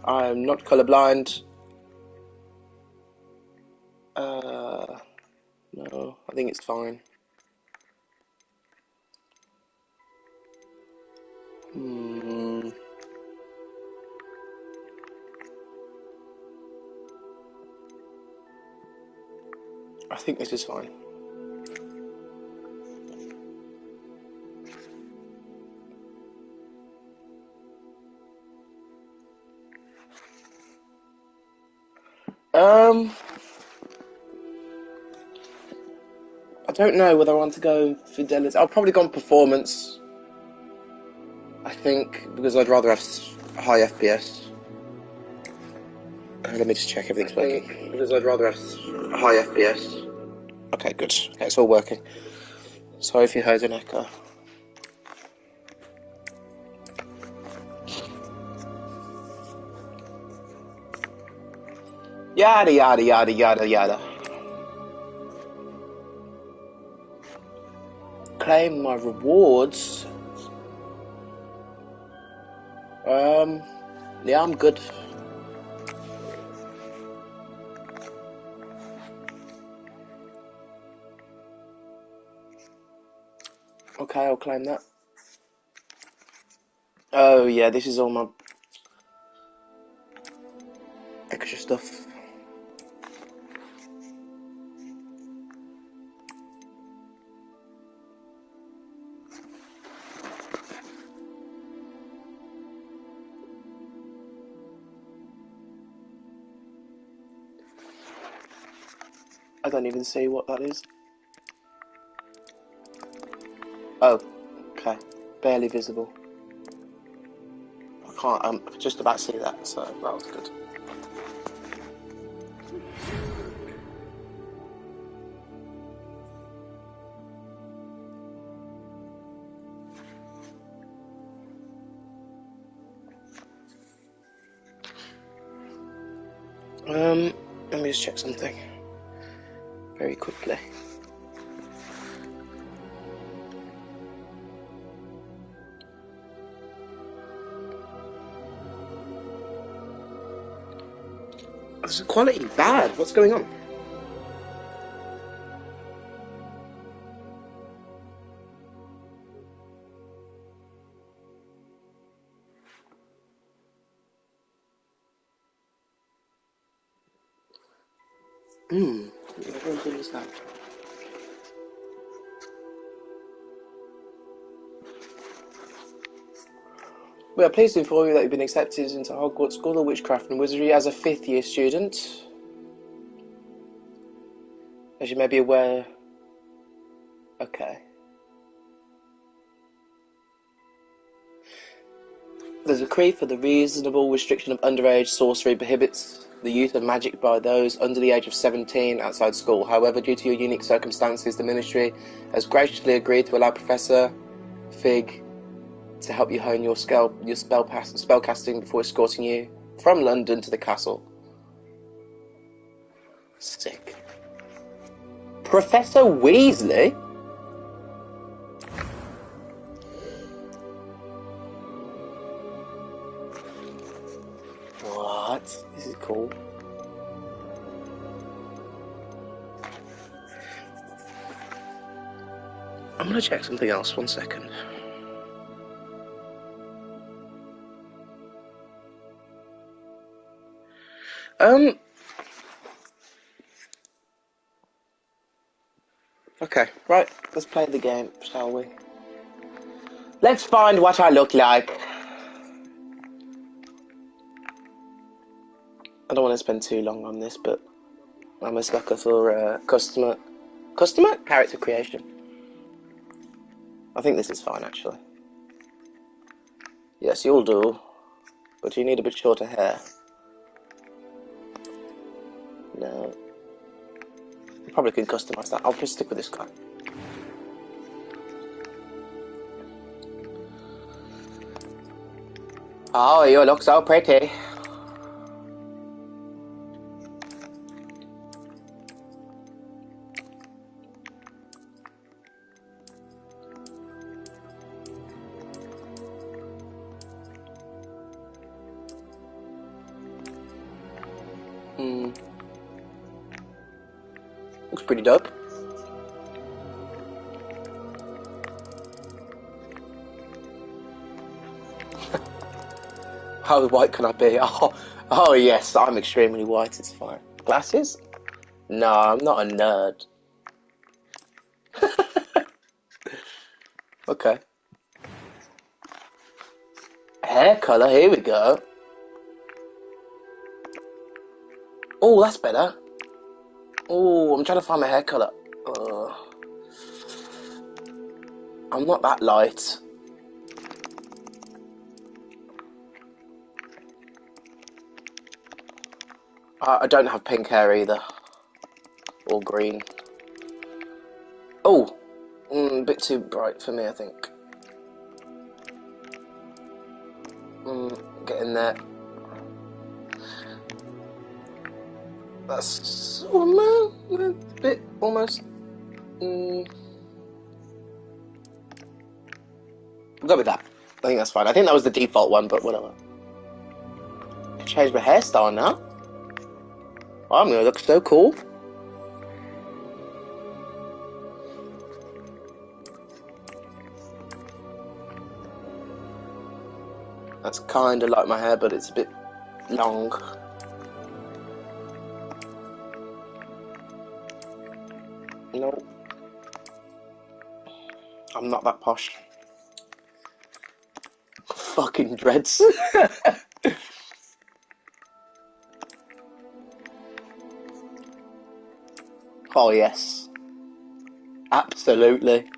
I'm not colorblind. No, I think it's fine. I think this is fine. I don't know whether I want to go fidelity. I'll probably go on performance. I think because I'd rather have high FPS. Let me just check everything's working. Because I'd rather have high FPS. Okay, good. Okay, it's all working. Sorry if you heard an echo. Yada yada yada yada yada. Claim my rewards. Yeah, I'm good. Okay, I'll claim that. Oh yeah, this is all my extra stuff. I don't even see what that is. Oh, okay. Barely visible. I can't, I'm just about to see that, so that was good. Let me just check something very quickly. Is the quality bad? What's going on? I don't understand. We are pleased to inform you that you've been accepted into Hogwarts School of Witchcraft and Wizardry as a 5th year student. As you may be aware... Okay. The decree for the reasonable restriction of underage sorcery prohibits the use of magic by those under the age of 17 outside school. However, due to your unique circumstances, the Ministry has graciously agreed to allow Professor Fig to help you hone your spellcasting before escorting you from London to the castle. Sick. Professor Weasley? What? This is cool. I'm gonna check something else, 1 second. Okay, right, let's play the game, shall we? Let's find what I look like. I don't want to spend too long on this, but I'm a sucker for customer character creation. I think this is fine, actually. Yes, you'll do, but you need a bit shorter hair. No. You probably could customize that. I'll just stick with this guy. Oh, you look so pretty. Looks pretty dope. How white can I be? Oh yes, I'm extremely white, it's fine. Glasses? No, I'm not a nerd. Okay. Hair colour, here we go. Oh, that's better. Oh, I'm trying to find my hair colour. I'm not that light. I don't have pink hair either. Or green. Oh, a bit too bright for me, I think. Get in there. That's a bit almost. We'll go with that. I think that's fine. I think that was the default one, but whatever. Change my hairstyle now. I'm gonna look so cool. That's kind of like my hair, but it's a bit long. No, I'm not that posh. Fucking dreads. Oh yes, absolutely.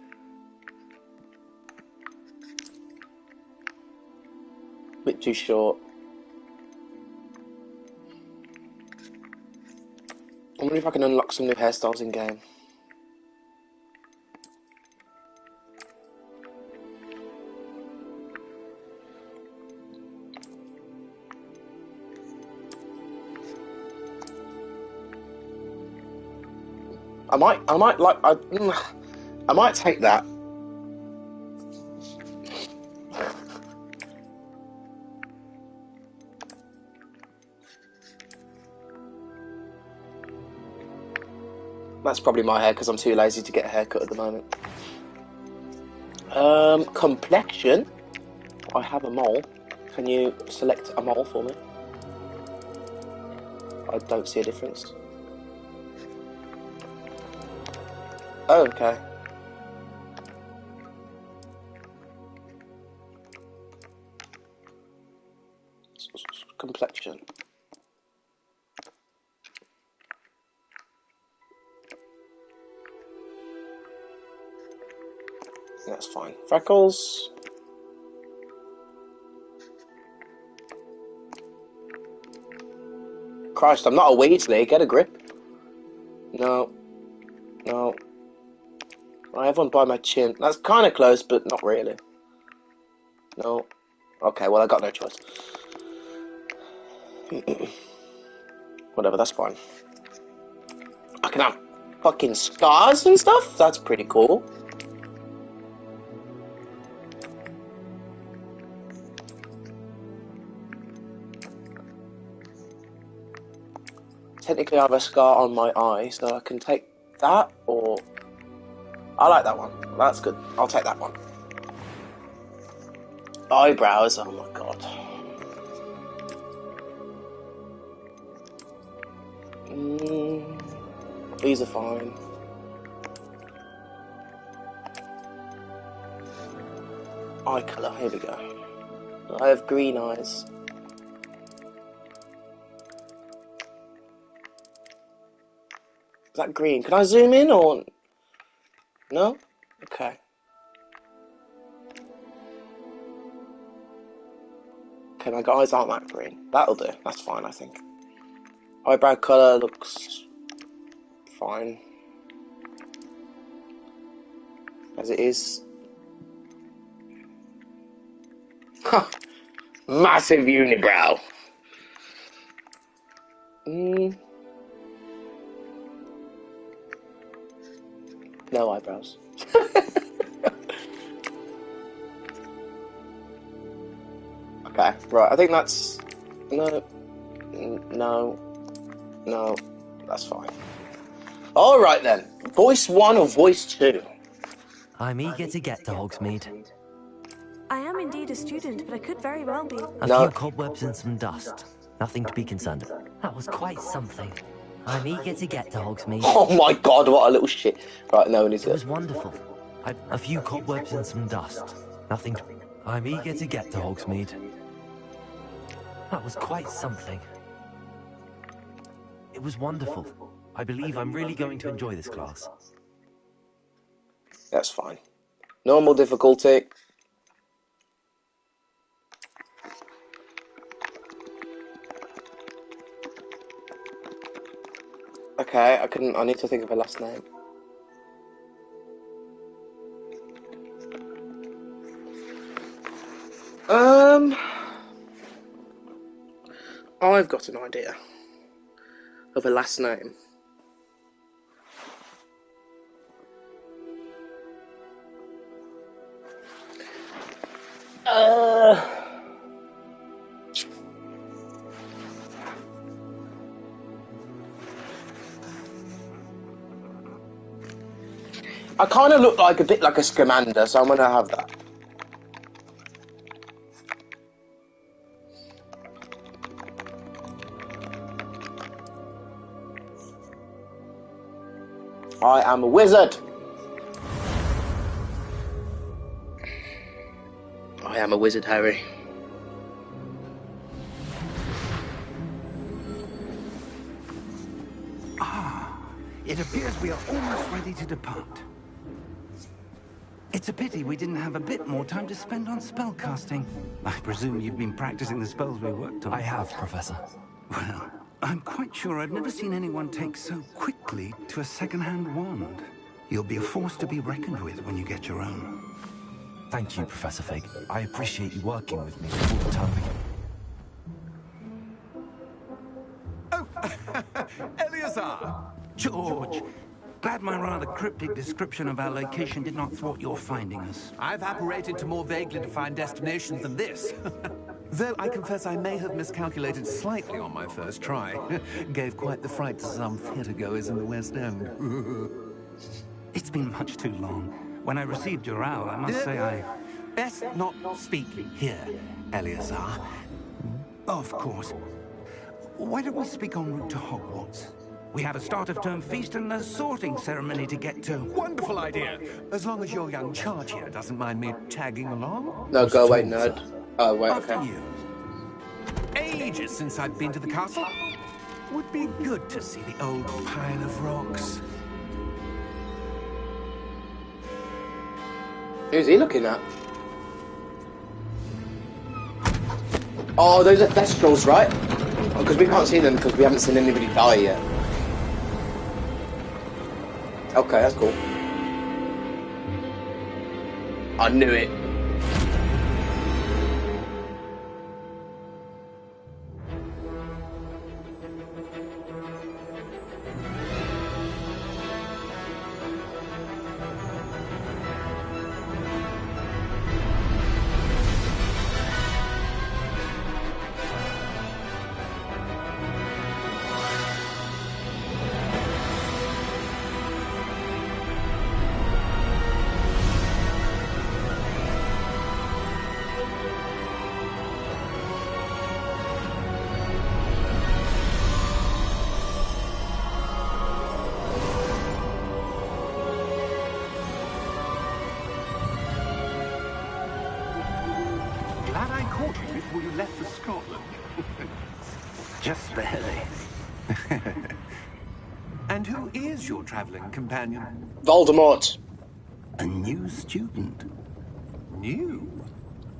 Bit too short. I wonder if I can unlock some new hairstyles in game. I might take that. That's probably my hair because I'm too lazy to get a haircut at the moment. Complexion. I have a mole. Can you select a mole for me? I don't see a difference. Oh, okay. Complexion. That's fine. Freckles. Christ, I'm not a Weasley. Get a grip. No. No. I have one by my chin. That's kind of close, but not really. No. Okay, well, I got no choice. Whatever, that's fine. I can have fucking scars and stuff? That's pretty cool. Technically, I have a scar on my eye, so I can take that, or... I like that one. That's good. I'll take that one. Eyebrows, oh my god. These are fine. Eye colour, here we go. I have green eyes. Is that green? Can I zoom in or... No? Okay. Okay, my eyes aren't that green. That'll do. That's fine, I think. Eyebrow colour looks... fine. As it is. Massive unibrow. No eyebrows. Okay, right, I think that's... No. No. No, that's fine. Alright then. Voice 1 or voice 2? I'm eager to get to Hogsmeade. I am indeed a student, but I could very well be. A No. few cobwebs and some dust. Nothing to be concerned about. That was quite something. I'm eager to get to Hogsmeade. Oh my god, what a little shit. Right, no one is It was wonderful. A few cobwebs and some dust. Nothing to... I'm eager to get to Hogsmeade. That was quite something. It was wonderful. I believe I'm really going to enjoy this class. That's fine. Normal difficulty. Okay, I need to think of a last name. I've got an idea of a last name. I kind of look like a bit like a Scamander, so I'm going to have that. I am a wizard. I am a wizard, Harry. It appears we are almost ready to depart. It's a pity we didn't have a bit more time to spend on spellcasting. I presume you've been practicing the spells we worked on. I have, Professor. Well, I'm quite sure I've never seen anyone take so quickly to a second-hand wand. You'll be a force to be reckoned with when you get your own. Thank you, Professor Fig. I appreciate you working with me before the term begins. Oh, Eleazar! George! Glad my rather cryptic description of our location did not thwart your finding us. I've apparated to more vaguely defined destinations than this. Though I confess I may have miscalculated slightly on my first try. Gave quite the fright to some theatre-goers in the West End. It's been much too long. When I received your owl, I must say I... Best not speak here, Eleazar. Of course. Why don't we speak en route to Hogwarts? We have a start-of-term feast and a sorting ceremony to get to. Wonderful idea. As long as your young charge here doesn't mind me tagging along. No, go away, nerd. Oh, wait, After okay. you. Ages since I've been to the castle. Would be good to see the old pile of rocks. Who's he looking at? Oh, those are Thestrals, right? Because we can't see them because we haven't seen anybody die yet. Okay, that's cool. I knew it. Glad I caught you before you left for Scotland. Just barely. And who is your traveling companion? Voldemort. A new student. New?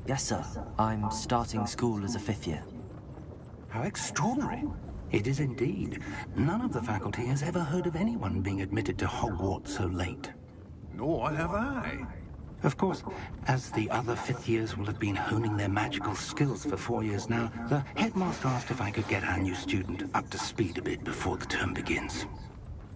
Yes, sir. I'm starting school as a 5th year. How extraordinary. It is indeed. None of the faculty has ever heard of anyone being admitted to Hogwarts so late. Nor have I. Of course, as the other 5th years will have been honing their magical skills for 4 years now, the headmaster asked if I could get our new student up to speed a bit before the term begins.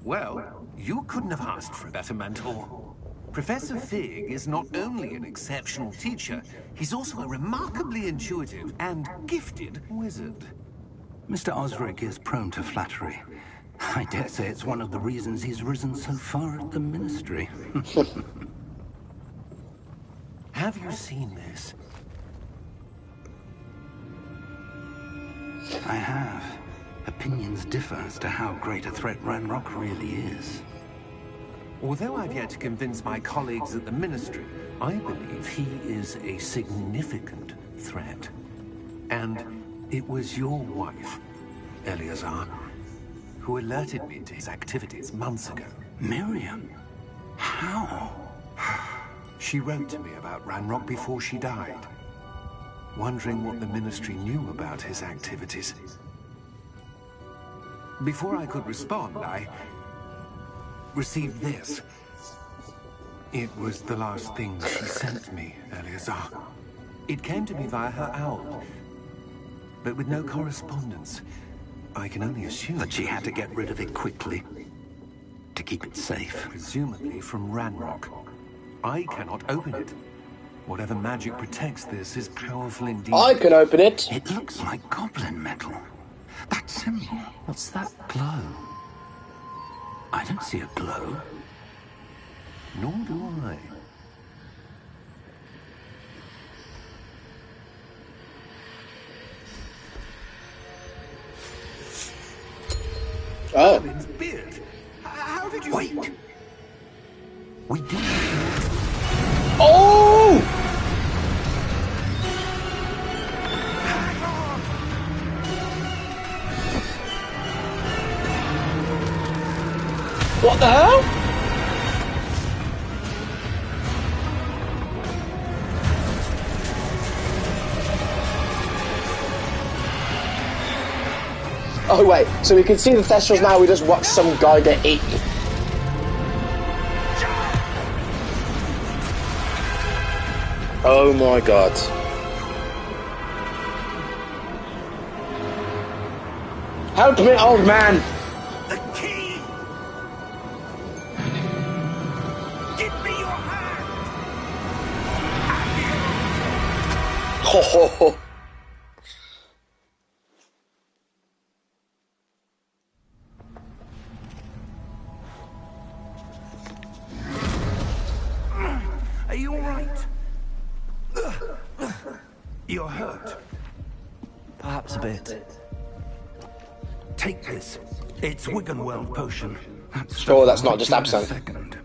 Well, you couldn't have asked for a better mentor. Professor Fig is not only an exceptional teacher, he's also a remarkably intuitive and gifted wizard. Mr. Osric is prone to flattery. I dare say it's one of the reasons he's risen so far at the Ministry. Have you seen this? I have. Opinions differ as to how great a threat Ranrock really is. Although I've yet to convince my colleagues at the Ministry, I believe he is a significant threat. And it was your wife, Eleazar, who alerted me to his activities months ago. Miriam? How? She wrote to me about Ranrock before she died, wondering what the Ministry knew about his activities. Before I could respond, I received this. It was the last thing she sent me, Eleazar. It came to me via her owl, but with no correspondence. I can only assume That she had to get rid of it quickly, to keep it safe. presumably from Ranrock. I cannot open it. Whatever magic protects this is powerful indeed. I can open it. It looks like goblin metal. That symbol. What's that glow? I don't see a glow. Nor do I. Oh. His beard. How did you... Wait! We do. Oh! What the hell? Oh wait, so we can see the Thestrals now, we just watch some guy get eaten. Oh my god. Help me, old man! The key! Give me your hand! Ho ho ho. Are you all right? You're hurt. Perhaps a bit. Take this. It's Wiggenweld potion. Sure, that's not just In a absinthe. second.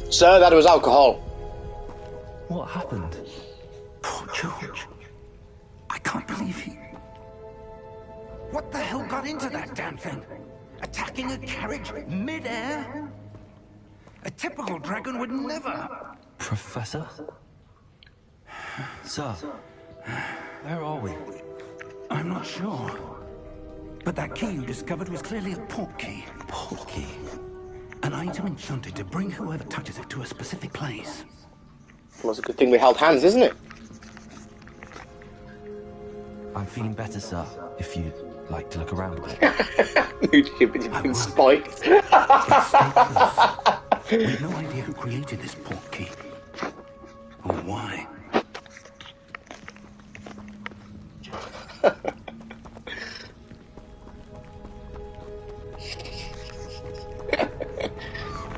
Sir, that was alcohol. What happened? Poor George. I can't believe he... What the hell got into that damn thing? Attacking a carriage mid-air? A typical dragon would never... Professor? Sir, where are we? I'm not sure. But that key you discovered was clearly a portkey. Portkey? An item enchanted to bring whoever touches it to a specific place. Well, it's a good thing we held hands, isn't it? I'm feeling better, sir, if you'd like to look around a bit. Mood Cupid's been spiked. We've no idea who created this portkey. Or why.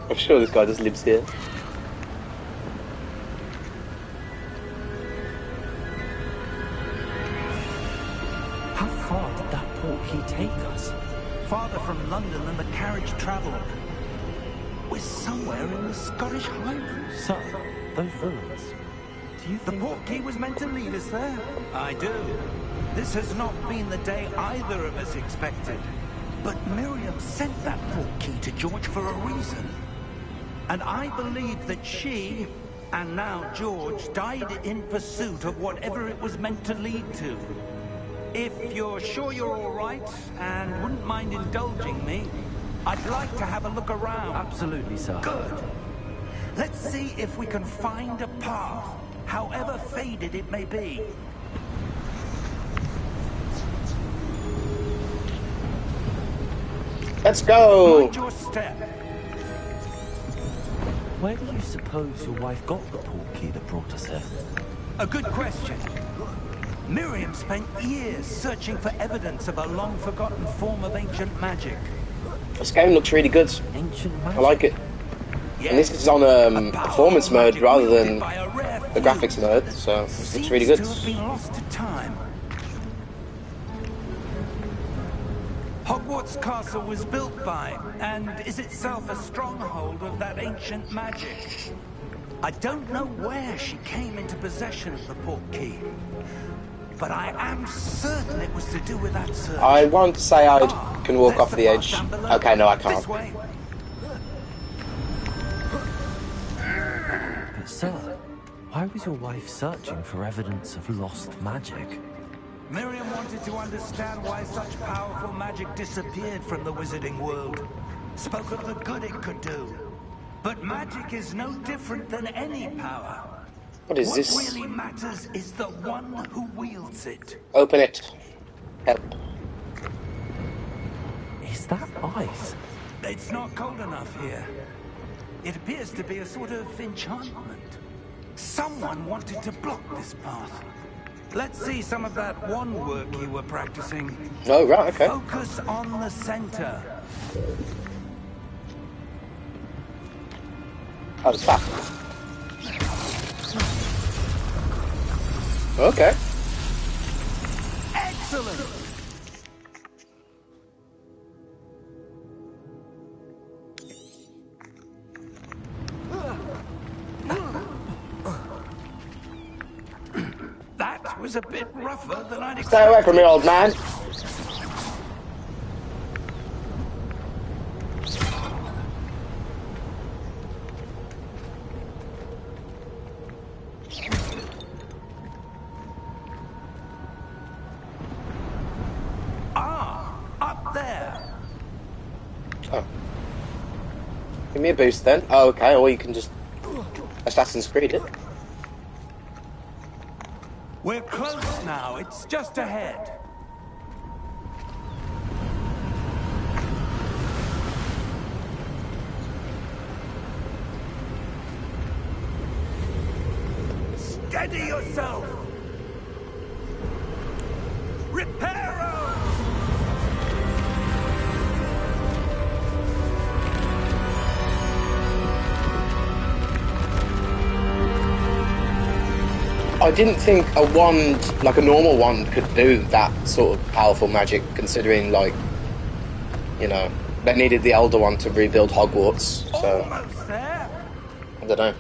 I'm sure this guy just lives here. How far did that portkey take us? Farther from London than the carriage travelled. We're somewhere in the Scottish Highlands. Sir, those ruins. Do you The think... portkey was meant to lead us there. I do. This has not been the day either of us expected. But Miriam sent that portkey to George for a reason. And I believe that she, and now George, died in pursuit of whatever it was meant to lead to. If you're sure you're all right, and wouldn't mind indulging me, I'd like to have a look around. Absolutely, sir. Good. Let's see if we can find a path, however faded it may be. Let's go! Mind your step. Where do you suppose your wife got the portkey that brought us here? A good question. Miriam spent years searching for evidence of a long-forgotten form of ancient magic. This game looks really good. Ancient magic? I like it. Yes, And this is on performance mode rather than the graphics mode, so it looks really good. To have been lost to time. Hogwarts Castle was built by, and is itself a stronghold of that ancient magic. I don't know where she came into possession of the portkey, but I am certain it was to do with that search. I want to say I can walk off the edge. Okay, no, I can't. This way. But sir, why was your wife searching for evidence of lost magic? Miriam wanted to understand why such powerful magic disappeared from the wizarding world. Spoke of the good it could do. But magic is no different than any power. What is this? What really matters is the one who wields it. Open it. Help. Is that ice? It's not cold enough here. It appears to be a sort of enchantment. Someone wanted to block this path. Let's see some of that wand work you were practicing. Oh, right, okay. Focus on the center. That was fast. Okay. Excellent! That was a bit rougher than I'd expected. Stay away from me, old man. Up there. Oh. Give me a boost then. Oh, okay, or you can just Assassin's Creed it. We're close now. It's just ahead. Steady yourself. Reparo! I didn't think a wand, like a normal wand, could do that sort of powerful magic, considering, like, you know, they needed the Elder One to rebuild Hogwarts, so... Almost there. I don't know.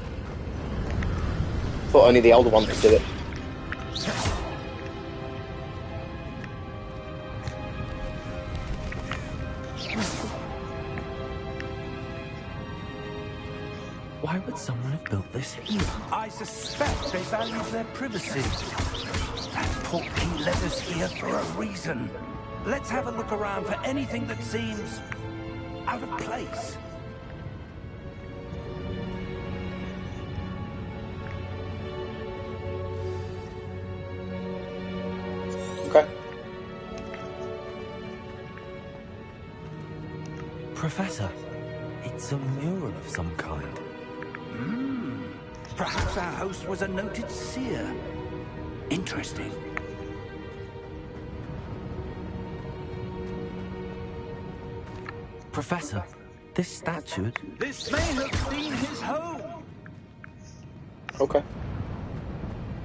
Thought only the Elder One could do it. Why would someone have built this here? I suspect they value their privacy. That portkey led us here for a reason. Let's have a look around for anything that seems out of place. Okay. Professor, it's a mural of some kind. Perhaps our host was a noted seer. Interesting. Professor, this statue... This may have been his home. Okay.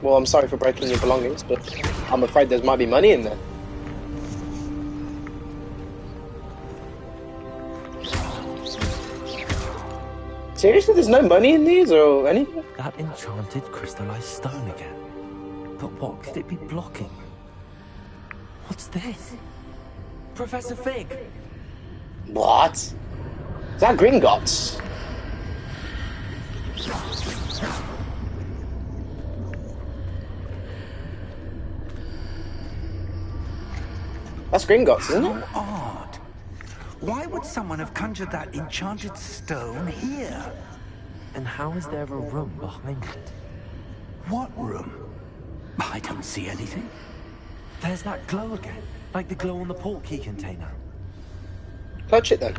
Well, I'm sorry for breaking your belongings, but I'm afraid there might be money in there. Seriously, there's no money in these or anything? That enchanted crystallized stone again. But what could it be blocking? What's this? Professor Fig! What? Is that Gringotts? That's Gringotts, isn't it? How odd. Why would someone have conjured that enchanted stone here? And how is there a room behind it? What room? I don't see anything. There's that glow again, like the glow on the portkey container. Touch it then.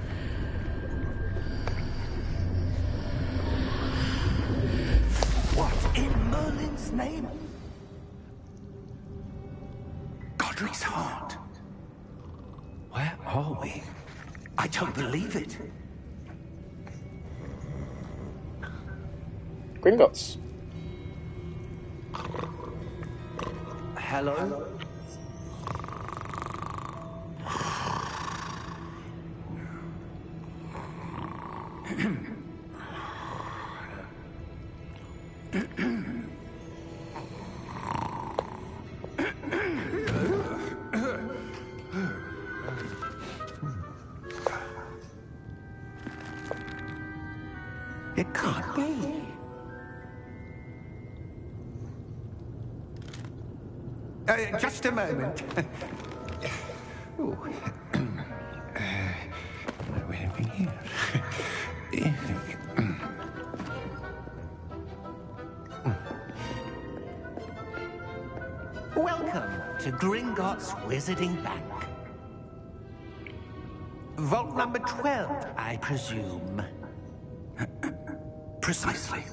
name? Godric's heart. Where are we? I don't believe it. Gringotts. Hello? It can't be. Just a moment. Ooh. Where are we here? Welcome to Gringotts Wizarding Bank. Vault number 12, I presume. Precisely.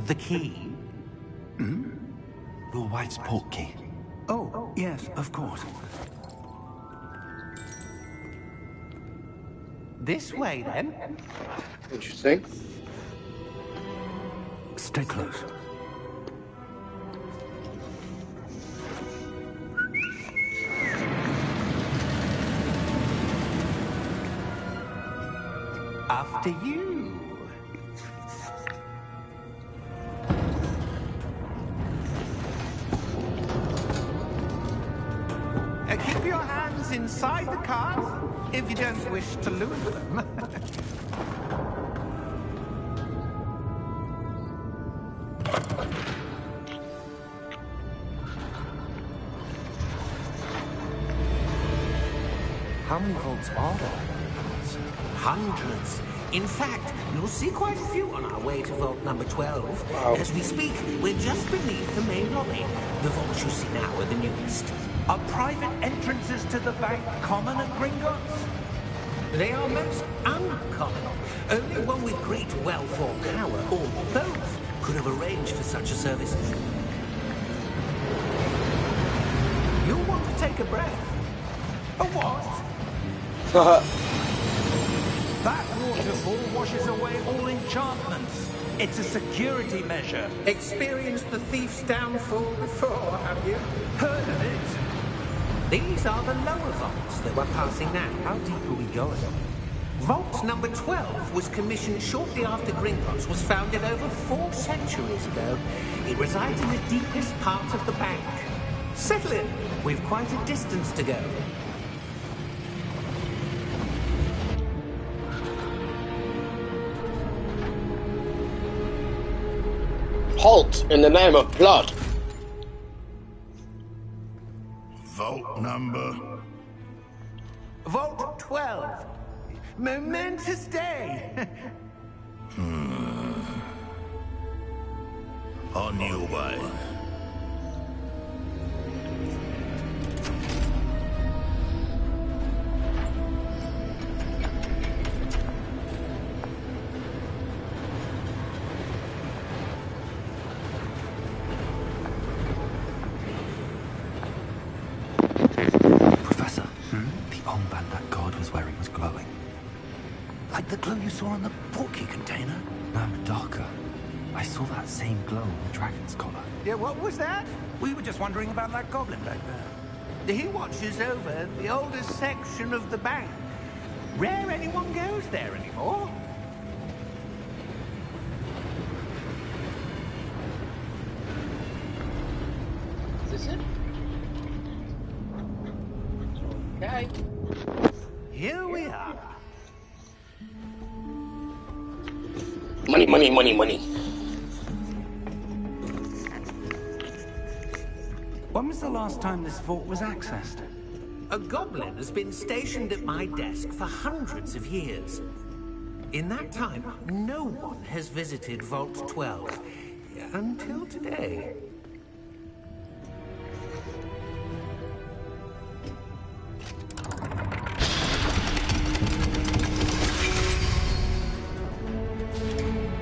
The key? Your wife's portkey. Oh, yes, of course. This way, then. Interesting. Stay close. After you. Keep your hands inside the cart if you don't wish to lose them. How many vaults are there? Hundreds. In fact, you'll see quite a few on our way to vault number 12. Wow. As we speak, we're just beneath the main lobby. The vaults you see now are the newest. Are private entrances to the bank common at Gringotts? They are most uncommon. Only one with great wealth or power, or both, could have arranged for such a service. You'll want to take a breath. A what? That waterfall washes away all enchantments. It's a security measure. Experienced the thief's downfall before, have you? Heard of it? These are the lower vaults that we're passing now. How deep are we going? Vault number 12 was commissioned shortly after Gringotts was founded over 4 centuries ago. It resides in the deepest part of the bank. Settle in. We've quite a distance to go. Halt in the name of blood. Vault number. Vault 12. Momentous day. On your way. Professor, the armband that guard was wearing was glowing. Like the glow you saw on the portkey container? No, darker. I saw that same glow on the dragon's collar. Yeah, what was that? We were just wondering about that goblin back there. He watches over the oldest section of the bank. Rare anyone goes there anymore. Is this it? Okay. Here we are. Money, money, money, money. When was the last time this vault was accessed? A goblin has been stationed at my desk for hundreds of years. In that time, no one has visited Vault 12. Until today.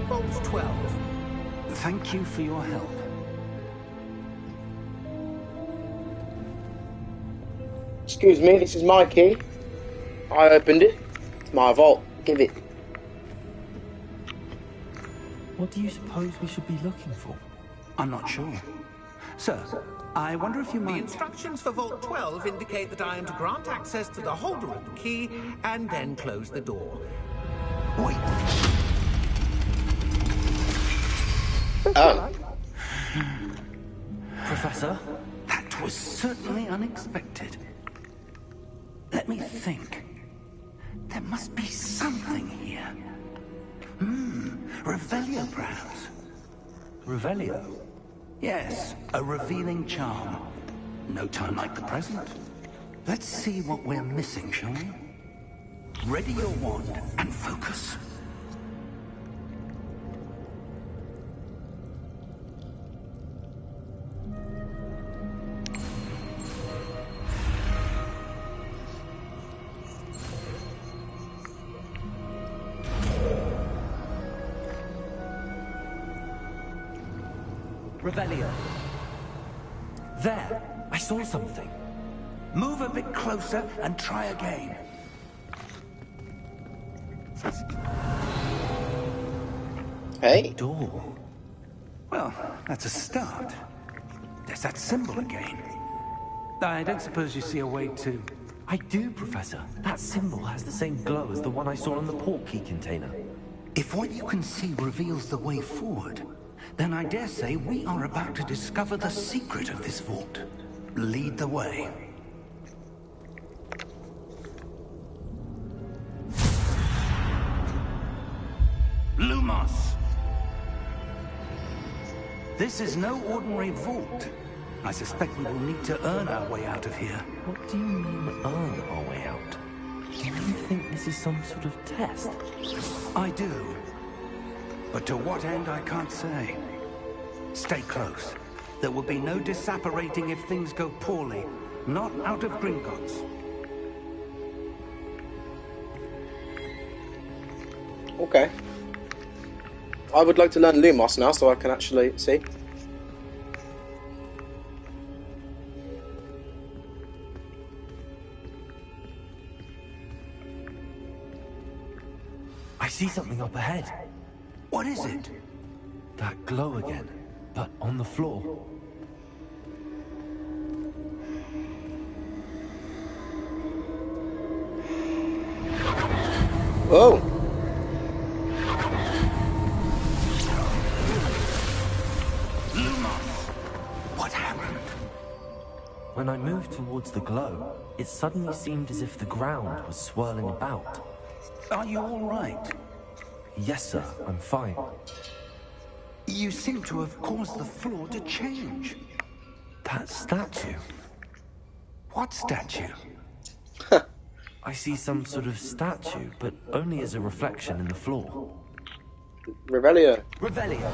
Vault 12. Thank you for your help. Excuse me, this is my key. I opened it. It's my vault. Give it. What do you suppose we should be looking for? I'm not sure. Sir, I wonder if you The might... instructions for Vault 12 indicate that I am to grant access to the holder of the key and then close the door. Wait. Oh. Professor? That was certainly unexpected. Let me think. There must be something here. Revelio, perhaps. Revelio? Yes, a revealing charm. No time like the present. Let's see what we're missing, shall we? Ready your wand and focus. Revelio. There! I saw something. Move a bit closer and try again. Hey. Door. Well, that's a start. There's that symbol again. I don't suppose you see a way to... I do, Professor. That symbol has the same glow as the one I saw in the port key container. If what you can see reveals the way forward, then I dare say we are about to discover the secret of this vault. Lead the way. Lumos! This is no ordinary vault. I suspect we will need to earn our way out of here. What do you mean, earn our way out? Do you think this is some sort of test? I do. But to what end, I can't say. Stay close. There will be no disapparating if things go poorly. Not out of Gringotts. Okay. I would like to learn Lumos now so I can actually see. I see something up ahead. What is it? That glow again, but on the floor. Whoa! Lumos! What happened? When I moved towards the glow, it suddenly seemed as if the ground was swirling about. Are you all right? Yes, sir, I'm fine. You seem to have caused the floor to change. That statue. What statue? I see some sort of statue, but only as a reflection in the floor. Revelio. Revelio!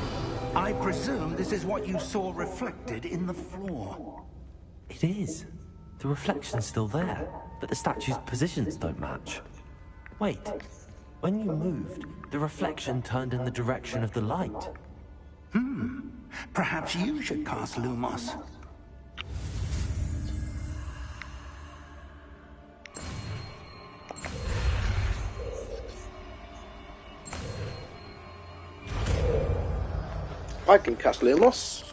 I presume this is what you saw reflected in the floor. It is. The reflection's still there, but the statue's positions don't match. Wait, when you moved, the reflection turned in the direction of the light. Perhaps you should cast Lumos. I can cast Lumos.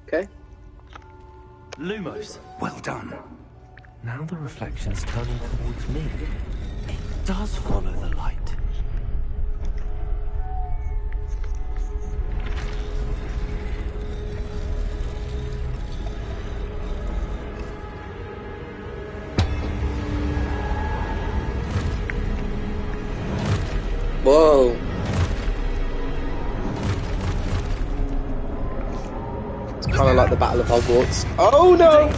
Okay. Lumos! Well done. Now the reflection's turning towards me. It does follow the light. Whoa. It's kind of like the Battle of Hogwarts. Oh no!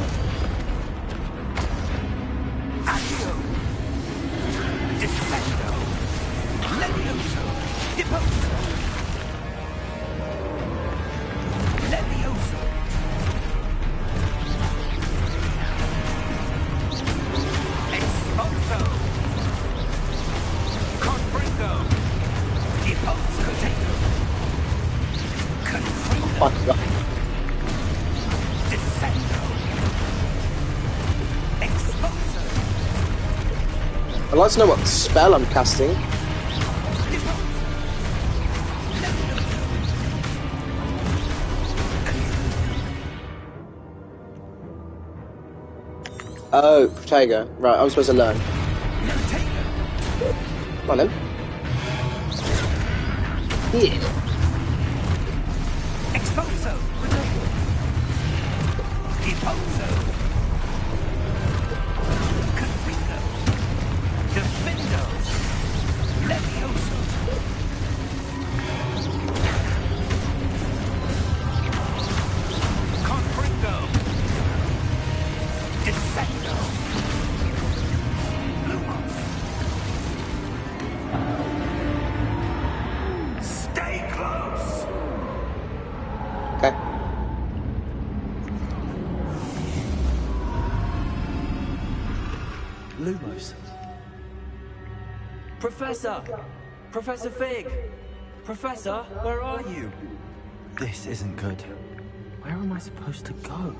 Accio! Defendo! Levioso! Deposo! Levioso! Expulso! I'd like to know what spell I'm casting. Oh, Protego. Right, I'm supposed to learn. Come on then. Yeah. Expulso. Expulso. Confringo. Defendo. Levioso. Confringo. Descendo. Lumos. Stay close. Okay. Lumos. Professor! Professor Fig! Professor, where are you? This isn't good. Where am I supposed to go?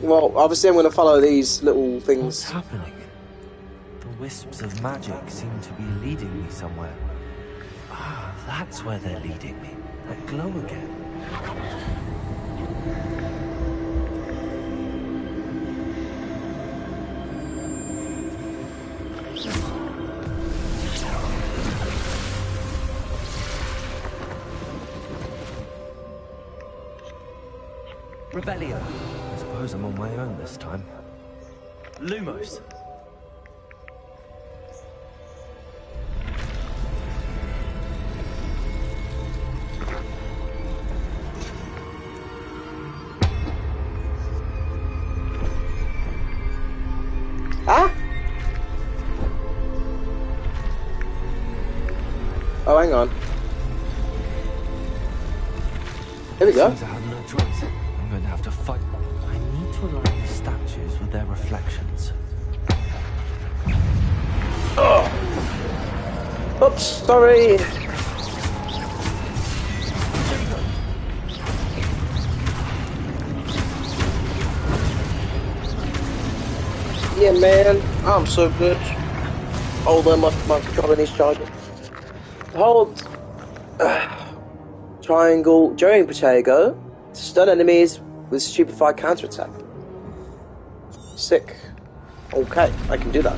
Well, obviously I'm going to follow these little What's things. happening? The wisps of magic seem to be leading me somewhere. Ah, that's where they're leading me. That glow again. Revelio. I suppose I'm on my own this time. Lumos. Ah? Oh, hang on. Here we go. Seems I have no choice. I'm going to have to fight. I need to align the statues with their reflections. Oops, sorry. Yeah, man, I'm so good. Hold on, my controller needs charging. Hold triangle during Protego to stun enemies with stupefied counterattack. Sick. Okay, I can do that.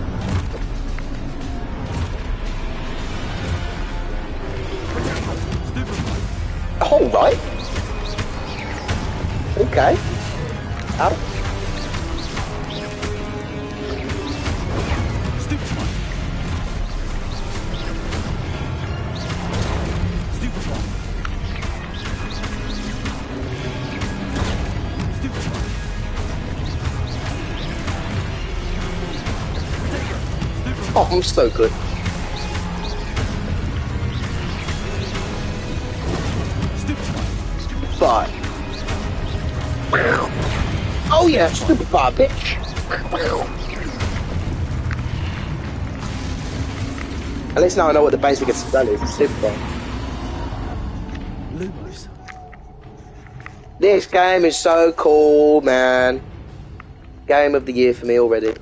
All right. Okay. Ow. Oh, I'm so good. Stupefy. Oh yeah, stupefy, bitch. At least now I know what the basic spell is. Stupefy. Lumos. This game is so cool, man. Game of the year for me already.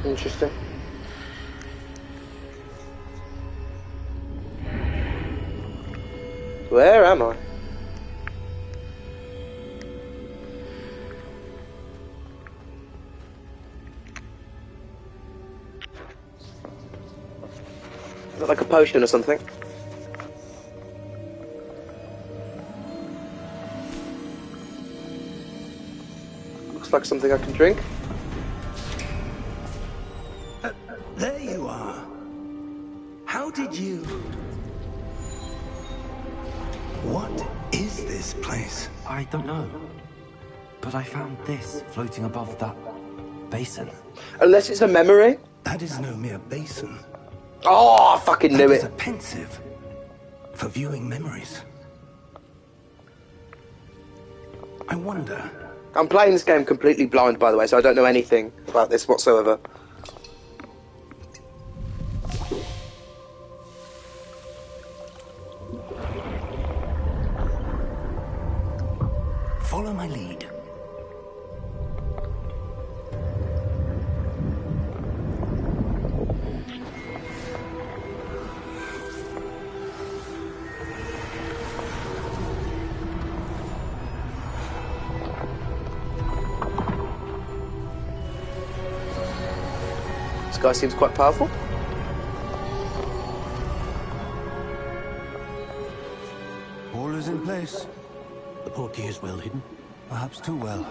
Interesting. Where am I? Is that like a potion or something? Looks like something I can drink. There you are. How did you... What is this place? I don't know. But I found this floating above that basin. Unless it's a memory. That is no mere basin. Oh, I fucking knew That is it. a pensive for viewing memories. I wonder. I'm playing this game completely blind, by the way, so I don't know anything about this whatsoever. Follow my lead. This guy seems quite powerful. All is in place. The portkey is well hidden. Perhaps too well.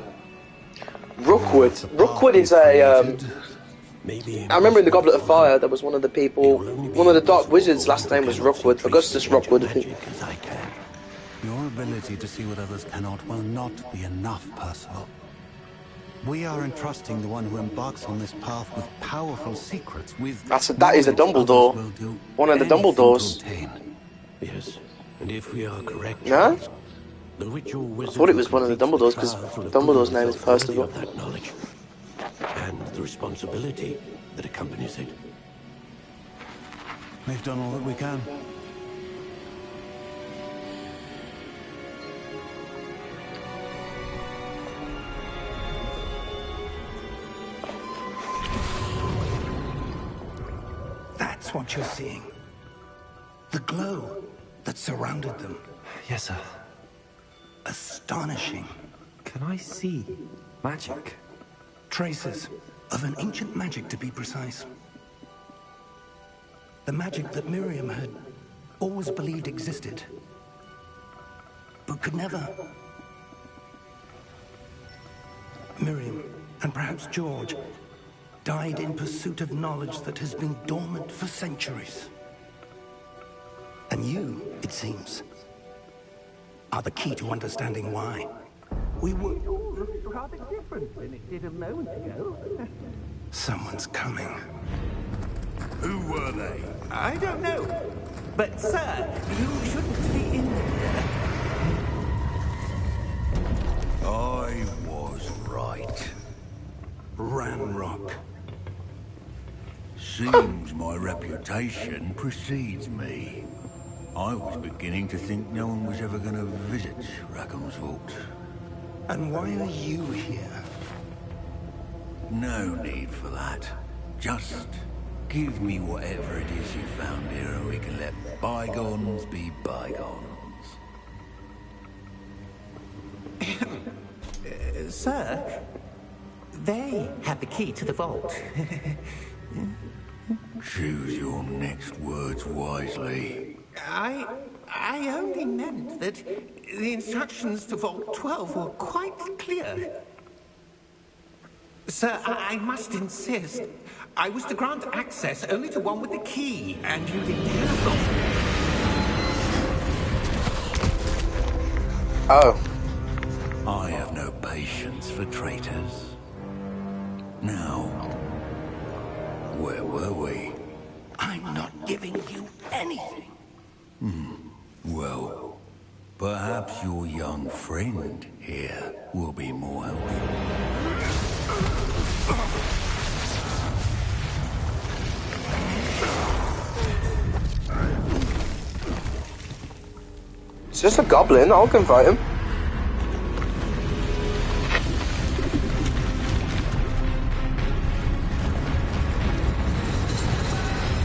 Rookwood. Rookwood is a. Maybe I remember in the Goblet of Fire there was one of the people, one of the Dark Wizards' last name was Rookwood. Augustus Rookwood. As I can. Your ability to see what others cannot will not be enough, Percival. We are entrusting the one who embarks on this path with powerful secrets, with That is a knowledge Dumbledore. others will do One of the anything to Dumbledores. obtain. Yes, and if we are correct, No? the ritual wizard thought it was one of the completes Dumbledores, 'cause path will have Dumbledore's proven name is himself worthy Percival. of that knowledge and the responsibility that accompanies it. We've done all that we can. That's what you're seeing. The glow that surrounded them. Yes, sir. Astonishing. Can I see magic? Traces of an ancient magic, to be precise. The magic that Miriam had always believed existed, but could never. Miriam, and perhaps George, died in pursuit of knowledge that has been dormant for centuries. And you, it seems, are the key to understanding why. We were rather different than it did a moment ago. Someone's coming. Who were they? I don't know, but sir, you shouldn't be in there. I was right. Ranrock. Seems my reputation precedes me. I was beginning to think no one was ever going to visit Rackham's Vault. And why are you here? No need for that. Just give me whatever it is you found here and we can let bygones be bygones. Sir, they have the key to the vault. Choose your next words wisely. I only meant that the instructions to Vault 12 were quite clear. Sir, I must insist. I was to grant access only to one with the key, and you didn't have them. Oh. I have no patience for traitors. Now, where were we? I'm not giving you anything. Well, perhaps your young friend here will be more helpful. It's just a goblin, I'll confront him.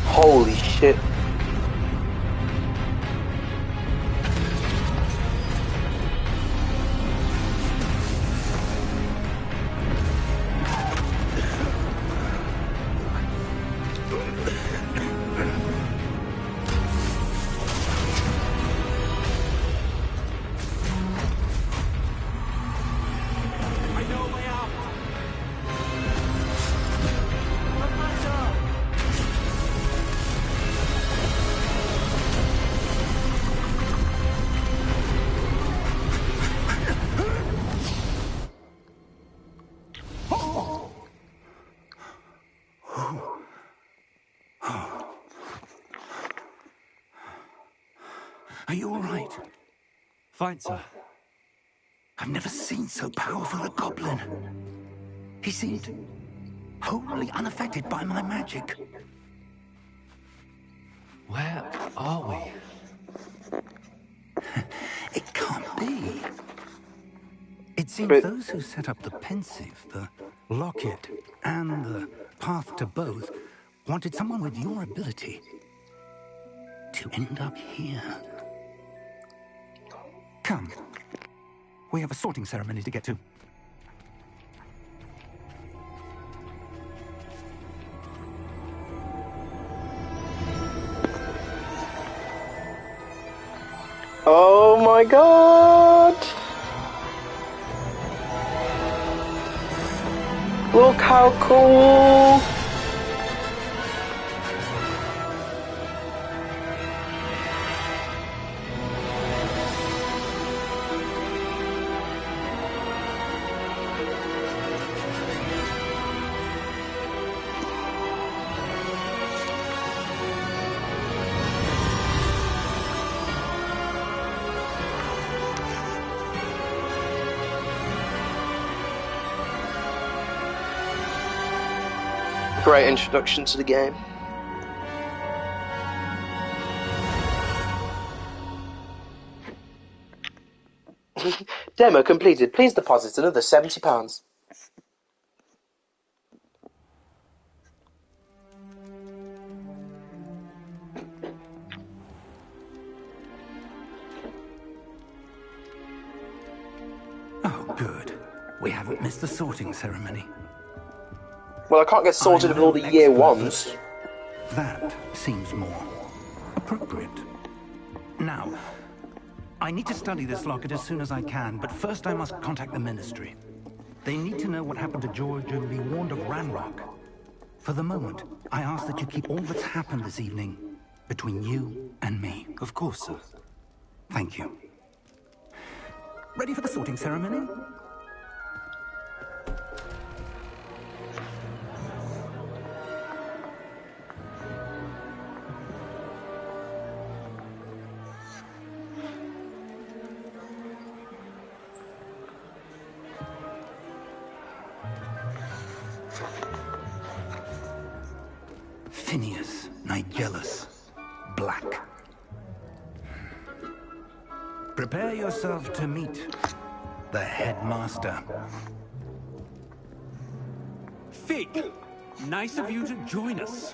Holy shit. Are you all right? Fine, sir. I've never seen so powerful a goblin. He seemed wholly unaffected by my magic. Where are we? It can't be. It seems But- those who set up the pensive, the locket, and the path to both wanted someone with your ability to end up here. Come. We have a sorting ceremony to get to. Oh my god! Look how cool! Great introduction to the game. Demo completed. Please deposit another £70. Oh, good. We haven't missed the sorting ceremony. Well, I can't get sorted I'm with all no the year expert, ones. but that seems more appropriate. Now, I need to study this locket as soon as I can, but first I must contact the Ministry. They need to know what happened to George and be warned of Ranrock. For the moment, I ask that you keep all that's happened this evening between you and me. Of course, sir. Thank you. Ready for the sorting ceremony? Phineas Nigellus, Black. Prepare yourself to meet the headmaster. Fig, nice of you to join us.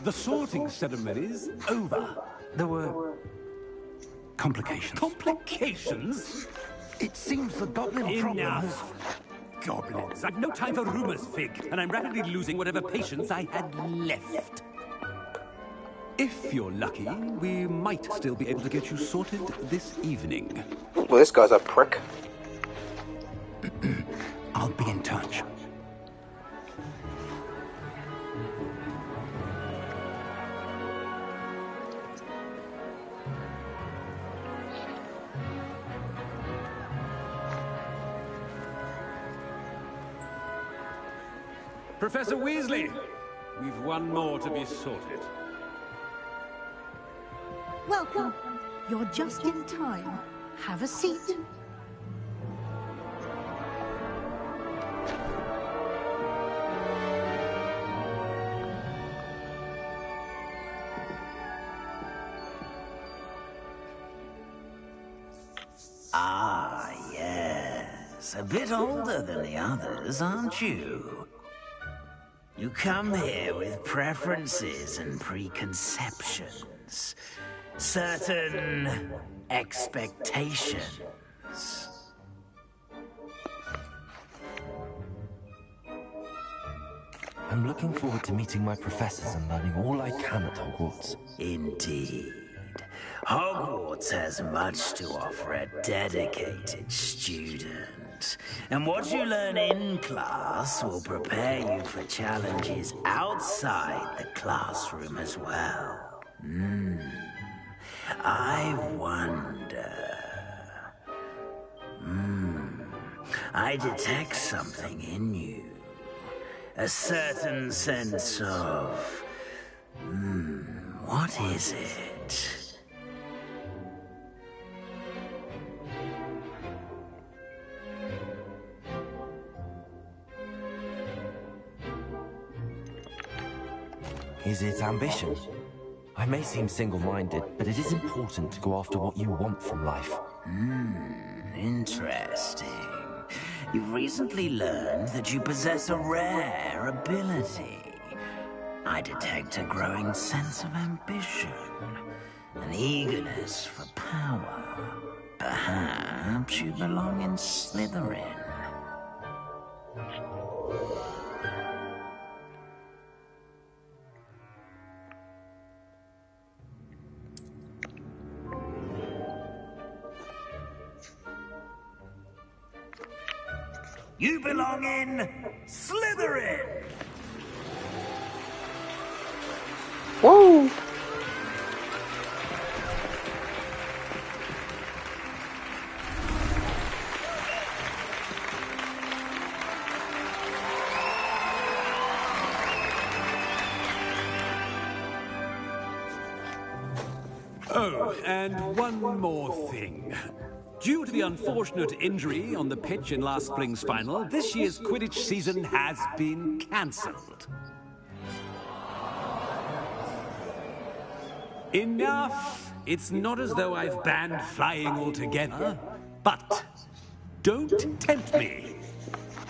The sorting ceremony's over. There were complications. Complications? It seems the goblin problem has... Enough. Goblins. I've no time for rumors, Fig, and I'm rapidly losing whatever patience I had left. If you're lucky, we might still be able to get you sorted this evening. Well, this guy's a prick. I'll be in touch. Professor Weasley, we've one more to be sorted. Welcome. You're just in time. Have a seat. Ah, yes. A bit older than the others, aren't you? You come here with preferences and preconceptions. Certain expectations. I'm looking forward to meeting my professors and learning all I can at Hogwarts. Indeed. Hogwarts has much to offer a dedicated student. And what you learn in class will prepare you for challenges outside the classroom as well. I wonder... I detect something in you. A certain sense of... what is it? Is it ambition? I may seem single-minded, but it is important to go after what you want from life. Interesting. You've recently learned that you possess a rare ability. I detect a growing sense of ambition, an eagerness for power. Perhaps you belong in Slytherin. You belong in Slytherin! Woo! Oh, and one more thing. Due to the unfortunate injury on the pitch in last spring's final, this year's Quidditch season has been cancelled. Enough! It's not as though I've banned flying altogether, but don't tempt me.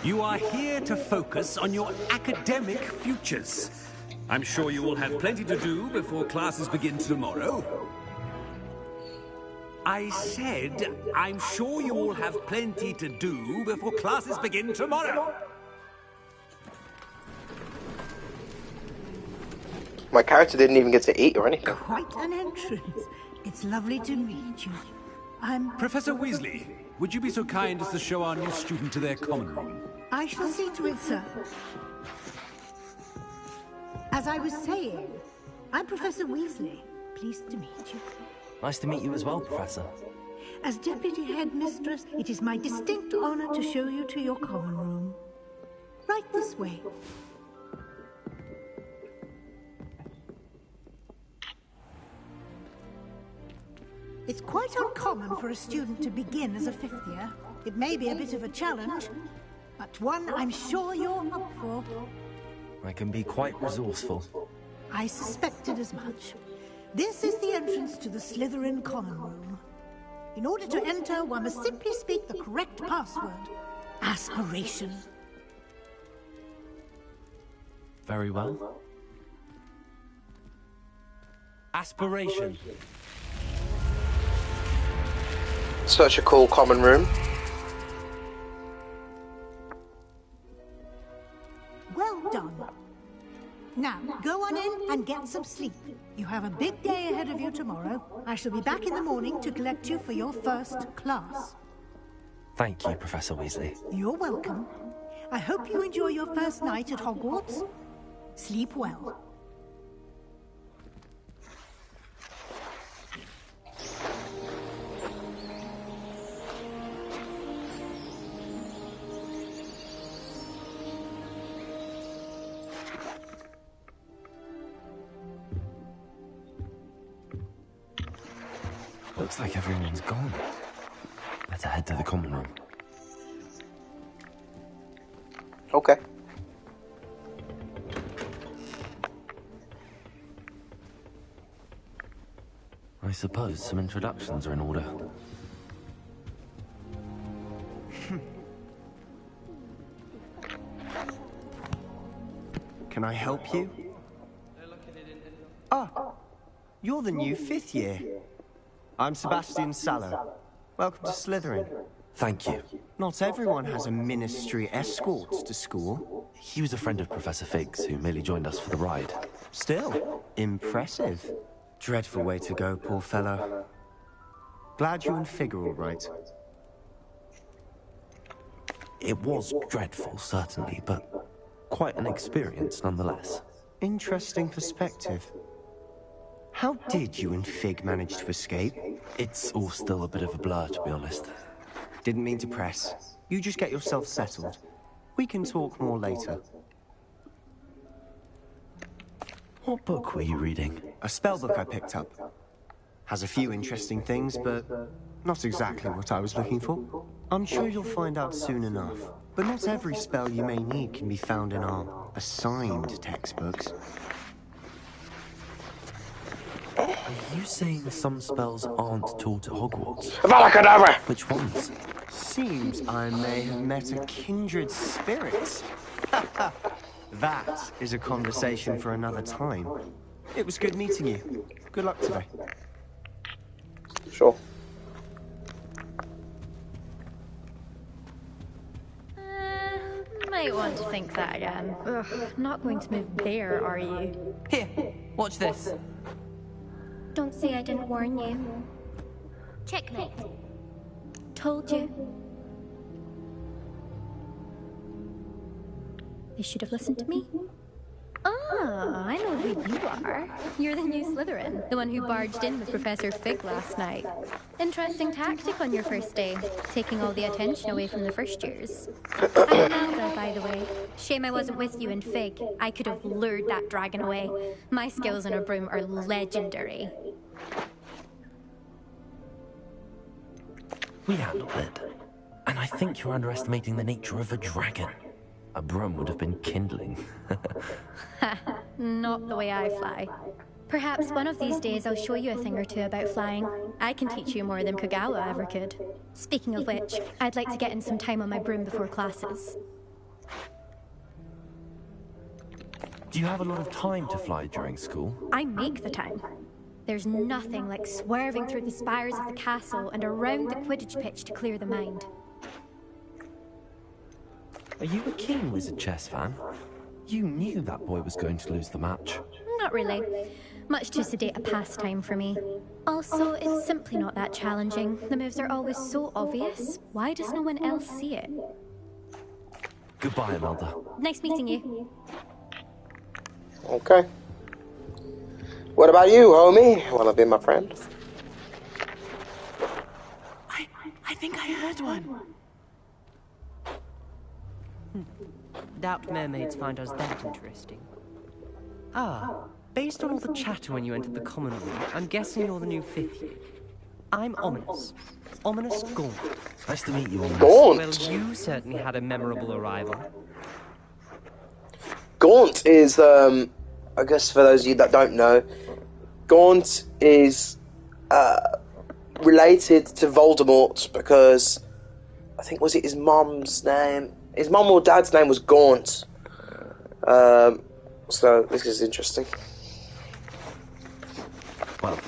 You are here to focus on your academic futures. I'm sure you will have plenty to do before classes begin tomorrow. I said, I'm sure you all have plenty to do before classes begin tomorrow. My character didn't even get to eat or anything. Quite an entrance. It's lovely to meet you. I'm... Professor Weasley, would you be so kind as to show our new student to their common room? I shall see to it, sir. As I was saying, I'm Professor Weasley. Pleased to meet you. Nice to meet you as well, Professor. As Deputy Headmistress, it is my distinct honor to show you to your common room. Right this way. It's quite uncommon for a student to begin as a fifth year. It may be a bit of a challenge, but one I'm sure you're up for. I can be quite resourceful. I suspected as much. This is the entrance to the Slytherin common room. In order to enter, one must simply speak the correct password. Aspiration. Very well. Aspiration. Such a cool common room. Well done. Now, go on in and get some sleep. You have a big day ahead of you tomorrow. I shall be back in the morning to collect you for your first class. Thank you, Professor Weasley. You're welcome. I hope you enjoy your first night at Hogwarts. Sleep well. Looks like everyone's gone. Better head to the common room. Okay. I suppose some introductions are in order. Can I help you? Ah, you're the new fifth year. I'm Sebastian Sallow. Welcome to Slytherin. Thank you. Not everyone has a ministry escort to school. He was a friend of Professor Fig's who merely joined us for the ride. Still, impressive. Dreadful way to go, poor fellow. Glad you and Fig are all right. It was dreadful, certainly, but quite an experience nonetheless. Interesting perspective. How did you and Fig manage to escape? It's all still a bit of a blur, to be honest. Didn't mean to press. You just get yourself settled. We can talk more later. What book were you reading? A spellbook I picked up. Has a few interesting things, but not exactly what I was looking for. I'm sure you'll find out soon enough. But not every spell you may need can be found in our assigned textbooks. Are you saying some spells aren't taught at Hogwarts? Avada Kedavra! Which ones? Seems I may have met a kindred spirit. That is a conversation for another time. It was good meeting you. Good luck today. Sure. Might want to think that again. Ugh, not going to move there, are you? Here, watch this. Don't say I didn't warn you. Checkmate. Told you. They should have listened to me. Ah, I know who you are. You're the new Slytherin, the one who barged in with Professor Fig last night. Interesting tactic on your first day, taking all the attention away from the first years. I'm Amelda, by the way. Shame I wasn't with you in Fig. I could have lured that dragon away. My skills on a broom are legendary. We handled it. And I think you're underestimating the nature of a dragon. A broom would have been kindling. Ha, not the way I fly. Perhaps one of these days I'll show you a thing or two about flying. I can teach you more than Kogawa ever could. Speaking of which, I'd like to get in some time on my broom before classes. Do you have a lot of time to fly during school? I make the time. There's nothing like swerving through the spires of the castle and around the Quidditch pitch to clear the mind. Are you a keen Wizard chess fan? You knew that boy was going to lose the match. Not really. Much too sedate a pastime for me. Also, it's simply not that challenging. The moves are always so obvious. Why does no one else see it? Goodbye, Imelda. Nice meeting you. Okay. What about you, homie? Wanna be my friend? I think I heard one. Doubt mermaids find us that interesting. Ah, based on all the chatter when you entered the common room, I'm guessing you're the new 5th year. I'm Ominous. Ominous Gaunt. Nice to meet you, Ominous. Gaunt? Well, you certainly had a memorable arrival. Gaunt is, I guess for those of you that don't know, Gaunt is related to Voldemort because I think, was it his mum's name? His mum or dad's name was Gaunt. So this is interesting. Well,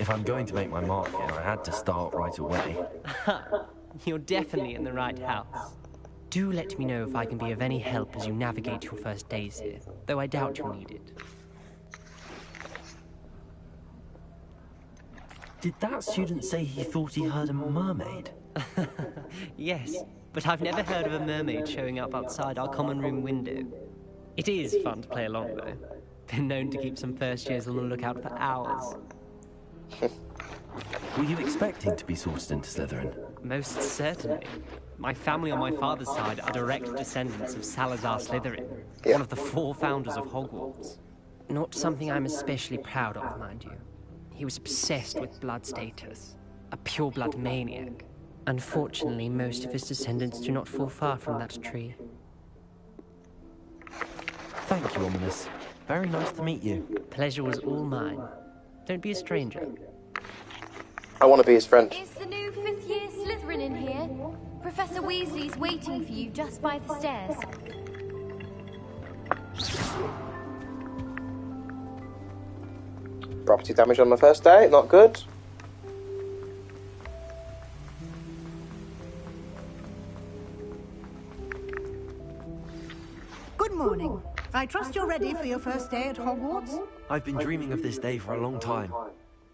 if I'm going to make my mark here, I had to start right away. You're definitely in the right house. Do let me know if I can be of any help as you navigate your first days here, though I doubt you'll need it. Did that student say he thought he heard a mermaid? Yes, but I've never heard of a mermaid showing up outside our common room window. It is fun to play along, though. Been known to keep some first years on the lookout for hours. Were you expecting to be sorted into Slytherin? Most certainly. My family on my father's side are direct descendants of Salazar Slytherin, one of the 4 founders of Hogwarts. Not something I'm especially proud of, mind you. He was obsessed with blood status, a pure-blood maniac. Unfortunately, most of his descendants do not fall far from that tree. Thank you, Ominous. Very nice to meet you. Pleasure was all mine. Don't be a stranger. I want to be his friend. Is the new 5th year Slytherin in here? Professor Weasley's waiting for you just by the stairs. Property damage on my first day, not good. Good morning. I trust you're ready for your first day at Hogwarts? I've been dreaming of this day for a long time.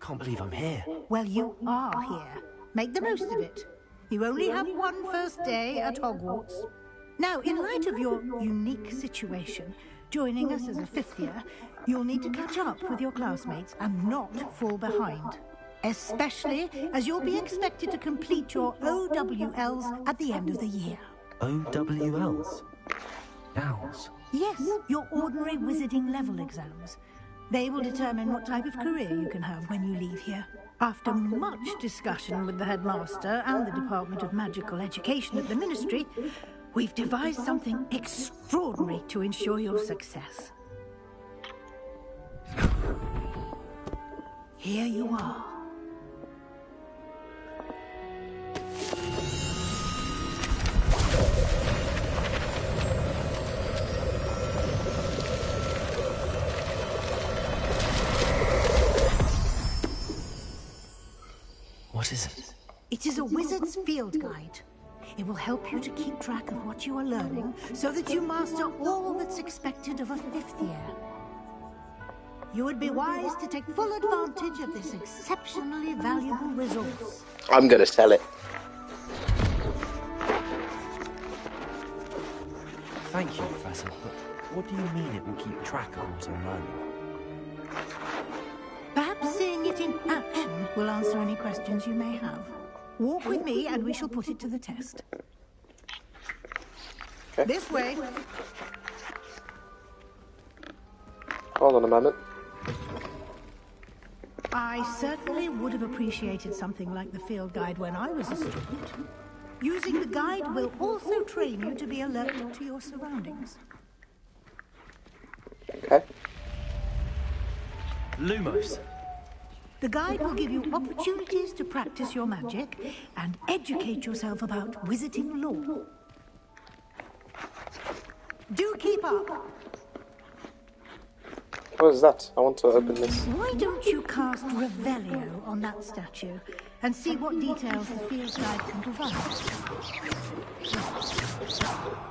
Can't believe I'm here. Well, you are here. Make the most of it. You only have one first day at Hogwarts. Now, in light of your unique situation, joining us as a 5th year, you'll need to catch up with your classmates and not fall behind. Especially as you'll be expected to complete your OWLs at the end of the year. OWLs? Owls? Yes, your ordinary wizarding level exams. They will determine what type of career you can have when you leave here. After much discussion with the headmaster and the Department of Magical Education at the Ministry, we've devised something extraordinary to ensure your success. Here you are. What is it? It is a wizard's field guide. It will help you to keep track of what you are learning so that you master all that's expected of a 5th year. You would be wise to take full advantage of this exceptionally valuable resource. I'm gonna sell it. Thank you, Professor, but what do you mean it will keep track of what I'm learning? Perhaps seeing it in action will answer any questions you may have. Walk with me and we shall put it to the test. Okay. This way. Hold on a moment. I certainly would have appreciated something like the field guide when I was a student. Using the guide will also train you to be alert to your surroundings. Okay. Lumos. The guide will give you opportunities to practice your magic and educate yourself about wizarding lore. Do keep up. What is that? I want to open this. Why don't you cast Revelio on that statue and see what details the field guide can provide?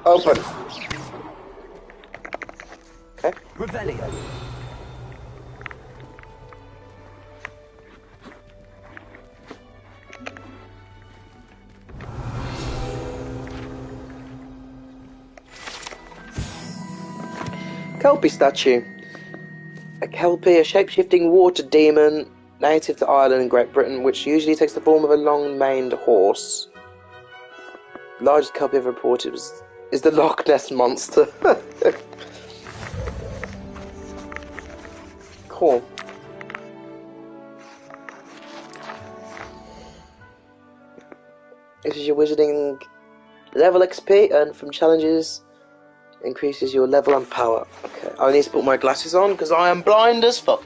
Open. Okay. Revelio. Kelpie statue. A Kelpie, a shape-shifting water demon native to Ireland and Great Britain, which usually takes the form of a long-maned horse. The largest Kelpie ever reported is the Loch Ness Monster. Cool. This is your wizarding level XP, earned from challenges. Increases your level and power. Okay, I need to put my glasses on because I am blind as fuck.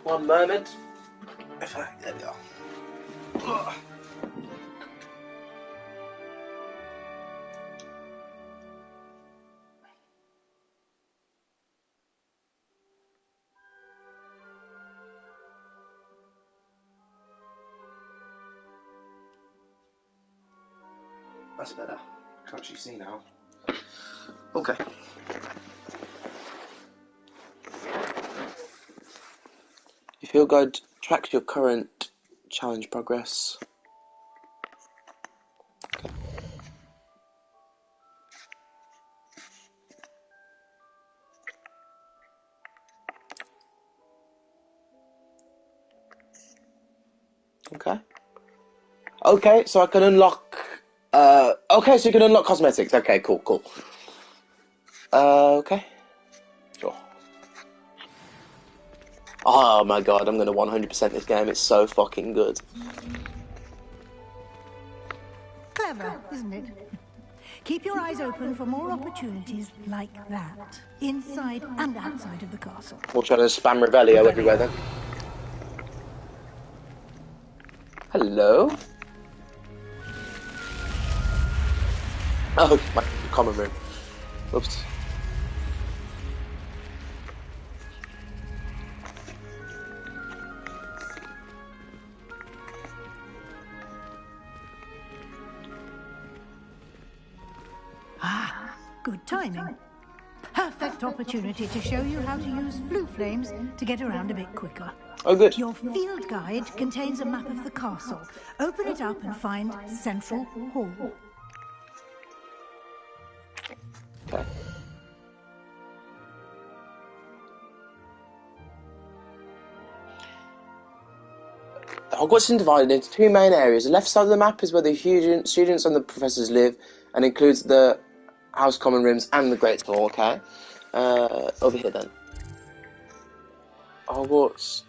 One moment. There we are. Ugh. That's better. I can actually see now. Okay. Your field guide tracks your current challenge progress. Okay. Okay, so I can unlock. Okay, so you can unlock cosmetics. Okay, cool. Okay. Sure. Oh my god, I'm gonna 100% this game. It's so fucking good. Clever, isn't it? Keep your eyes open for more opportunities like that, inside and outside of the castle. We'll try to spam Revelio everywhere then. Hello? Oh, my common room. Oops. Ah, good timing. Perfect opportunity to show you how to use blue flames to get around a bit quicker. Oh, good. Your field guide contains a map of the castle. Open it up and find Central Hall. Okay. Hogwarts is divided into two main areas. The left side of the map is where the students and the professors live, and includes the House Common Rooms and the Great Hall. Okay. Over here then. Hogwarts.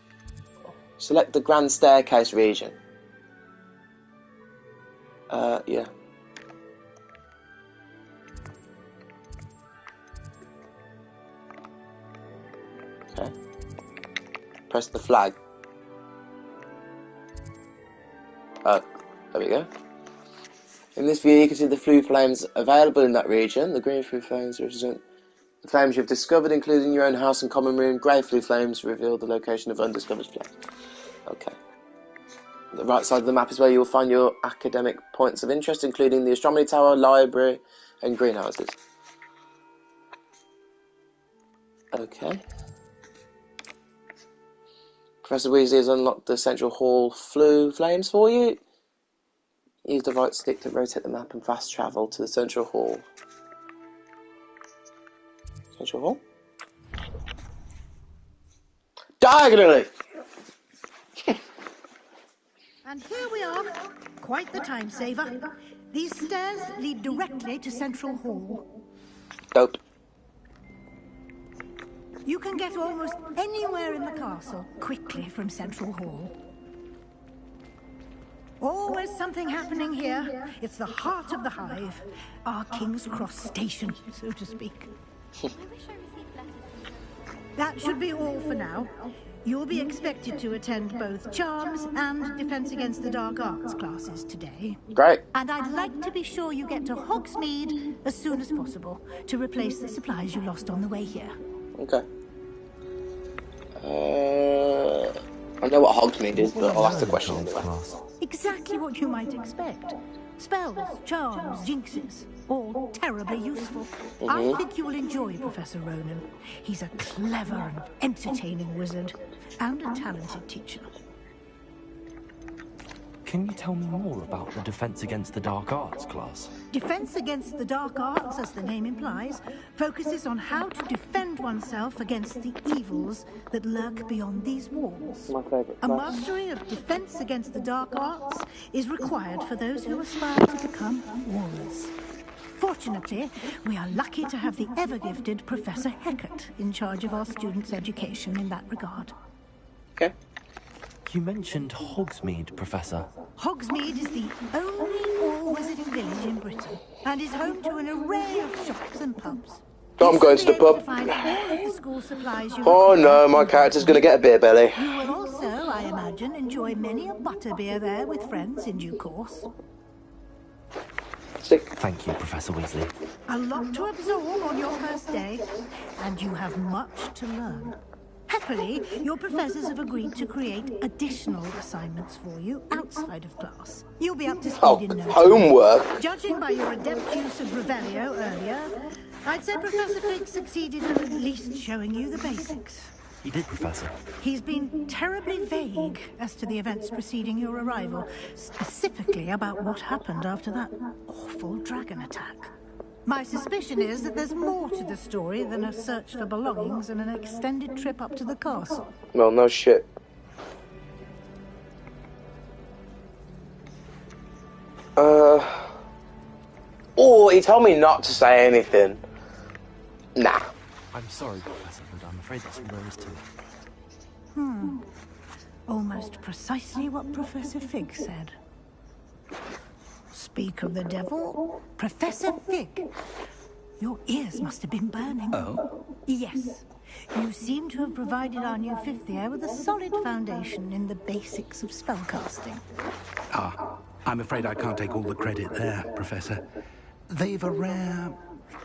Select the Grand Staircase region. Yeah. Okay. Press the flag. Oh, there we go. In this view, you can see the flue flames available in that region. The green flue flames represent the flames you've discovered, including your own house and common room. Grey flue flames reveal the location of undiscovered flames. Okay. The right side of the map is where you will find your academic points of interest, including the astronomy tower, library, and greenhouses. Okay. Professor Weasley has unlocked the central hall flue flames for you. Use the right stick to rotate the map and fast travel to the central hall. Central hall? Diagonally! And here we are. Quite the time saver. These stairs lead directly to Central Hall. Dope. You can get almost anywhere in the castle quickly from Central Hall. Always something happening here. It's the heart of the hive. Our King's Cross station, so to speak. That should be all for now. You'll be expected to attend both Charms and Defense Against the Dark Arts classes today. Great. And I'd like to be sure you get to Hogsmeade as soon as possible to replace the supplies you lost on the way here. Okay. I know what Hogsmeade is, but I'll ask the question anyway. Exactly what you might expect. Spells, charms, jinxes, all terribly useful. I think you will enjoy Professor Ronan. He's a clever and entertaining wizard, and a talented teacher. Can you tell me more about the Defense Against the Dark Arts class? Defense Against the Dark Arts, as the name implies, focuses on how to defend oneself against the evils that lurk beyond these walls. My favourite A class. mastery of Defense Against the Dark Arts is required for those who aspire to become warriors. Fortunately, we are lucky to have the ever-gifted Professor Hecat in charge of our students' education in that regard. Okay. You mentioned Hogsmeade, Professor. Hogsmeade is the only all-wizarding village in Britain, and is home to an array of shops and pubs. I'm going to the pub. Find all of the school supplies you Oh require. no, my character's going to get a beer belly. You will also, I imagine, enjoy many a butterbeer there with friends in due course. Thank you, Professor Weasley. A lot to absorb on your first day, and you have much to learn. Happily, your professors have agreed to create additional assignments for you outside of class. You'll be up to speed in no time. Homework? Judging by your adept use of Revelio earlier, I'd say Professor Fig succeeded in at least showing you the basics. He did, Professor. He's been terribly vague as to the events preceding your arrival, specifically about what happened after that awful dragon attack. My suspicion is that there's more to the story than a search for belongings and an extended trip up to the castle. Well, no shit. Oh, he told me not to say anything. Nah. I'm sorry, Professor, but I'm afraid that's all there is to it. Almost precisely what Professor Fig said. Speak of the devil, Professor Fig. Your ears must have been burning. Oh? Yes. You seem to have provided our new fifth year with a solid foundation in the basics of spellcasting. Ah, I'm afraid I can't take all the credit there, Professor. They've a rare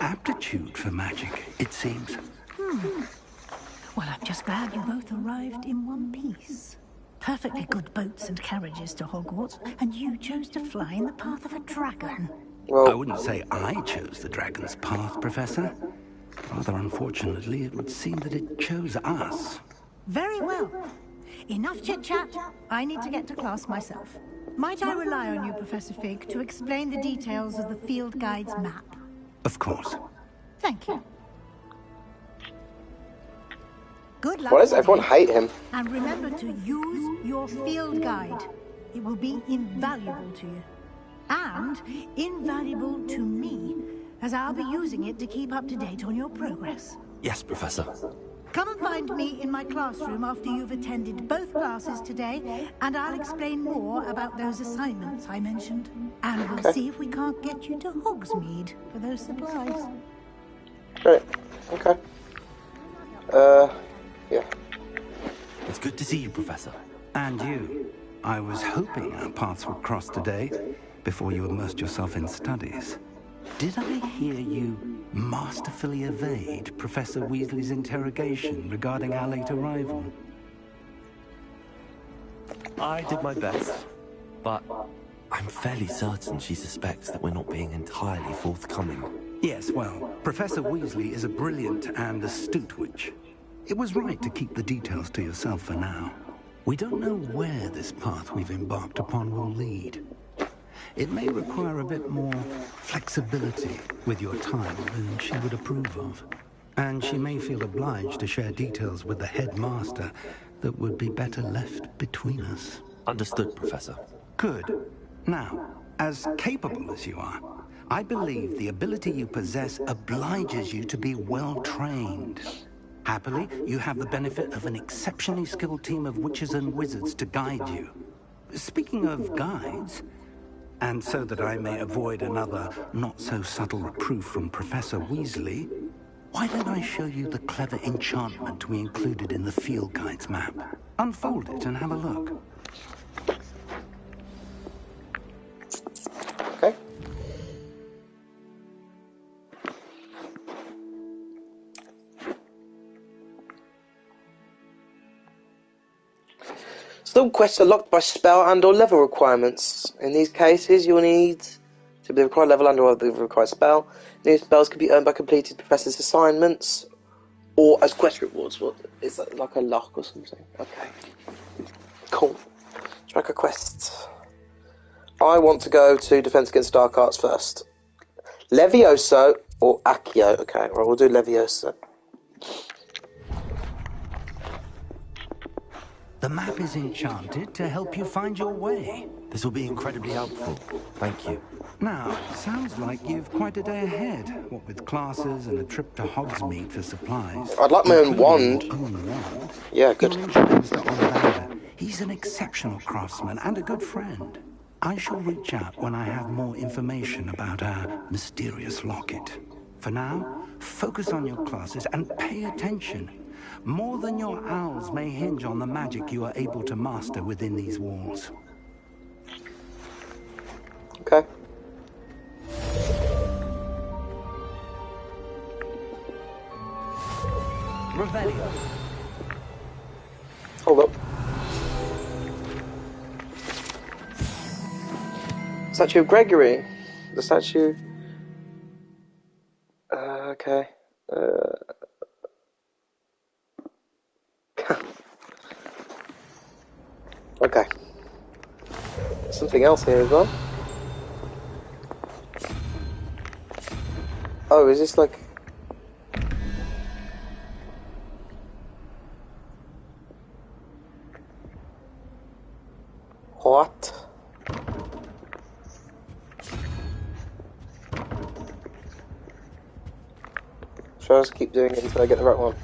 aptitude for magic, it seems. Well, I'm just glad you both arrived in one piece. Perfectly good boats and carriages to Hogwarts, and you chose to fly in the path of a dragon. Well, I wouldn't say I chose the dragon's path, Professor. Rather unfortunately, it would seem that it chose us. Very well. Enough chit-chat. I need to get to class myself. Might I rely on you, Professor Fig, to explain the details of the field guide's map? Of course. Thank you. Good luck. Why does everyone hate him? And remember to use your field guide. It will be invaluable to you. And invaluable to me, as I'll be using it to keep up to date on your progress. Yes, Professor. Come and find me in my classroom after you've attended both classes today, and I'll explain more about those assignments I mentioned. And we'll see if we can't get you to Hogsmeade for those supplies. Great. Okay. Yeah. It's good to see you, Professor. And you. I was hoping our paths would cross today, before you immersed yourself in studies. Did I hear you masterfully evade Professor Weasley's interrogation regarding our late arrival? I did my best, but I'm fairly certain she suspects that we're not being entirely forthcoming. Yes, well, Professor Weasley is a brilliant and astute witch. It was right to keep the details to yourself for now. We don't know where this path we've embarked upon will lead. It may require a bit more flexibility with your time than she would approve of. And she may feel obliged to share details with the headmaster that would be better left between us. Understood, Professor. Good. Now, as capable as you are, I believe the ability you possess obliges you to be well-trained. Happily, you have the benefit of an exceptionally skilled team of witches and wizards to guide you. Speaking of guides, and so that I may avoid another not-so-subtle reproof from Professor Weasley, why don't I show you the clever enchantment we included in the field guide's map? Unfold it and have a look. Okay. Some quests are locked by spell and/or level requirements. In these cases, you'll need to be the required level and/or the required spell. New spells can be earned by completing professor's assignments or as quest rewards. What is that, like a lock or something? Okay. Cool. Tracker quests. I want to go to Defense Against Dark Arts first. Levioso or Accio? Okay, right, we'll do Levioso. The map is enchanted to help you find your way. This will be incredibly helpful. Thank you. Now, sounds like you've quite a day ahead, what with classes and a trip to Hogsmeade for supplies. I'd like my own wand. Yeah, good. Mr. Ollivander. He's an exceptional craftsman and a good friend. I shall reach out when I have more information about our mysterious locket. For now, focus on your classes and pay attention. More than your owls may hinge on the magic you are able to master within these walls. Okay. Revelio. Hold up. Statue of Gregory. The statue. Okay. Okay. Something else here as well. Oh, is this like... What? Should I just keep doing it until I get the right one?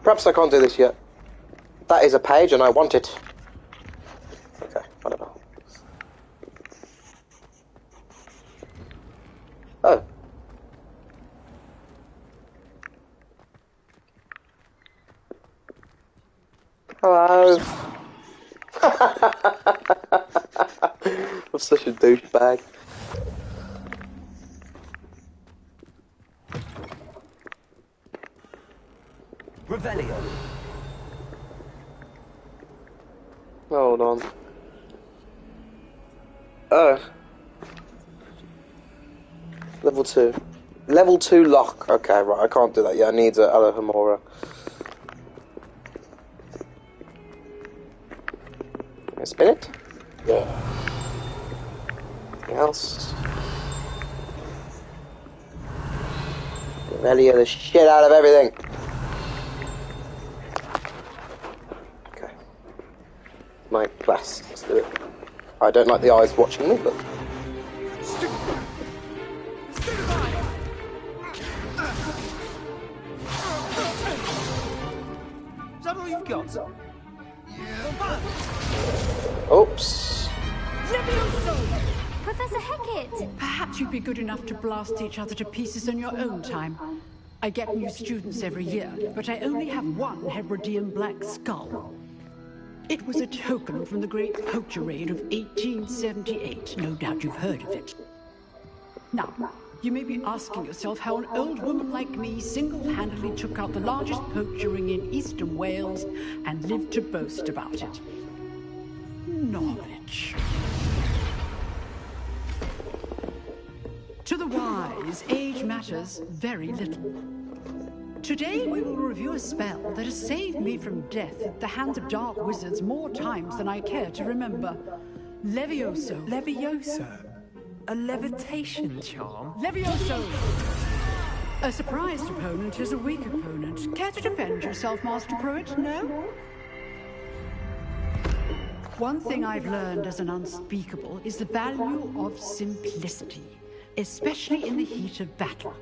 Perhaps I can't do this yet. That is a page and I want it. Okay, whatever. Oh. Hello. I'm such a douchebag. Revelio. Hold on. Oh. Level 2. Level 2 lock. Okay, right, I can't do that yet. I need Alohomora. Can I spin it? Yeah. Anything else? Revelio the shit out of everything. My class. Let's do it. I don't like the eyes watching me, but... Is that all you've got? Oops. Professor Hackett! Perhaps you'd be good enough to blast each other to pieces in your own time. I get new students every year, but I only have one Hebridean black skull. It was a token from the Great Poacher Raid of 1878. No doubt you've heard of it. Now, you may be asking yourself how an old woman like me single-handedly took out the largest poacher ring in eastern Wales and lived to boast about it. Knowledge. To the wise, age matters very little. Today we will review a spell that has saved me from death at the hands of dark wizards more times than I care to remember. Levioso. Levioso? A levitation charm? Levioso! A surprised opponent is a weak opponent. Care to defend yourself, Master Pruitt? No? One thing I've learned as an unspeakable is the value of simplicity, especially in the heat of battle.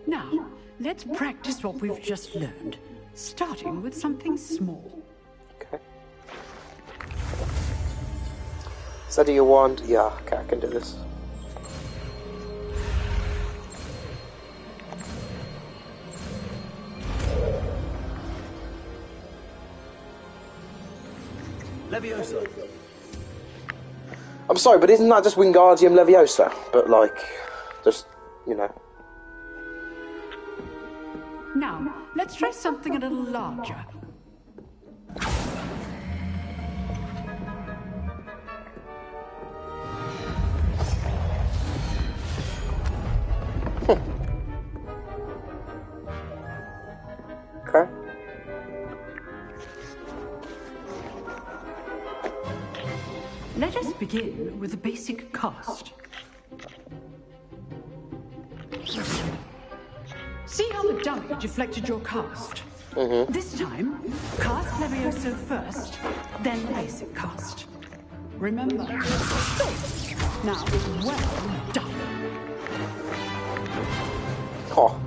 Now, let's practice what we've just learned, starting with something small. Okay. Steady your wand. Yeah, okay, I can do this. Levioso. I'm sorry, but isn't that just Wingardium Leviosa? But like, just, you know. Now, let's try something a little larger. Okay. Let us begin with a basic cast. See how the dummy deflected your cast? This time, cast Levioso first, then basic cast. Remember, good. Now, well done. Oh.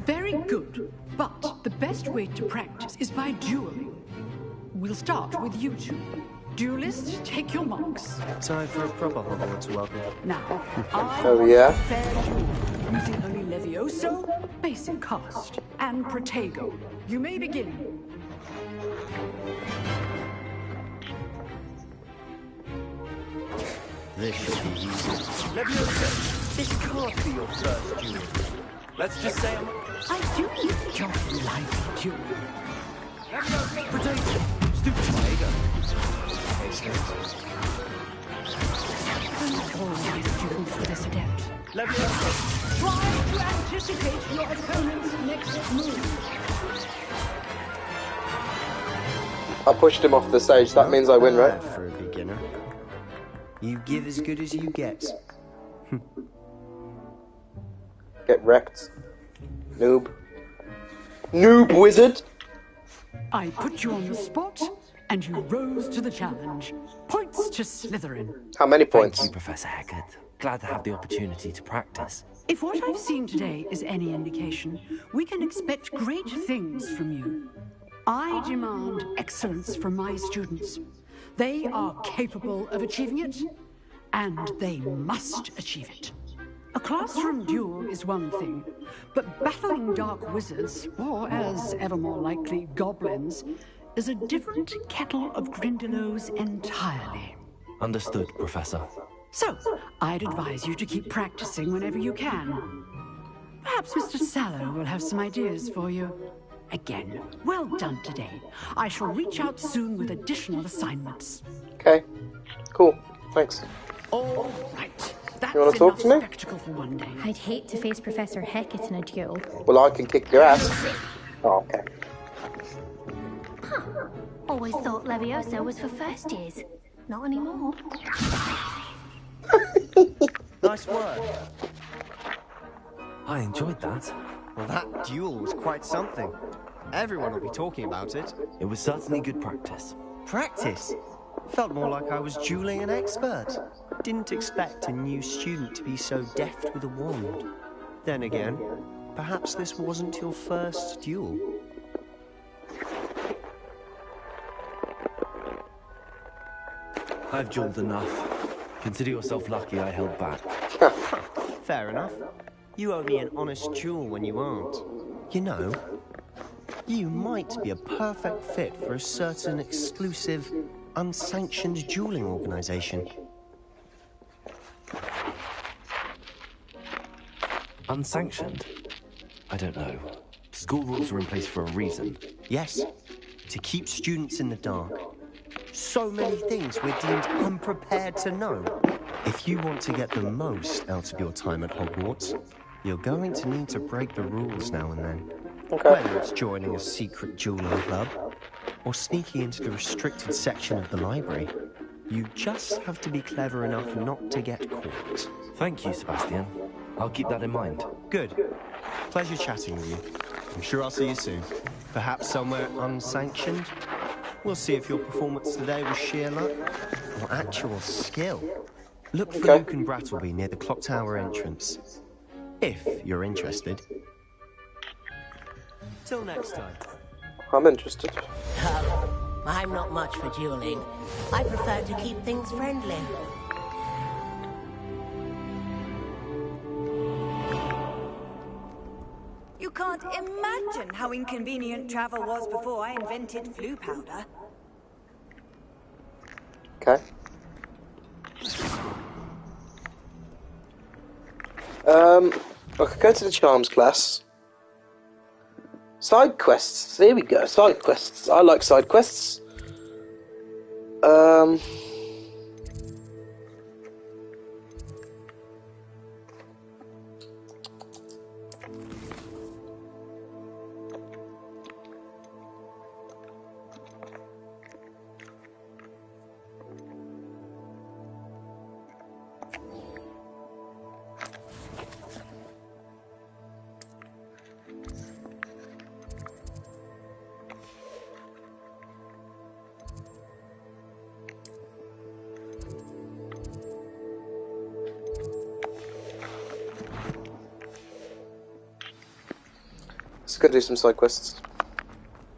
Very good, but the best way to practice is by dueling. We'll start with you two. Duelists, take your marks. Time for a proper Hogwarts welcome. Now, I Oh, want yeah? a fair duel, using only Levioso, basic cast, and Protego. You may begin. This should be easy. Levioso, this can't be your first duel. Let's just say I do enjoy lively duel. Potato, Protego. Always duel for this adept. Levioso. Try to anticipate your opponent's next move. I pushed him off the stage. That means I win, right? For a beginner. You give as good as you get. Get wrecked. Noob. Noob wizard! I put you on the spot, and you rose to the challenge. Points to Slytherin. How many points? Thank you, Professor Hackett. Glad to have the opportunity to practice. If what I've seen today is any indication, we can expect great things from you. I demand excellence from my students. They are capable of achieving it, and they must achieve it. A classroom duel is one thing, but battling dark wizards, or as ever more likely, goblins, is a different kettle of Grindylows entirely. Understood, Professor. So, I'd advise you to keep practicing whenever you can. Perhaps Mr. Sallow will have some ideas for you. Again, well done today. I shall reach out soon with additional assignments. Okay. Cool. Thanks. All right. That's You want to talk to me? spectacle for one day. I'd hate to face Professor Hackett in a duel. Well, I can kick your ass. Oh, okay. Huh. Always thought Levioso was for first years. Not anymore. Nice work. I enjoyed that. Well, that duel was quite something. Everyone will be talking about it. It was certainly good practice. Practice? Felt more like I was dueling an expert. Didn't expect a new student to be so deft with a wand. Then again, perhaps this wasn't your first duel. I've dueled enough. Consider yourself lucky I held back. Fair enough. You owe me an honest duel when you aren't. You know, you might be a perfect fit for a certain exclusive, unsanctioned dueling organization. Unsanctioned? I don't know. School rules are in place for a reason. Yes, to keep students in the dark. So many things we're deemed unprepared to know. If you want to get the most out of your time at Hogwarts, you're going to need to break the rules now and then. Okay. Whether it's joining a secret dueling club, or sneaking into the restricted section of the library, you just have to be clever enough not to get caught. Thank you, Sebastian. I'll keep that in mind. Good. Pleasure chatting with you. I'm sure I'll see you soon. Perhaps somewhere unsanctioned? We'll see if your performance today was sheer luck or actual skill. Look for Luke and Brattleby near the clock tower entrance. If you're interested. Till next time. I'm interested. I'm not much for dueling. I prefer to keep things friendly. You can't imagine how inconvenient travel was before I invented flu powder. Okay. I could go to the charms class. Side quests. Here we go. Side quests. I like side quests. Let's go do some side quests.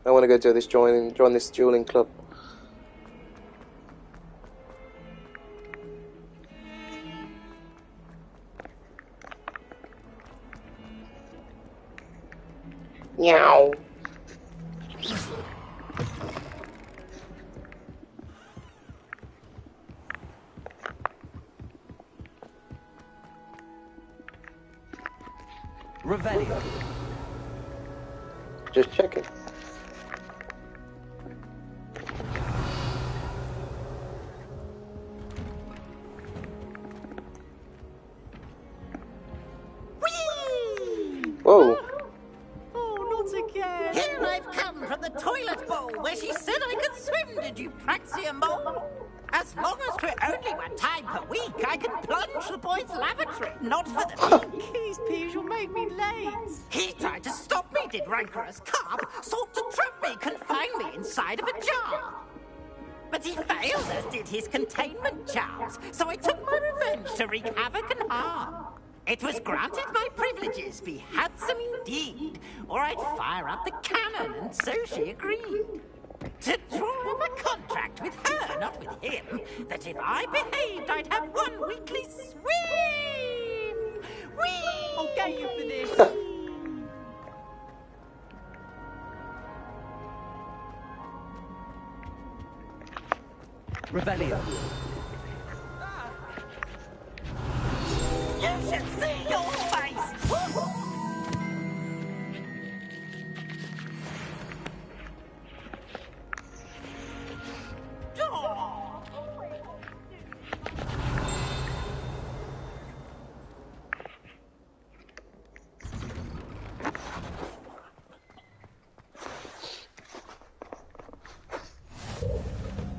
I want to go do this join this dueling club. Meow. Revelio. Just checking. Whoa. Oh, not again. Here I've come from the toilet bowl where she said I could swim, did you praxia mole? As long as we're only one time per week, I can plunge the boys' lavatory. Not for the pink. Keys, please, you'll make me late. He tried to stop me, did rancorous carp. Sought to trap me, confine me inside of a jar. But he failed, as did his containment charms. So I took my revenge to wreak havoc and harm. It was granted my privileges be handsome indeed, or I'd fire up the cannon, and so she agreed. To draw up a contract with her, not with him, that if I behaved, I'd have one weekly swim! Whee! I'll get you for this. Revelio. You should see your face!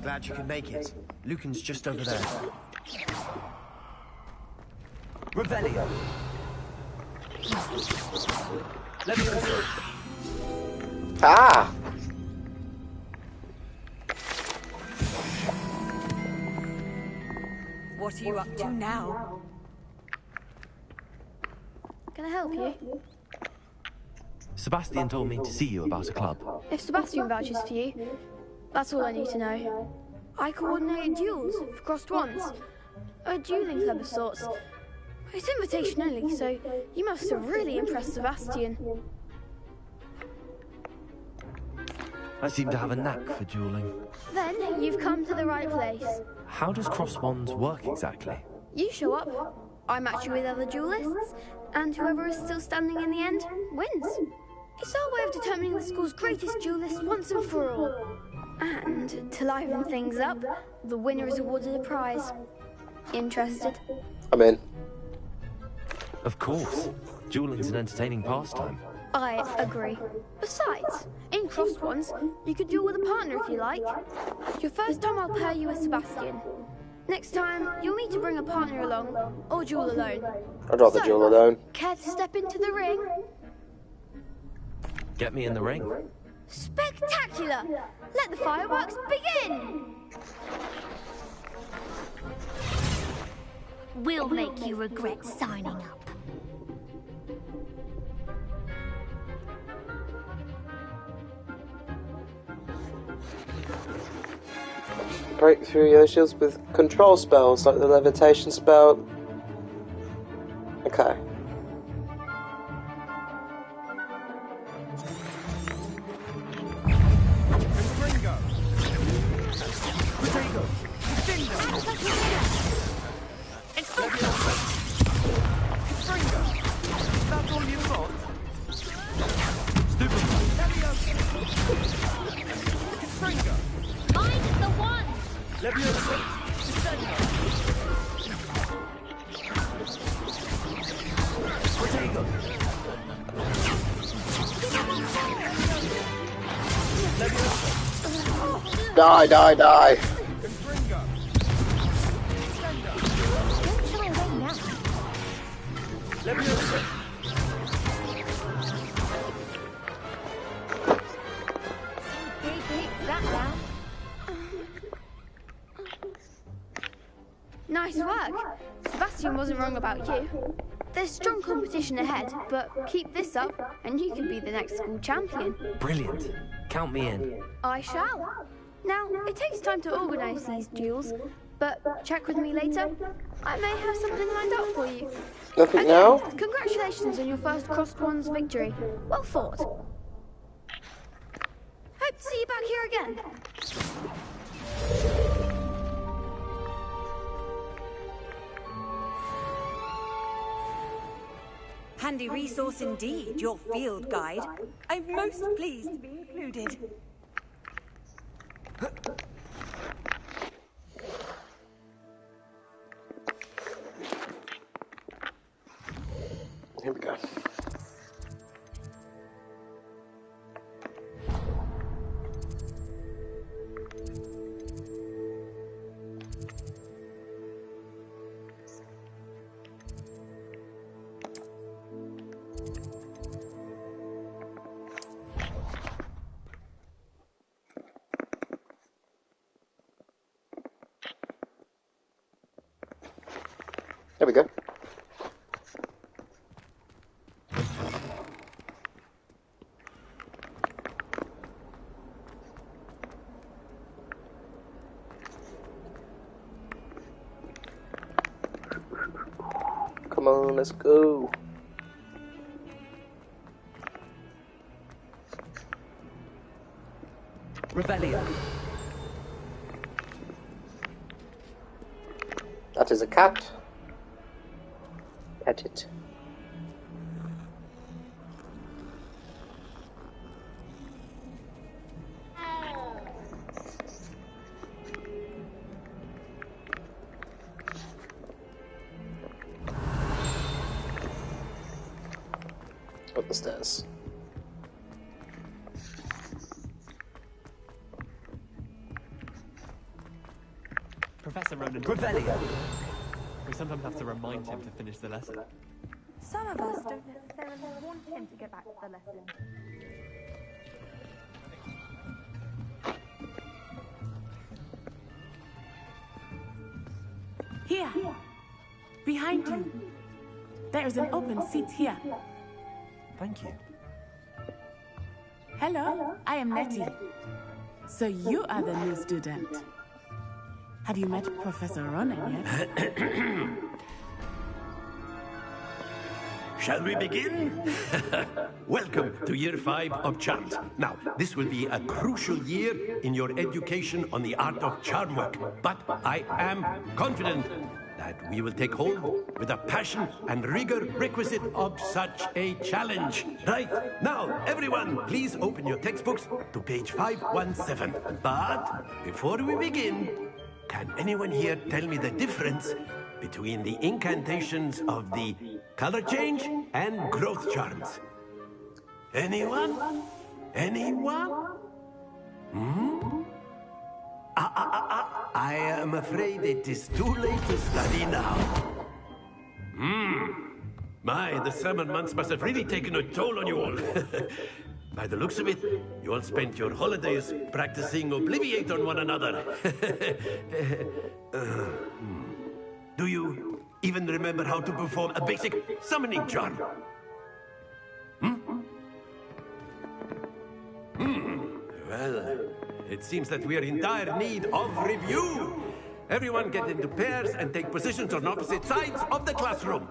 Glad you can make it. Lucan's just over there. Revelio. Leviosa. Ah! What are you up to now? Can I help you? Sebastian told me to see you about a club. If Sebastian vouches for you, that's all I need to know. I coordinated duels for crossed wands. A dueling club of sorts. It's invitation only, so you must have really impressed Sebastian. I seem to have a knack for dueling. Then you've come to the right place. How does cross wands work exactly? You show up, I match you with other duelists, and whoever is still standing in the end wins. It's our way of determining the school's greatest duelist once and for all. And to liven things up, the winner is awarded a prize. Interested? I'm in. Of course. Dueling's an entertaining pastime. I agree. Besides, in crossed ones, you could duel with a partner if you like. Your first time I'll pair you with Sebastian. Next time, you'll need to bring a partner along, or duel alone. I'd rather duel alone. Care to step into the ring? Get me in the ring. Spectacular! Let the fireworks begin! We'll make you regret signing up. Break through your shields with control spells like the levitation spell. Okay. Die, die, die! Nice work! Sebastian wasn't wrong about you. There's strong competition ahead, but keep this up and you could be the next school champion. Brilliant. Count me in. I shall. Now, it takes time to organise these duels, but check with me later. I may have something lined up for you. Nothing Again, now? Congratulations on your first crossed ones victory. Well fought. Hope to see you back here again. Handy resource indeed, your field guide. I'm most pleased to be included. Here we go. There we go. Come on, let's go. Revelio. That is a cat. Pet it. Up the stairs. Professor Ronan. Revelio. We sometimes have to remind him to finish the lesson. Some of us don't necessarily want him to get back to the lesson. Here, behind you. There is an open seat here. Thank you. Hello, I am Nettie. So you are the new student. Have you met Professor Ronan yet? Shall we begin? Welcome to Year 5 of Charms. Now, this will be a crucial year in your education on the art of charm work. But I am confident that we will take hold with the passion and rigor requisite of such a challenge. Right, now, everyone, please open your textbooks to page 517. But before we begin, can anyone here tell me the difference between the incantations of the color change and growth charms? Anyone? Anyone? I am afraid it is too late to study now. My, the summer months must have really taken a toll on you all. By the looks of it, you all spent your holidays practicing Obliviate on one another. Do you even remember how to perform a basic summoning charm? Well, it seems that we are in dire need of review. Everyone get into pairs and take positions on opposite sides of the classroom.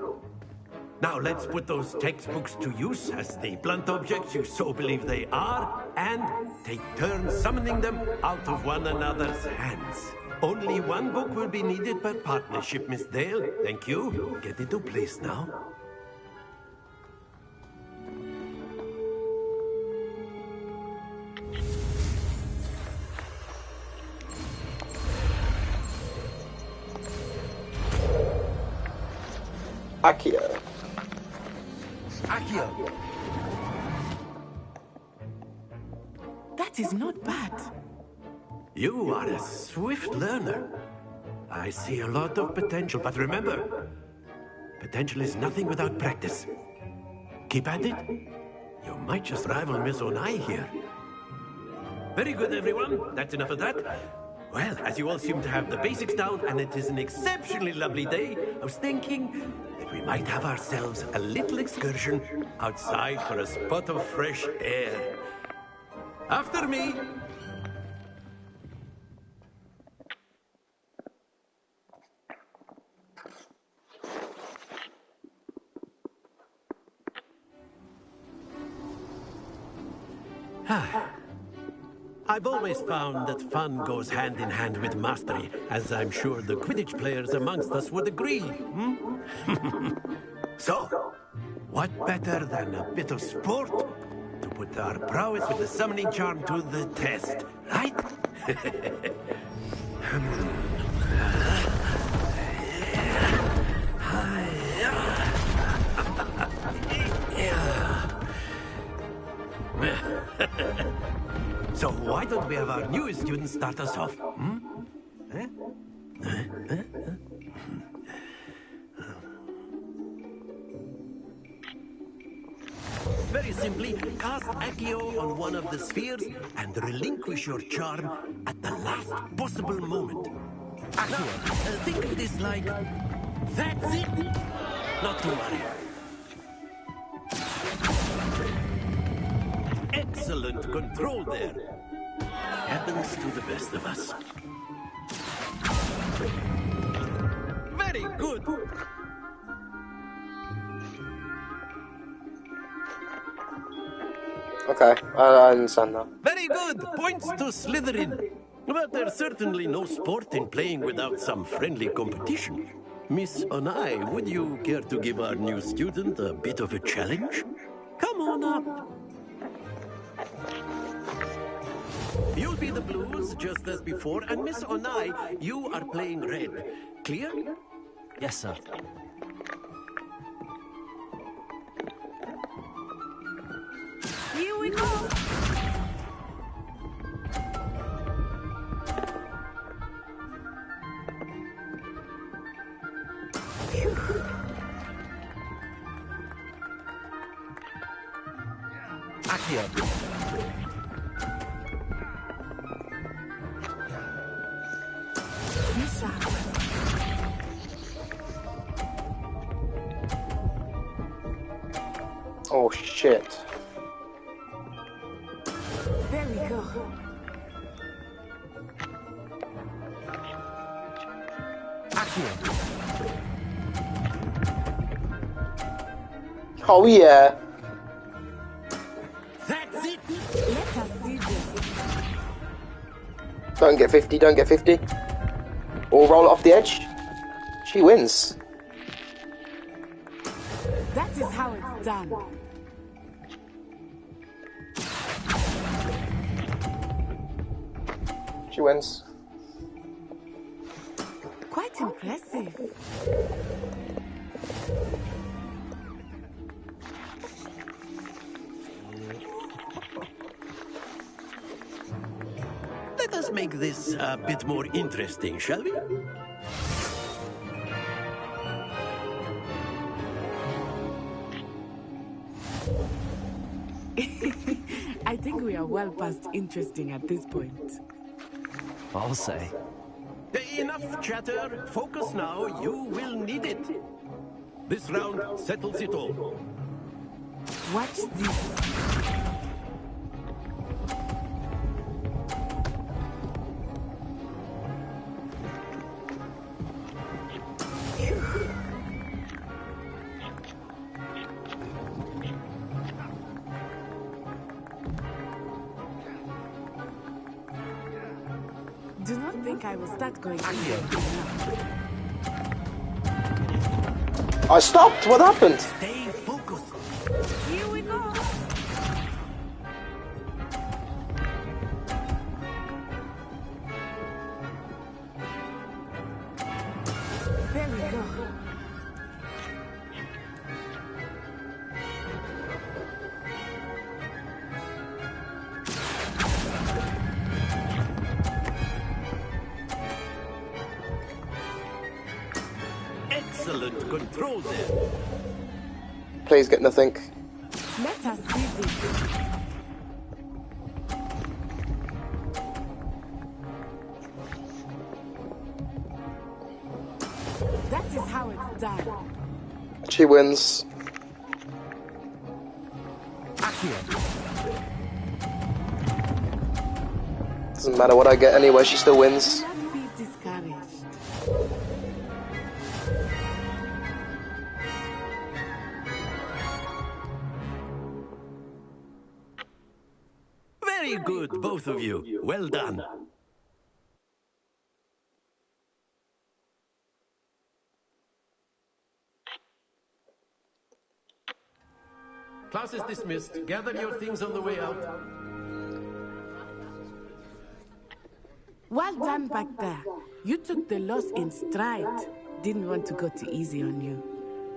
Now let's put those textbooks to use as the blunt objects you so believe they are, and take turns summoning them out of one another's hands. Only one book will be needed per partnership, Miss Dale. Thank you. Get into place now. Accio. Accio. That is not bad. You are a swift learner. I see a lot of potential, but remember, potential is nothing without practice. Keep at it. You might just rival Miss Onai here. Very good, everyone. That's enough of that. Well, as you all seem to have the basics down, and it is an exceptionally lovely day, I was thinking that we might have ourselves a little excursion outside for a spot of fresh air. After me. I've always found that fun goes hand in hand with mastery, as I'm sure the Quidditch players amongst us would agree. So, what better than a bit of sport to put our prowess with the summoning charm to the test, right? So why don't we have our newest student start us off? Very simply, cast Accio on one of the spheres and relinquish your charm at the last possible moment. Accio, think of this like... That's it! Not to worry. Excellent control there. Happens to the best of us. Very good. Okay, I understand now. Very good. Points to Slytherin. But there's certainly no sport in playing without some friendly competition. Miss Onai, would you care to give our new student a bit of a challenge? Come on up. You'll be the blues, just as before, and Miss Onai, you are playing red. Clear? Yes, sir. Here we go. Accio. Oh shit. Very good. Oh yeah. That's it. Let us see this. Don't get 50, don't get 50. Or roll it off the edge. She wins. That is how it's done. She wins. Quite impressive. Let us make this a bit more interesting, shall we? I think we are well past interesting at this point. I'll say. Enough chatter. Focus now. You will need it. This round settles it all. Watch this. Do not think I will start going I stopped. What happened? Stay focused. Here we go. There we go. Excellent control there. Please get nothing. Let us see this. That is how it's done. She wins. Doesn't matter what I get anyway, she still wins. Do not be discouraged. Very good, both of you. Well done. Class is dismissed. Gather your things on the way out. Well done back there. You took the loss in stride. Didn't want to go too easy on you.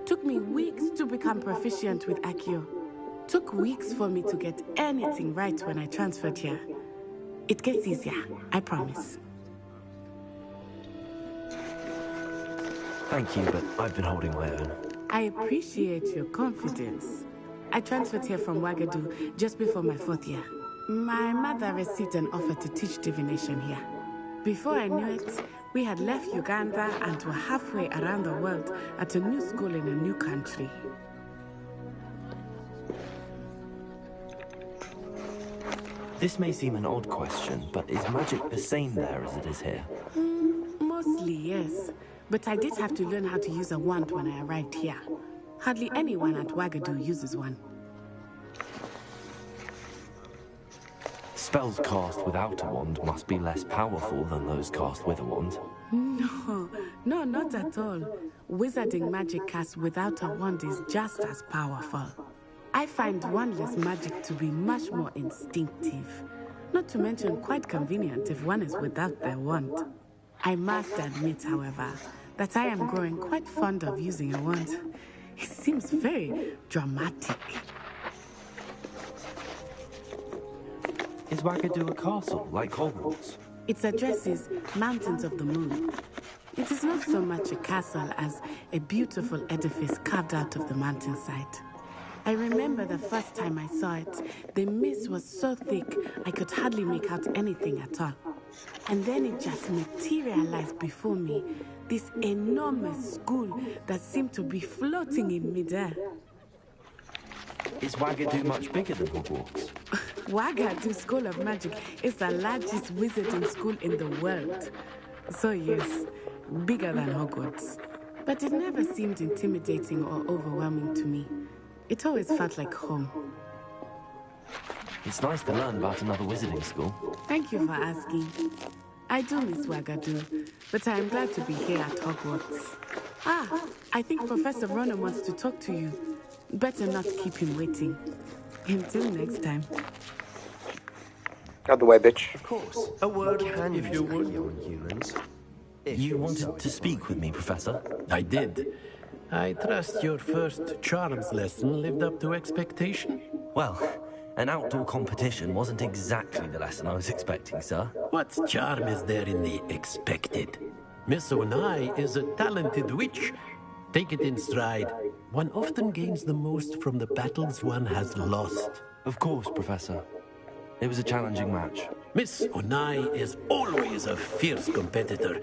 Took me weeks to become proficient with Accio. Took weeks for me to get anything right when I transferred here. It gets easier, I promise. Thank you, but I've been holding my own. I appreciate your confidence. I transferred here from Ouagadougou just before my 4th year. My mother received an offer to teach divination here. Before I knew it, we had left Uganda and were halfway around the world at a new school in a new country. This may seem an odd question, but is magic the same there as it is here? Mostly, yes. But I did have to learn how to use a wand when I arrived here. Hardly anyone at Ouagadougou uses one. Spells cast without a wand must be less powerful than those cast with a wand. No, not at all. Wizarding magic cast without a wand is just as powerful. I find wandless magic to be much more instinctive. Not to mention quite convenient if one is without their wand. I must admit, however, that I am growing quite fond of using a wand. It seems very dramatic. Is Ouagadougou a castle, like Hogwarts? Its address is Mountains of the Moon. It is not so much a castle as a beautiful edifice carved out of the mountainside. I remember the first time I saw it, the mist was so thick I could hardly make out anything at all. And then it just materialized before me, this enormous school that seemed to be floating in midair. Is Ouagadougou much bigger than Hogwarts? Ouagadougou School of Magic is the largest wizarding school in the world. So yes, bigger than Hogwarts. But it never seemed intimidating or overwhelming to me. It always felt like home. It's nice to learn about another wizarding school. Thank you for asking. I do miss Wagadu, but I am glad to be here at Hogwarts. Ah, I think Professor Ronan wants to talk to you. Better not keep him waiting. Until next time. Out the way, bitch. Of course. A word can if you would on humans. You wanted to speak with me, Professor? I did. I trust your first charms lesson lived up to expectation? Well, an outdoor competition wasn't exactly the lesson I was expecting, sir. What charm is there in the expected? Miss Onai is a talented witch. Take it in stride. One often gains the most from the battles one has lost. Of course, Professor. It was a challenging match. Miss Onai is always a fierce competitor,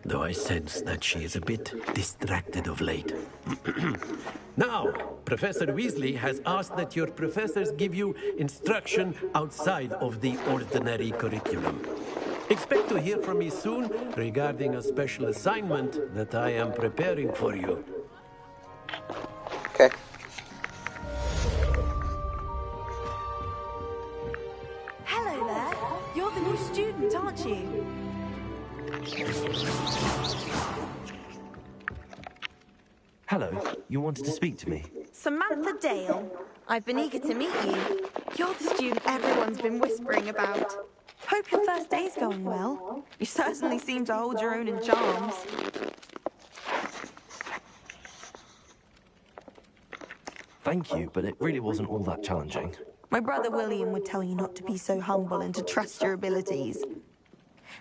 though I sense that she is a bit distracted of late. Now, Professor Weasley has asked that your professors give you instruction outside of the ordinary curriculum. Expect to hear from me soon regarding a special assignment that I am preparing for you. Okay. Hello there. You're the new student, aren't you? Hello, you wanted to speak to me? Samantha Dale. I've been eager to meet you. You're the student everyone's been whispering about. Hope your first day's going well. You certainly seem to hold your own in charms. Thank you, but it really wasn't all that challenging. My brother William would tell you not to be so humble and to trust your abilities.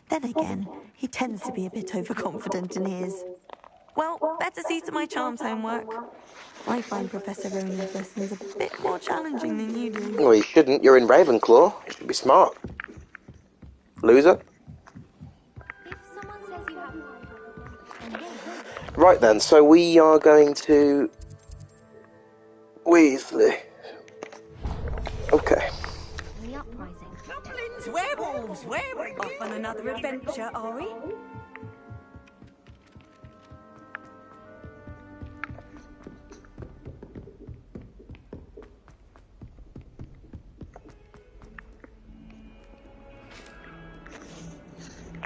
Then again, he tends to be a bit overconfident in his. Well, better see to my charms homework. I find Professor Ronan's lessons a bit more challenging than you do. Well, you shouldn't. You're in Ravenclaw. You should be smart. Loser. Right then, so we are going to Weasley. Okay. Goblins, werewolves, werewolves. Off on another adventure, are we?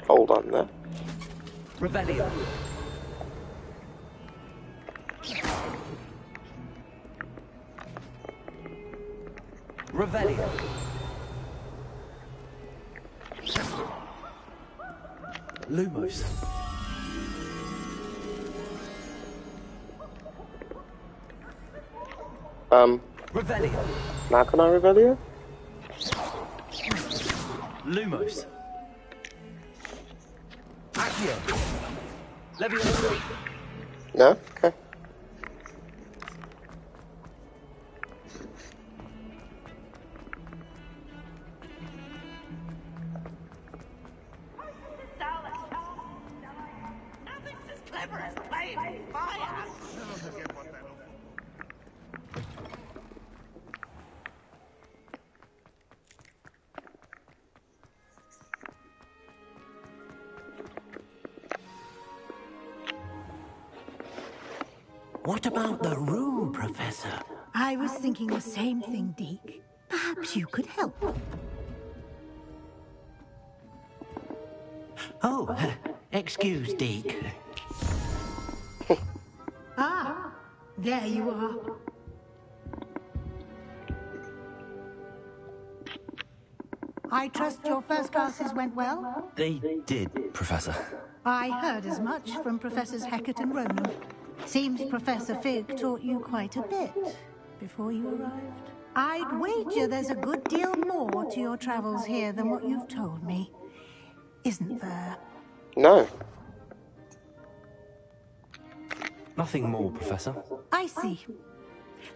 Hold on there. Revelio. Revelio. Lumos. Revelio. Now can I reveal you? Lumos. Accio. Leviosa. No? Okay. Nothing's as clever as playing with fire. What about the room, Professor? I was thinking the same thing, Deke. Perhaps you could help. Oh, excuse, Deke. Ah, there you are. I trust your first classes went well? They did, Professor. I heard as much from Professors Hecat and Ronan. Seems Professor Fig taught you quite a bit before you arrived. I'd wager there's a good deal more to your travels here than what you've told me. Isn't there? No. Nothing more, Professor. I see.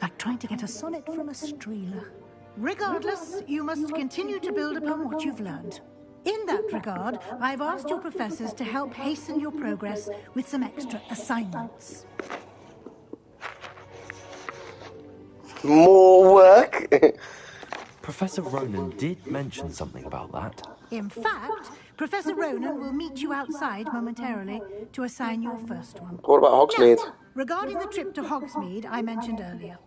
Like trying to get a sonnet from a streeler. Regardless, you must continue to build upon what you've learned. In that regard, I've asked your professors to help hasten your progress with some extra assignments. More work? Professor Ronan did mention something about that. In fact, Professor Ronan will meet you outside momentarily to assign your first one. What about Hogsmeade? Now, regarding the trip to Hogsmeade I mentioned earlier,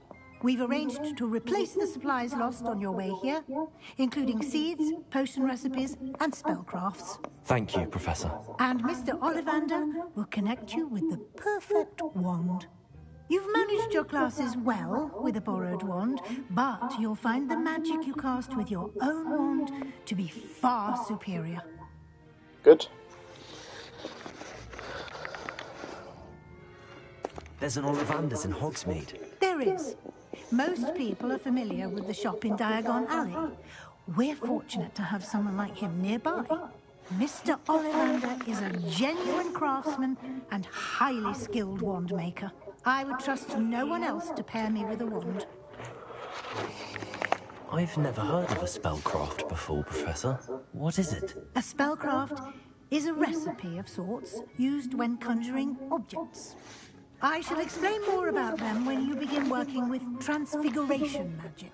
we've arranged to replace the supplies lost on your way here, including seeds, potion recipes, and spellcrafts. Thank you, Professor. And Mr. Ollivander will connect you with the perfect wand. You've managed your classes well with a borrowed wand, but you'll find the magic you cast with your own wand to be far superior. Good. There's an Ollivander's in Hogsmeade. There is. Most people are familiar with the shop in Diagon Alley. We're fortunate to have someone like him nearby. Mr. Ollivander is a genuine craftsman and highly skilled wand maker. I would trust no one else to pair me with a wand. I've never heard of a spellcraft before, Professor. What is it? A spellcraft is a recipe of sorts used when conjuring objects. I shall explain more about them when you begin working with transfiguration magic.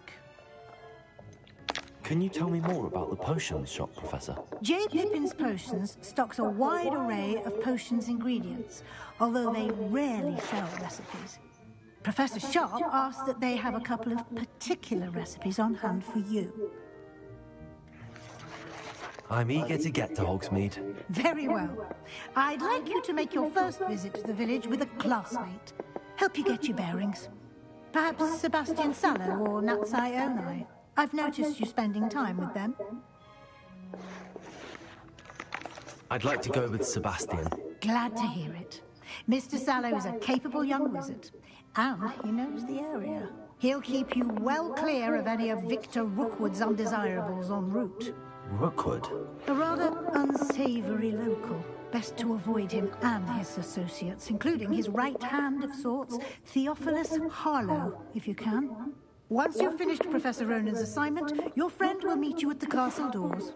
Can you tell me more about the potions shop, Professor? J. Pippin's Potions stocks a wide array of potions ingredients, although they rarely sell recipes. Professor Sharp asked that they have a couple of particular recipes on hand for you. I'm eager to get to Hogsmeade. Very well. I'd like you to make your first visit to the village with a classmate. Help you get your bearings. Perhaps Sebastian Sallow or Natsai Onai. I've noticed you spending time with them. I'd like to go with Sebastian. Glad to hear it. Mr. Sallow is a capable young wizard, and he knows the area. He'll keep you well clear of any of Victor Rookwood's undesirables en route. Rookwood? A rather unsavory local. Best to avoid him and his associates, including his right hand of sorts, Theophilus Harlow, if you can. Once you've finished Professor Ronan's assignment, your friend will meet you at the castle doors.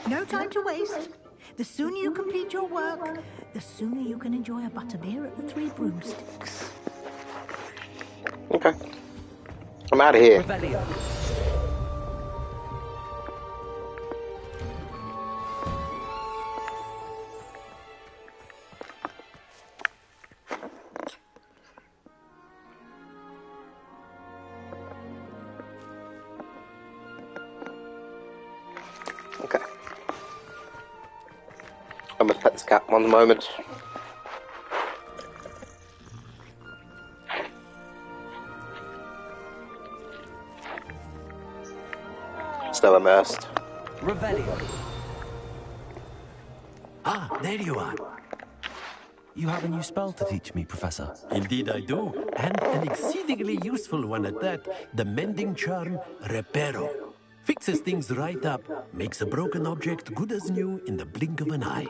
No time to waste. The sooner you complete your work, the sooner you can enjoy a butterbeer at the Three Broomsticks. Okay. I'm out of here. Revelio. Okay. I'm gonna pet this cat one moment. Still immersed. Revelio. Ah, there you are. You have a new spell to teach me, Professor. Indeed I do, and an exceedingly useful one at that. The mending charm, Reparo. Fixes things right up, makes a broken object good as new in the blink of an eye.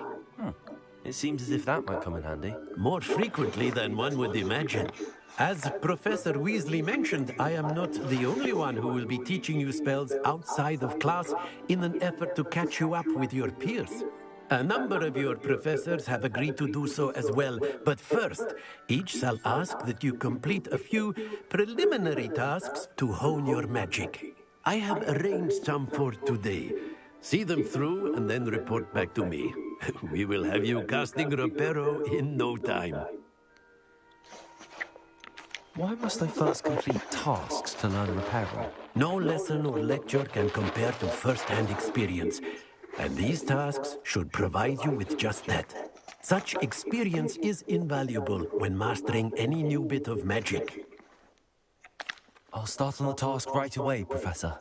It seems as if that might come in handy. More frequently than one would imagine. As Professor Weasley mentioned, I am not the only one who will be teaching you spells outside of class in an effort to catch you up with your peers. A number of your professors have agreed to do so as well, but first, each shall ask that you complete a few preliminary tasks to hone your magic. I have arranged some for today. See them through and then report back to me. We will have you casting Reparo in no time. Why must I first complete tasks to learn Reparo? No lesson or lecture can compare to first-hand experience, and these tasks should provide you with just that. Such experience is invaluable when mastering any new bit of magic. I'll start on the task right away, Professor.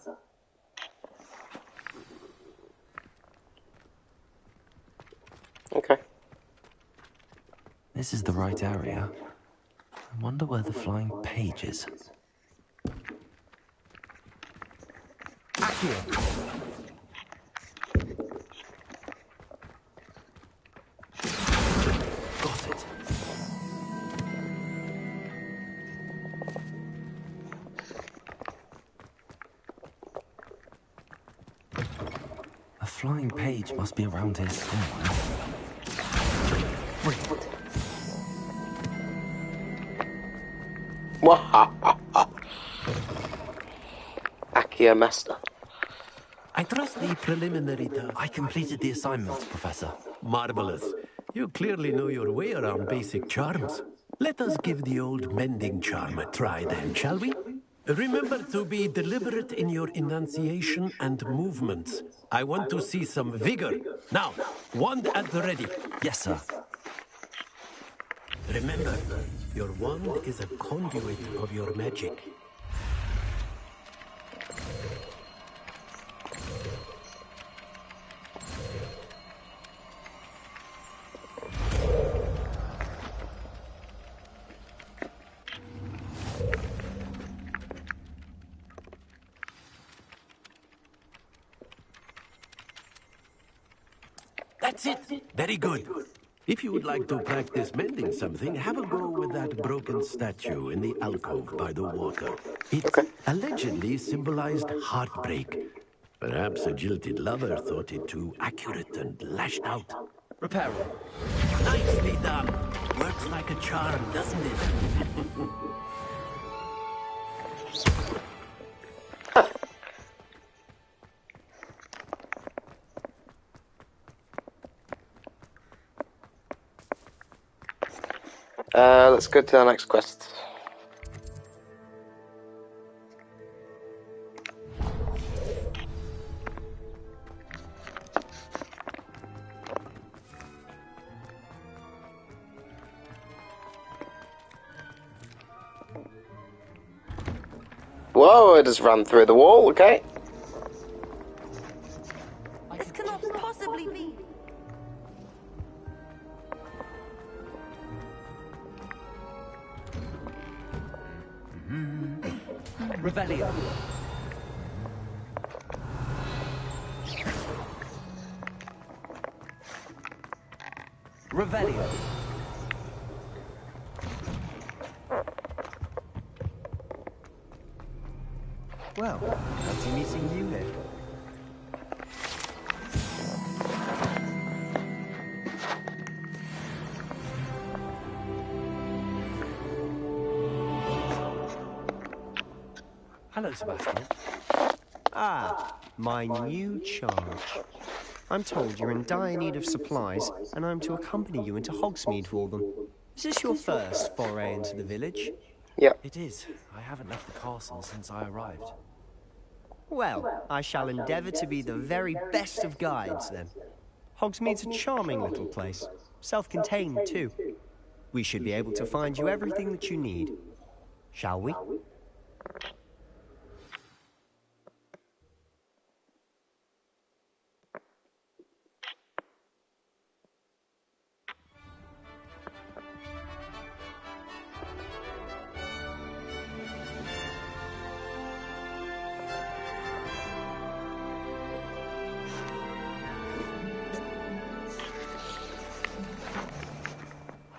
Okay. This is the right area. I wonder where the flying page is. Accio! Got it. A flying page must be around here somewhere. Brilliant. Accio Master. I trust the preliminary task. I completed the assignments, Professor. Marvelous. You clearly know your way around basic charms. Let us give the old mending charm a try then, shall we? Remember to be deliberate in your enunciation and movements. I want to see some vigor. Now, wand at the ready. Yes, sir. Remember, your wand is a conduit of your magic. That's it. Very good. If you would like to practice mending something, have a go with that broken statue in the alcove by the water. It allegedly symbolized heartbreak. Perhaps a jilted lover thought it too accurate and lashed out. Repair. Nicely done. Works like a charm, doesn't it? Let's go to the next quest. Whoa, it just ran through the wall, okay. This cannot possibly be. Revelio. Revelio. Well, fancy meeting you here. Hello, Sebastian. Ah, my new charge. I'm told you're in dire need of supplies, and I'm to accompany you into Hogsmeade for them. Is this your first foray into the village? Yeah. It is. I haven't left the castle since I arrived. Well, I shall endeavour to be the very best of guides, then. Hogsmeade's a charming little place. Self-contained, too. We should be able to find you everything that you need. Shall we?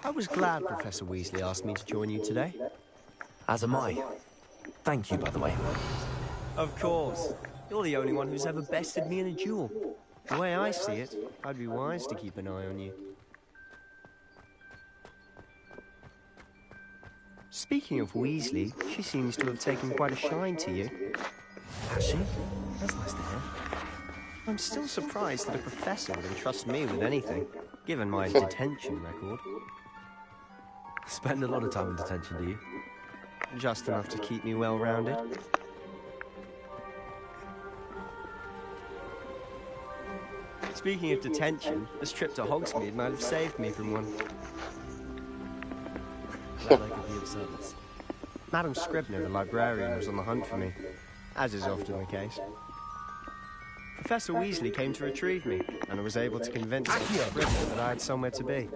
I was glad Professor Weasley asked me to join you today. As am I. Thank you, by the way. Of course. You're the only one who's ever bested me in a duel. The way I see it, I'd be wise to keep an eye on you. Speaking of Weasley, she seems to have taken quite a shine to you. Has she? That's nice to hear. I'm still surprised that a professor would entrust me with anything, given my detention record. Spend a lot of time in detention, do you? Just enough to keep me well-rounded. Speaking of detention, this trip to Hogsmeade might have saved me from one. Glad I could be of service. Madam Scribner, the librarian, was on the hunt for me, as is often the case. Professor Weasley came to retrieve me, and I was able to convince Scribner that I had somewhere to be.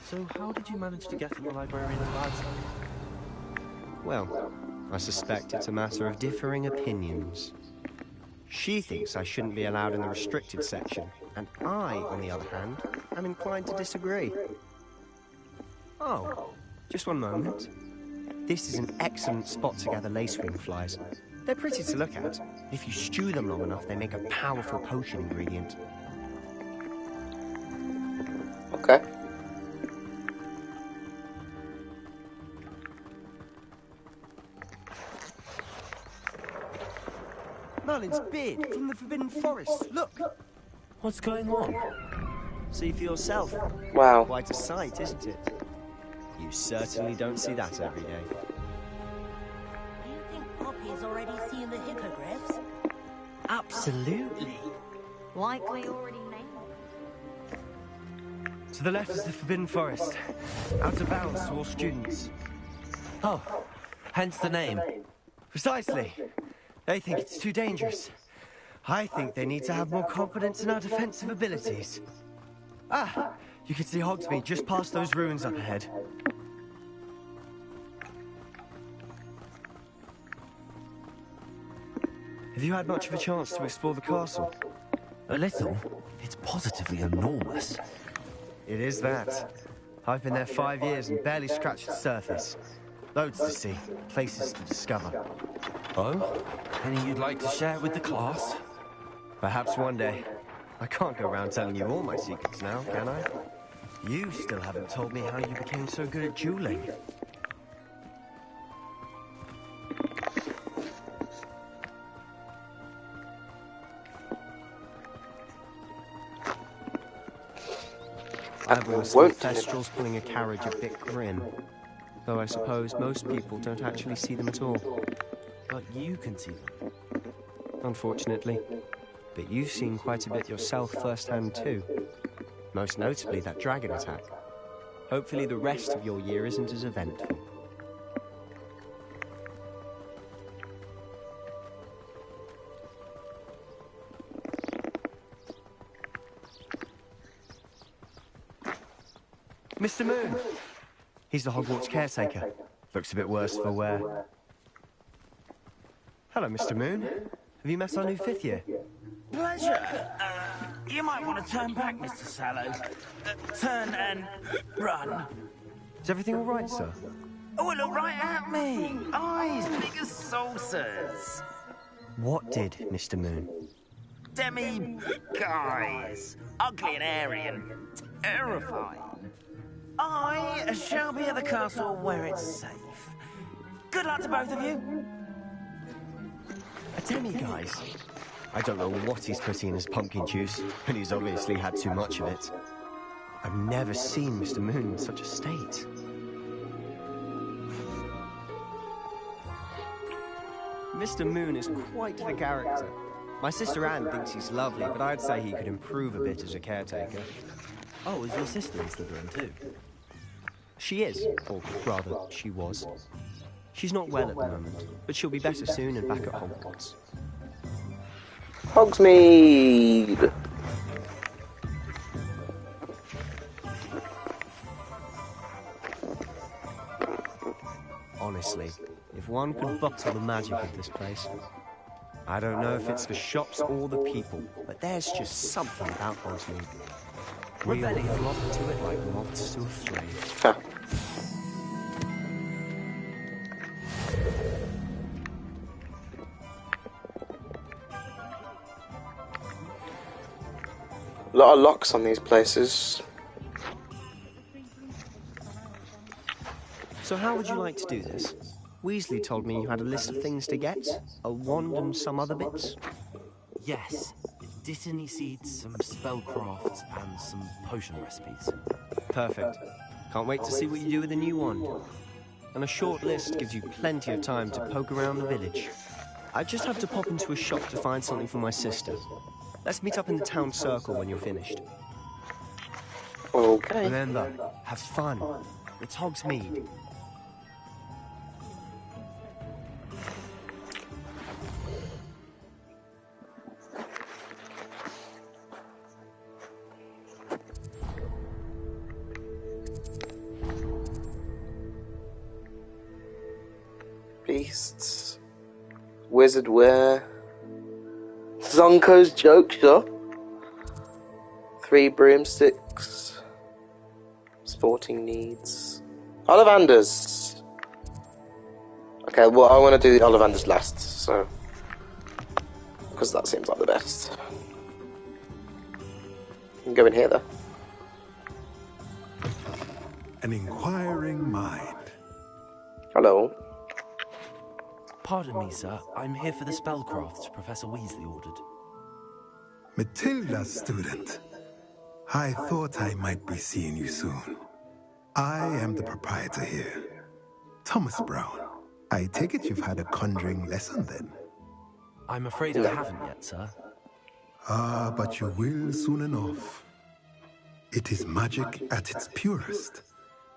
So how did you manage to get in the librarian's bag? Well, I suspect it's a matter of differing opinions. She thinks I shouldn't be allowed in the restricted section, and I, on the other hand, am inclined to disagree. Oh, just one moment. This is an excellent spot to gather lacewing flies. They're pretty to look at. If you stew them long enough, they make a powerful potion ingredient. Merlin's beard from the Forbidden Forest. Look. What's going on? See for yourself. Wow. Quite a sight, isn't it? You certainly don't see that every day. Do you think Poppy's already seen the hippogriffs? Absolutely. Likely already named. To the left is the Forbidden Forest. Out of bounds to all students. Oh, hence the name. Precisely. They think it's too dangerous. I think they need to have more confidence in our defensive abilities. Ah, you can see Hogsmeade just past those ruins up ahead. Have you had much of a chance to explore the castle? A little. It's positively enormous. It is that. I've been there 5 years and barely scratched the surface. Loads to see, places to discover. Oh? Any you'd like to share with the class? Perhaps one day. I can't go around telling you all my secrets now, can I? You still haven't told me how you became so good at dueling. I've always thought Thestrals pulling a carriage a bit grim. Though I suppose most people don't actually see them at all. But you can see them. Unfortunately. But you've seen quite a bit yourself firsthand too. Most notably that dragon attack. Hopefully the rest of your year isn't as eventful. Mr. Moon! He's the Hogwarts caretaker. Looks a bit worse for wear. Hello, Mr. Moon. Have you met our new 5th year? Pleasure. You might want to turn back, Mr. Sallows. Turn and run. Is everything all right, sir? Oh, look right at me. Eyes big as saucers. What did, Mr. Moon? Guys. Ugly and airy and terrifying. I shall be at the castle where it's safe. Good luck to both of you. A demi-guise? I don't know what he's putting in his pumpkin juice, and he's obviously had too much of it. I've never seen Mr. Moon in such a state. Mr. Moon is quite the character. My sister Anne thinks he's lovely, but I'd say he could improve a bit as a caretaker. Oh, is your sister in Slytherin too? She is, or rather, she was. She's not well at the moment, but she'll be better soon and back at Hogwarts. Hogsmeade! Honestly, if one could bottle the magic of this place. I don't know if it's the shops or the people, but there's just something about Hogsmeade. We all flock to it like moths to a flame. A lot of locks on these places. So how would you like to do this? Weasley told me you had a list of things to get, a wand and some other bits. Yes. Dittany seeds, some spellcrafts, and some potion recipes. Perfect. Can't wait to see what you do with the new wand. And a short list gives you plenty of time to poke around the village. I just have to pop into a shop to find something for my sister. Let's meet up in the town circle when you're finished. Okay. Remember, have fun. It's Hogsmeade. Beasts. Wizard wear. Zonko's joke shop. 3 broomsticks. Sporting needs. Ollivanders. Okay, well, I want to do the Ollivanders last, so. Because that seems like the best. You can go in here, though. An inquiring mind. Hello. Pardon me, sir. I'm here for the spellcrafts Professor Weasley ordered. Matilda, student. I thought I might be seeing you soon. I am the proprietor here, Thomas Brown. I take it you've had a conjuring lesson then? I'm afraid I haven't yet, sir. Ah, but you will soon enough. It is magic at its purest,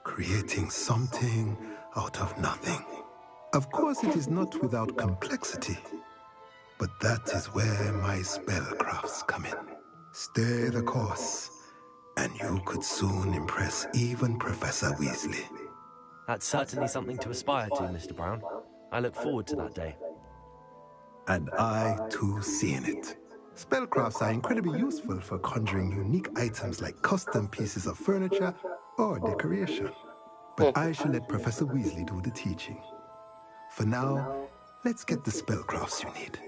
creating something out of nothing. Of course, it is not without complexity, but that is where my spellcrafts come in. Stay the course, and you could soon impress even Professor Weasley. That's certainly something to aspire to, Mr. Brown. I look forward to that day. And I, too, seeing it. Spellcrafts are incredibly useful for conjuring unique items like custom pieces of furniture or decoration. But I shall let Professor Weasley do the teaching. For now, let's get the spellcrafts you need.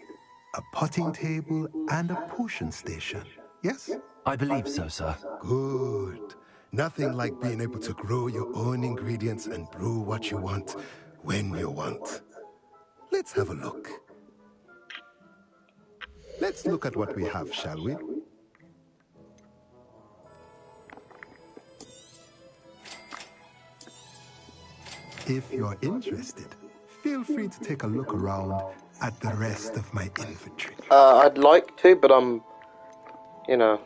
A potting table and a potion station, yes? I believe so, sir. Good. Nothing like being able to grow your own ingredients and brew what you want when you want. Let's have a look. Let's look at what we have, shall we? If you're interested, feel free to take a look around at the rest of my inventory. I'd like to, but I'm, you know.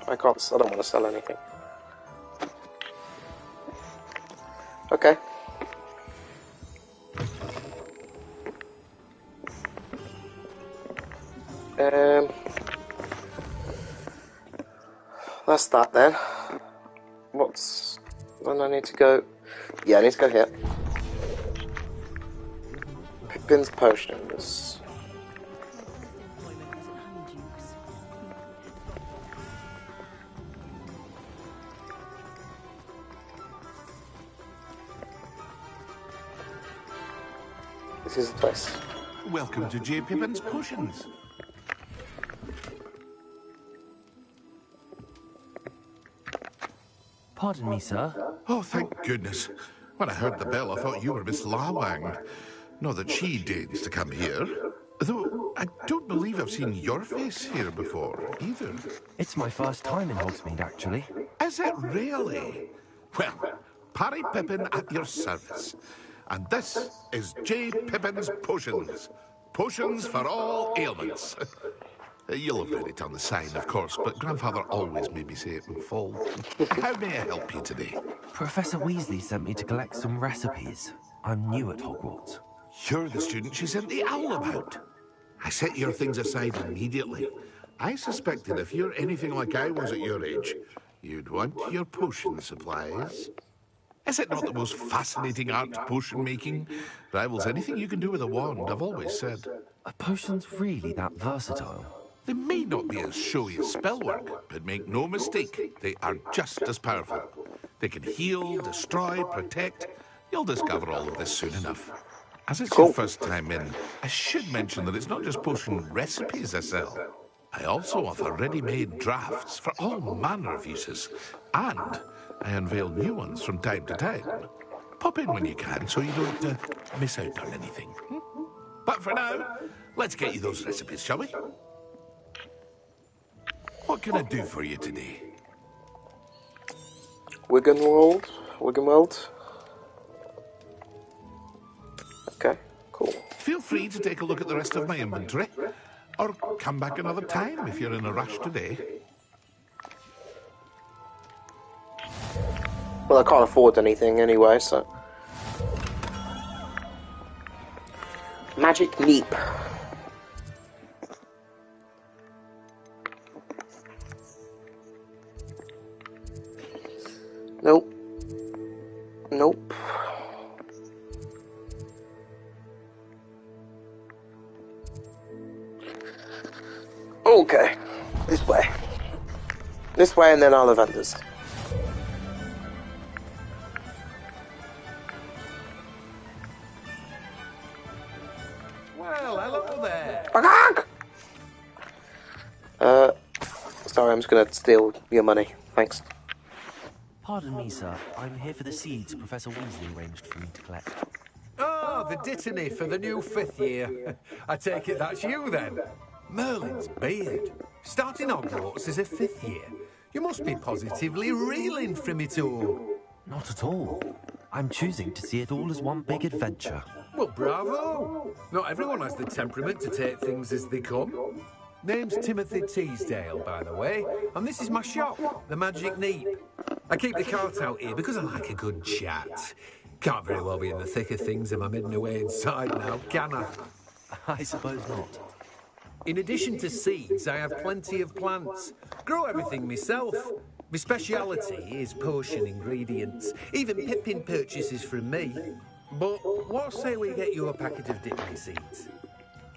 I don't want to sell anything. Okay. That's that then. When I need to go? Yeah, I need to go here. Pippin's potions. This is the place. Welcome to J. Pippin's Potions. Pardon me, sir. Oh, thank goodness. When I heard the bell, I thought you were Miss Lawang. Not that she deigns to come here. Though, I don't believe I've seen your face here before, either. It's my first time in Hogsmeade, actually. Is it really? Well, Parry Pippin at your service. And this is J. Pippin's Potions. Potions for all ailments. You'll have read it on the sign, of course, but Grandfather always made me say it in full. How may I help you today? Professor Weasley sent me to collect some recipes. I'm new at Hogwarts. You're the student she sent the owl about. I set your things aside immediately. I suspected if you're anything like I was at your age, you'd want your potion supplies. Is it not the most fascinating art, potion making? Rivals anything you can do with a wand, I've always said. Are potions really that versatile? They may not be as showy as spellwork, but make no mistake, they are just as powerful. They can heal, destroy, protect. You'll discover all of this soon enough. As it's your first time in, I should mention that it's not just potion recipes I sell. I also offer ready-made drafts for all manner of uses, and I unveil new ones from time to time. Pop in when you can so you don't miss out on anything. But for now, let's get you those recipes, shall we? What can I do for you today? Wiggenweld? Okay, cool. Feel free to take a look at the rest of my inventory, or come back another time if you're in a rush today. Well, I can't afford anything anyway, so... Magic Leap. Nope. Nope. Okay. This way. This way and then Ollivanders. Well, hello there. I'm just going to steal your money. Thanks. Pardon me, sir. I'm here for the seeds Professor Weasley arranged for me to collect. Oh, the dittany for the new 5th year. I take it that's you, then. Merlin's beard. Starting Hogwarts as a 5th year. You must be positively reeling from it all. Not at all. I'm choosing to see it all as one big adventure. Well, bravo. Not everyone has the temperament to take things as they come. Name's Timothy Teasdale, by the way, and this is my shop, the Magic Neep. I keep the cart out here because I like a good chat. Can't very well be in the thick of things if I'm hidden away inside now, can I? I suppose not. In addition to seeds, I have plenty of plants. Grow everything myself. My speciality is potion ingredients. Even Pippin purchases from me. But what say we get you a packet of dittany seeds?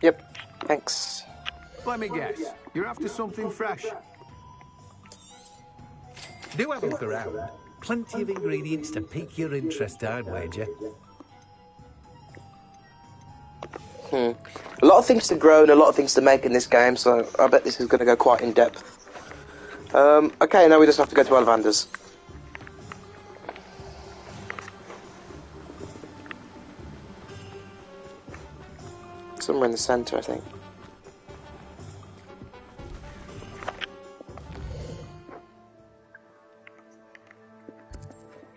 Yep, thanks. Let me guess, you're after something fresh. Do have a look around. Plenty of ingredients to pique your interest, I'd wager. A lot of things to grow and a lot of things to make in this game, so I bet this is going to go quite in depth. Okay, now we just have to go to Ollivander's. Somewhere in the centre, I think.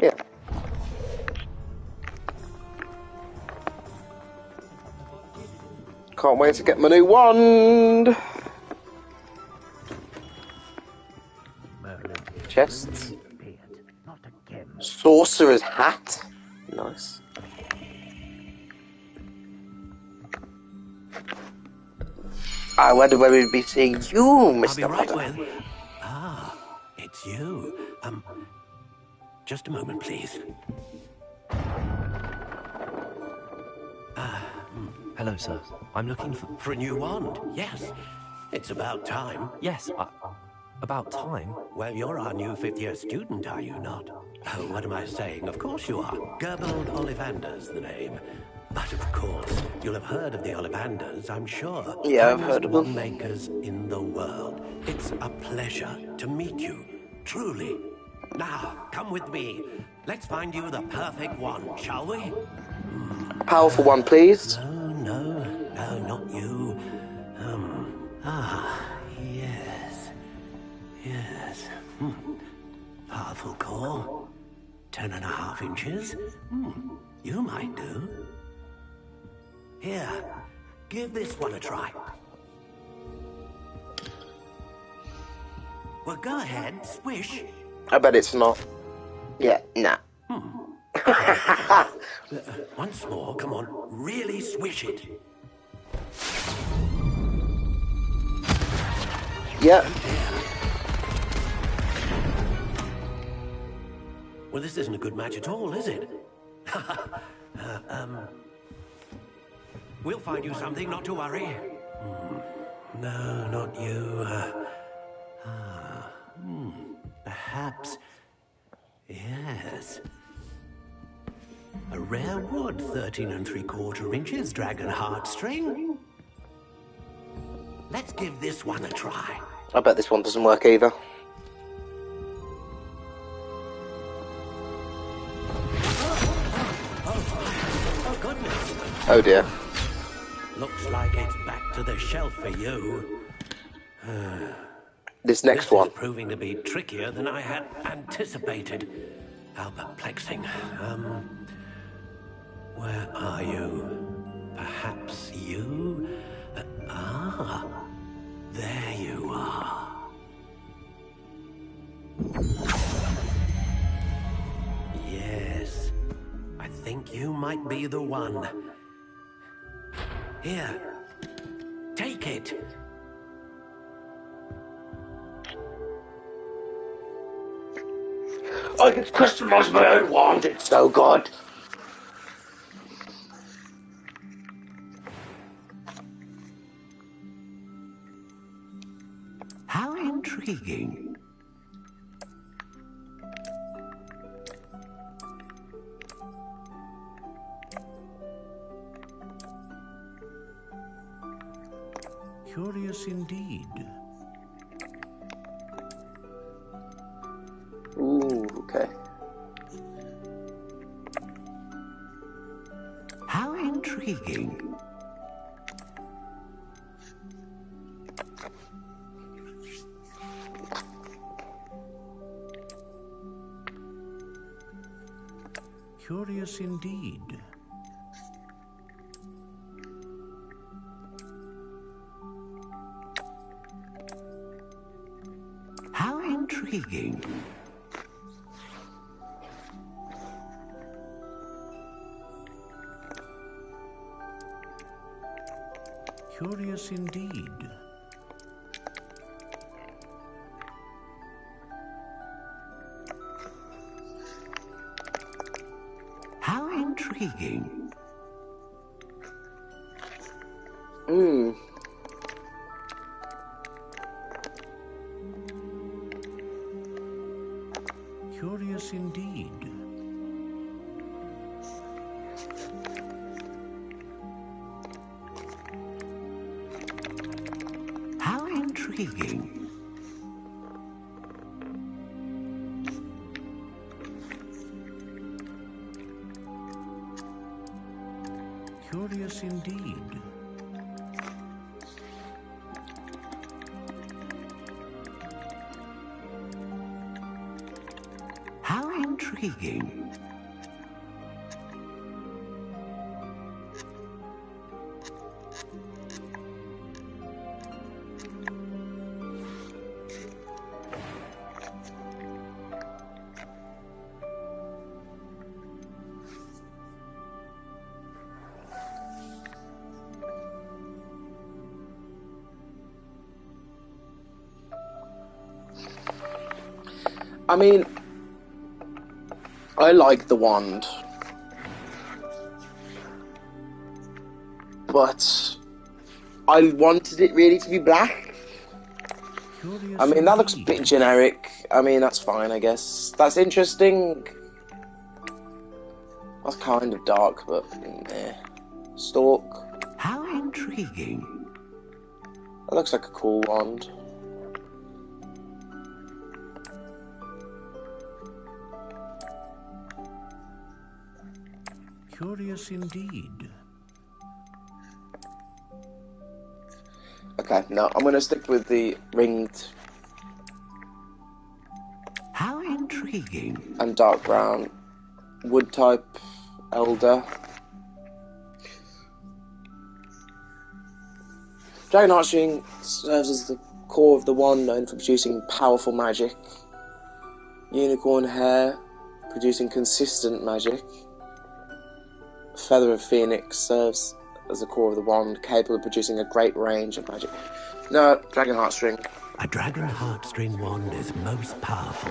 Yeah. Can't wait to get my new wand! Chests. Sorcerer's hat. Nice. I wonder where we'd be seeing you, Mr. I'll be right Potter. with. Ah, it's you. Just a moment, please. Hello, sir. I'm looking For a new wand, yes. It's about time. Yes, about time? Well, you're our new 5th year student, are you not? Oh, what am I saying? Of course you are. Gerbold Ollivander's the name. But of course, you'll have heard of the Ollivanders, I'm sure. Yeah, I've heard of them. Makers in the world. It's a pleasure to meet you, truly. Now, come with me. Let's find you the perfect wand, shall we? Powerful one, please. No, not you. Yes. Powerful core. 10.5 inches. You might do. Here, give this one a try. Well, go ahead, swish. I bet it's not. Yeah, nah. Once more, come on, really swish it. Yep. Well, this isn't a good match at all, is it? We'll find you something, not to worry. No, not you. Perhaps. Yes. A rare wood, 13 3/4 inches, dragon heartstring. Let's give this one a try. I bet this one doesn't work either. Oh, goodness. Oh dear. Looks like it's back to the shelf for you. This next one. Is proving to be trickier than I had anticipated. How perplexing. Where are you? Perhaps you? There you are. Yes, I think you might be the one. Here, take it. I can customize my own wand, it's so good. How intriguing. Curious indeed. Curious indeed. How intriguing. Curious indeed. How intriguing. Curious indeed. How intriguing. Curious indeed. How intriguing. I mean, I like the wand, but I wanted it really to be black. I mean, that looks a bit generic. I mean, that's fine, I guess. That's interesting. That's kind of dark, but eh. Stalk. How intriguing. That looks like a cool wand. Curious indeed. Okay, no, I'm gonna stick with the ringed. How intriguing. And dark brown. Wood type elder. Dragon Heartstring serves as the core of the wand, known for producing powerful magic. Unicorn hair, producing consistent magic. Feather of Phoenix serves as the core of the wand, capable of producing a great range of magic. No, Dragon Heartstring. A Dragon Heartstring wand is most powerful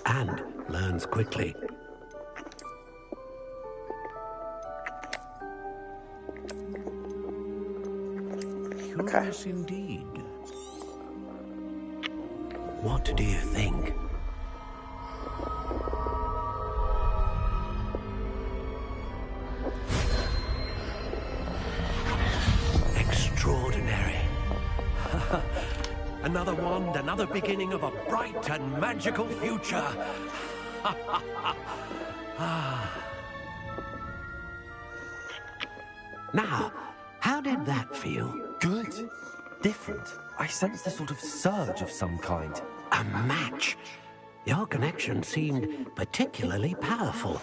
and learns quickly. Curious indeed. What do you think? Extraordinary. Another wand, another beginning of a bright and magical future. Now, how did that feel? Good. Different. I sensed a sort of surge of some kind. A match. Your connection seemed particularly powerful.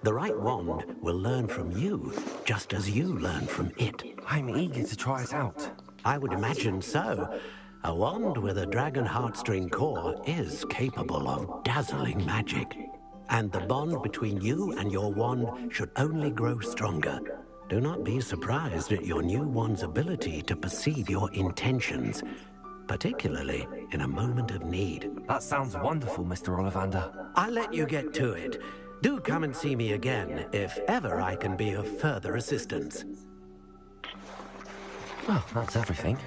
The right wand will learn from you, just as you learn from it. I'm eager to try it out. I would imagine so. A wand with a Dragon Heartstring core is capable of dazzling magic. And the bond between you and your wand should only grow stronger. Do not be surprised at your new wand's ability to perceive your intentions, particularly in a moment of need. That sounds wonderful, Mr. Ollivander. I'll let you get to it. Do come and see me again, if ever I can be of further assistance. Well, that's everything.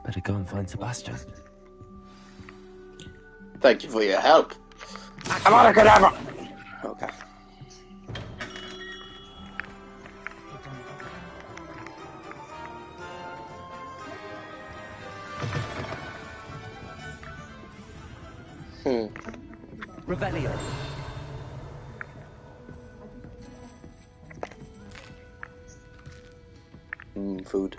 Better go and find Sebastian. Thank you for your help. I'm on a cadaver! Okay. Revelio. Food.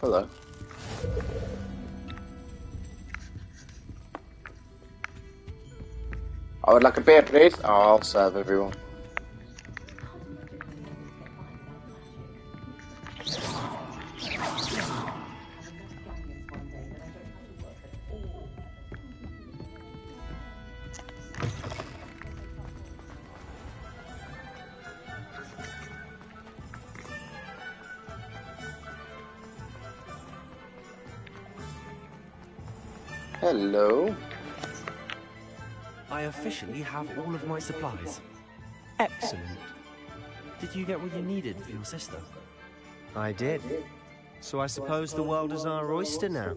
Hello. I would like a beer, please. I'll serve everyone. Hello. I officially have all of my supplies. Excellent. Did you get what you needed for your sister? I did. So I suppose the world is our oyster now.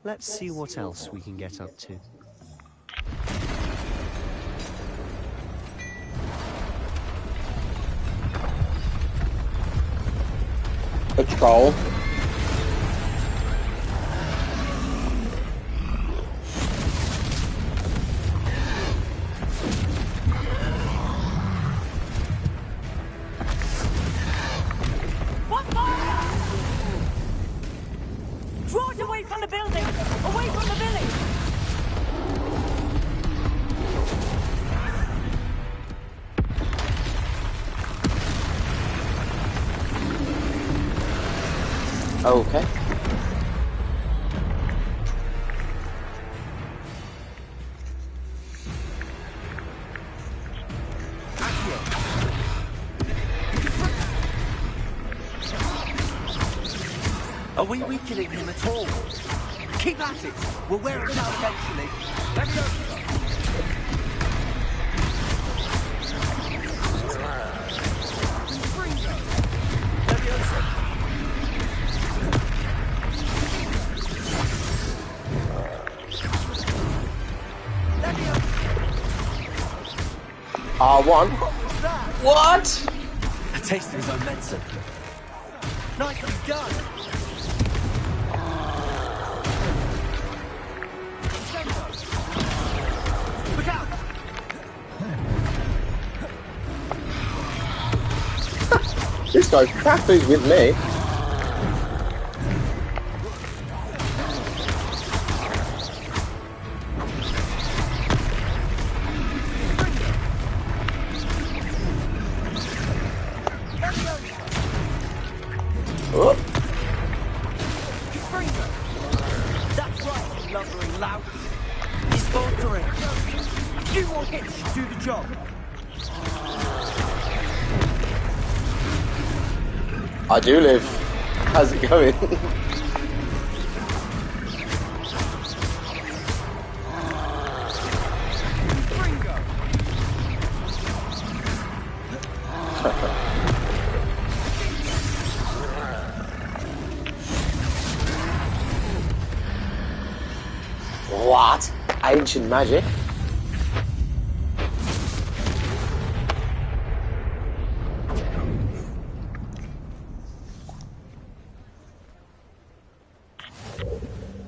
Let's see what else we can get up to. A troll. Draw it away from the building! Away from the village! Okay. Are we weakening him at all? Keep at it! We'll wear him down eventually. Let me go! R1. What? A taste of his own medicine. Nicely done! Look out! This guy's happy with me. Oh. That's right, you lumbering lout. He's faltering. A few more hits should do the job. I do live. How's it going? What? Ancient magic?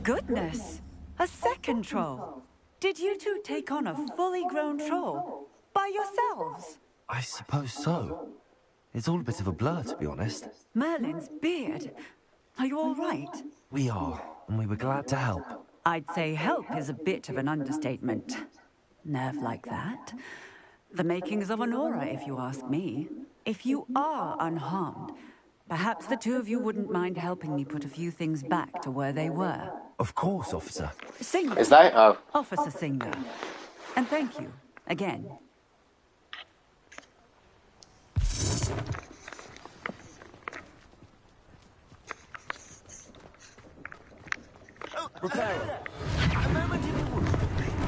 Goodness! A second troll! Did you two take on a fully grown troll? By yourselves? I suppose so. It's all a bit of a blur, to be honest. Merlin's beard. Are you all right? We are, and we were glad to help. I'd say help is a bit of an understatement. Nerve like that. The makings of an aura, if you ask me. If you are unharmed, perhaps the two of you wouldn't mind helping me put a few things back to where they were. Of course, officer. Singer. Is that? Oh. Officer Singer. And thank you, again. Repairer. A moment in the wood.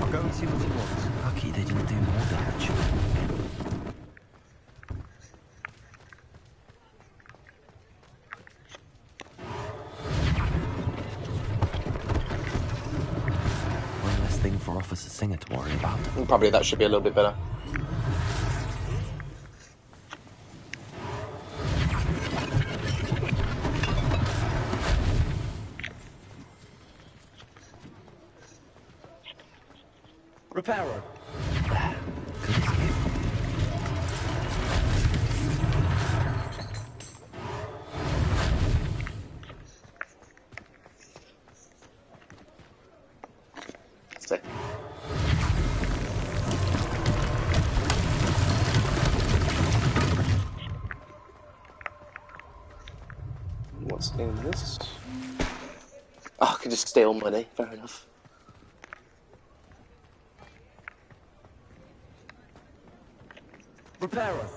I'll go and see what he wants. Lucky they didn't do more damage. One less thing for Officer Singer to worry about. Probably that should be a little bit better. Repairer. Stealing this. Oh, I could just steal money. Fair enough. Repairer.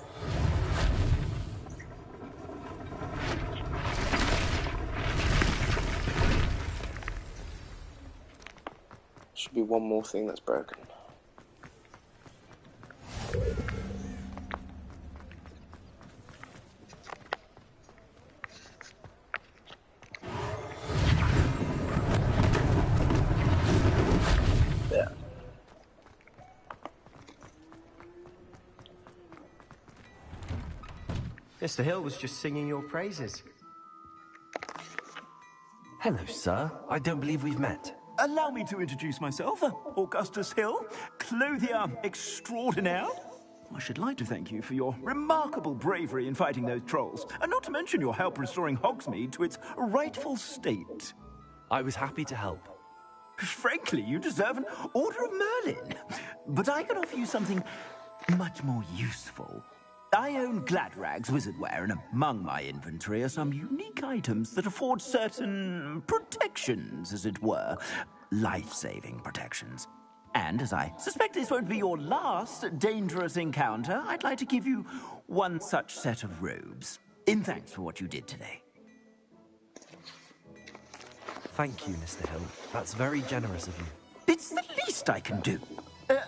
Should be one more thing that's broken. Yeah. Mr. Hill was just singing your praises. Hello, sir. I don't believe we've met. Allow me to introduce myself, Augustus Hill, clothier extraordinaire. I should like to thank you for your remarkable bravery in fighting those trolls, and not to mention your help restoring Hogsmeade to its rightful state. I was happy to help. Frankly, you deserve an Order of Merlin. But I can offer you something much more useful. I own Gladrag's wizardware, and among my inventory are some unique items that afford certain protections, as it were. Life-saving protections. And as I suspect this won't be your last dangerous encounter, I'd like to give you one such set of robes, in thanks for what you did today. Thank you, Mr. Hill. That's very generous of you. It's the least I can do.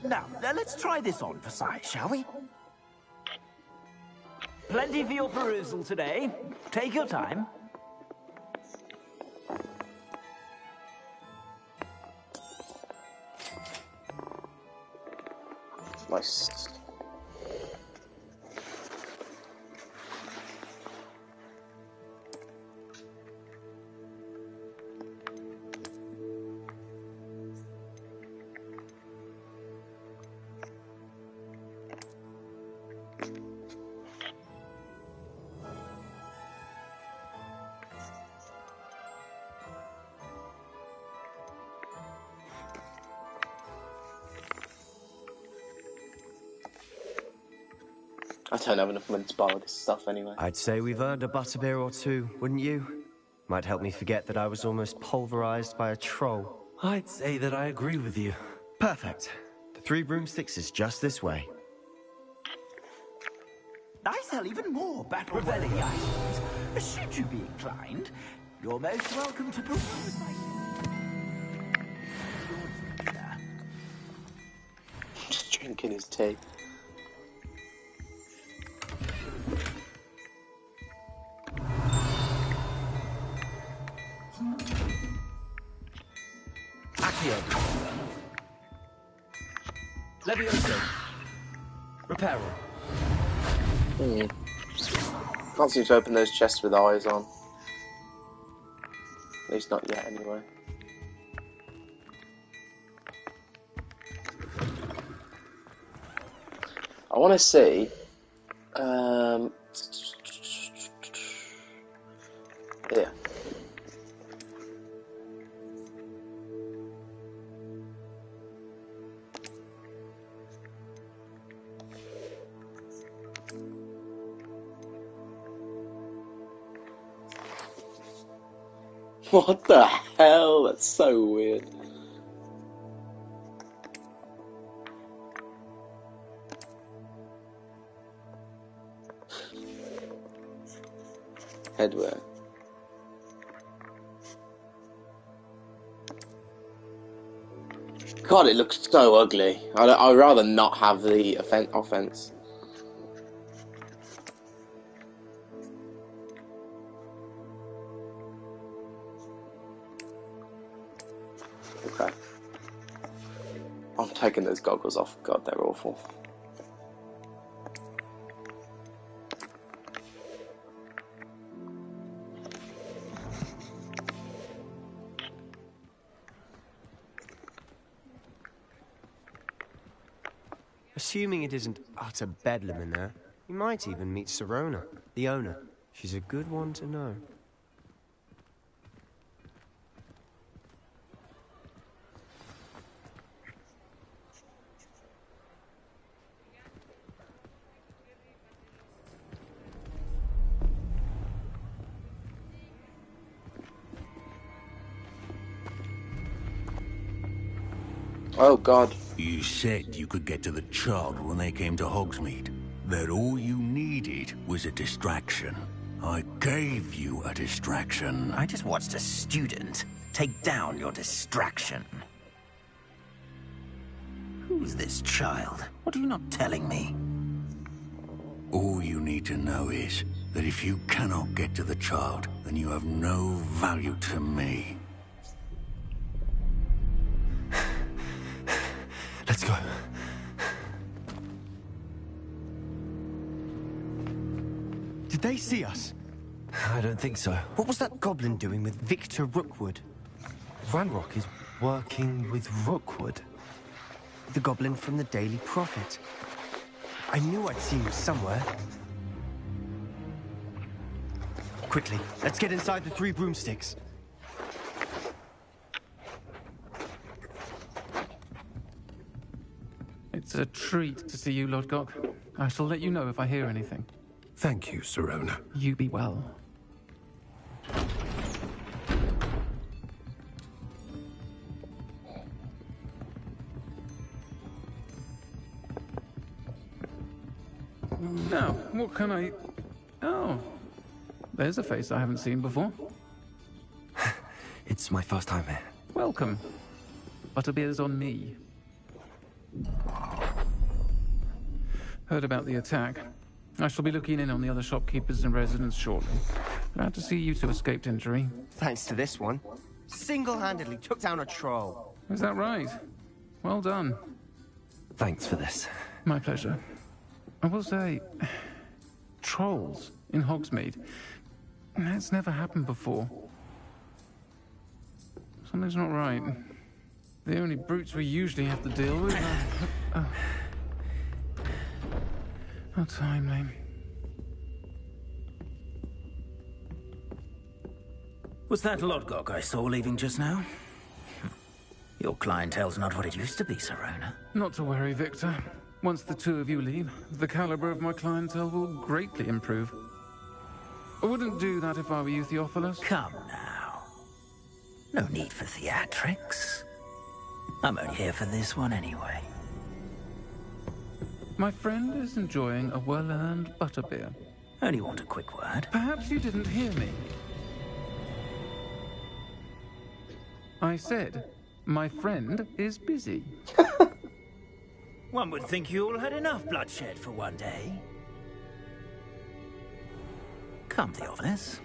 Now, let's try this on for size, shall we? Plenty for your perusal today. Take your time. Nice. I don't have enough money to buy all this stuff anyway. I'd say we've earned a butterbeer or two, wouldn't you? Might help me forget that I was almost pulverized by a troll. I'd say that I agree with you. Perfect. The 3 broomsticks is just this way. I sell even more battle-worthy items. Should you be inclined, you're most welcome to peruse my... Just drinking his tea. Levioso. Repairer. Can't seem to open those chests with eyes on. At least not yet, anyway. I want to see. Yeah. What the hell? That's so weird. Headwear. God, it looks so ugly. I'd rather not have the offense. Okay. I'm taking those goggles off. God, they're awful. Assuming it isn't utter bedlam in there, you might even meet Sirona, the owner. She's a good one to know. Oh, God. You said you could get to the child when they came to Hogsmeade. That all you needed was a distraction. I gave you a distraction. I just watched a student take down your distraction. Who's this child? What are you not telling me? All you need to know is that if you cannot get to the child, then you have no value to me. Let's go. Did they see us? I don't think so. What was that goblin doing with Victor Rookwood? Ranrock is working with Rookwood. The goblin from the Daily Prophet. I knew I'd seen him somewhere. Quickly, let's get inside the 3 broomsticks. It's a treat to see you, Lodgok. I shall let you know if I hear anything. Thank you, Sirona. You be well. Now, what can I... Oh, there's a face I haven't seen before. It's my first time here. Welcome. Butterbeer's on me. Heard about the attack. I shall be looking in on the other shopkeepers and residents shortly. Glad to see you two escaped injury. Thanks to this one. Single-handedly took down a troll. Is that right? Well done. Thanks for this. My pleasure. I will say, trolls in Hogsmeade. That's never happened before. Something's not right. The only brutes we usually have to deal with are... How timely. Was that Lodgok I saw leaving just now? Your clientele's not what it used to be, Sirona. Not to worry, Victor. Once the two of you leave, the caliber of my clientele will greatly improve. I wouldn't do that if I were you, Theophilus. Come now. No need for theatrics. I'm only here for this one anyway. My friend is enjoying a well-earned butterbeer. Only want a quick word. Perhaps you didn't hear me. I said, my friend is busy. One would think you all had enough bloodshed for one day. Come, Theophilus.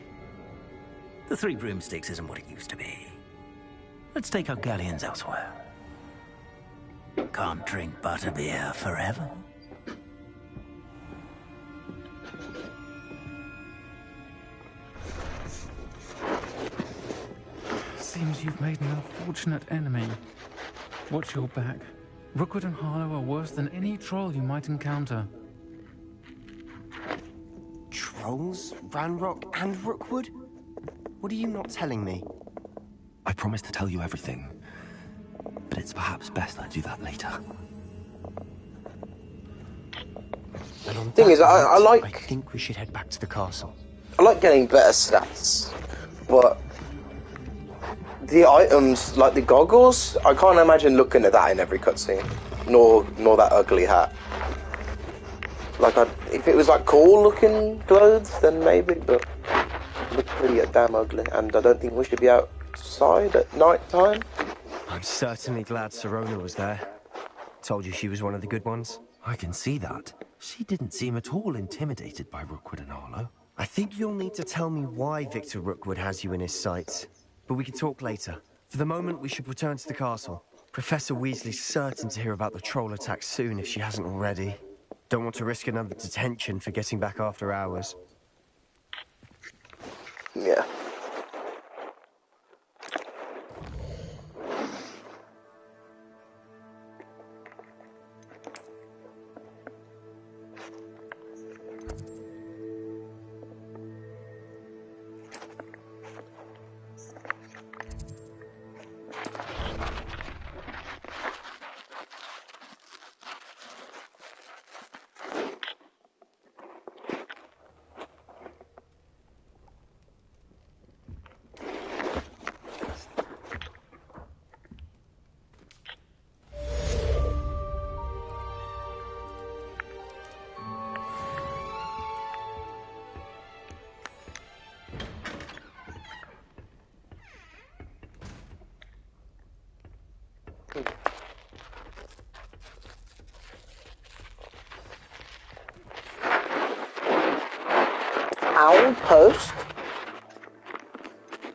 The 3 broomsticks isn't what it used to be. Let's take our galleons elsewhere. Can't drink butterbeer forever. Seems you've made an unfortunate enemy. Watch your back. Rookwood and Harlow are worse than any troll you might encounter. Trolls? Ranrock and Rookwood? What are you not telling me? I promised to tell you everything, but it's perhaps best I do that later. Thing is, I think we should head back to the castle. I like getting better stats, but the items, like the goggles, I can't imagine looking at that in every cutscene. Nor that ugly hat. Like, if it was like cool looking clothes, then maybe, but it looked pretty damn ugly, and I don't think we should be outside at night time. I'm certainly glad Sirona was there. Told you she was one of the good ones. I can see that. She didn't seem at all intimidated by Rookwood and Harlow. I think you'll need to tell me why Victor Rookwood has you in his sights. But we can talk later. For the moment, we should return to the castle. Professor Weasley's certain to hear about the troll attack soon if she hasn't already. Don't want to risk another detention for getting back after hours. Yeah. Owl post?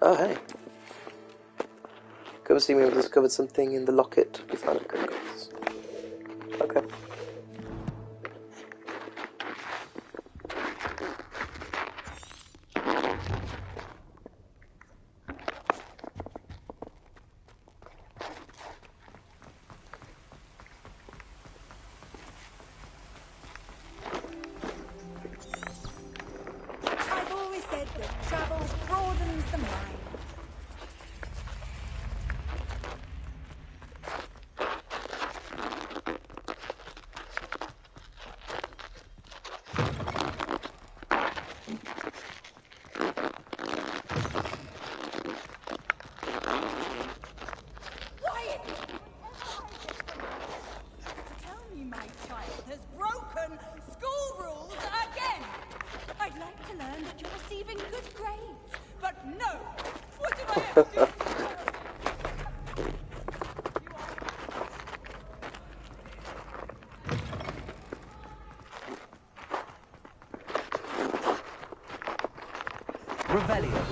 Oh, hey. Come see me, we've discovered something in the locket we found at Gringotts. Okay. I've always said that travel broadens the mind. Quiet! Tell me my child has broken school rules again! I'd like to learn that you're receiving good grades, but no! What did I ever do? Revelio.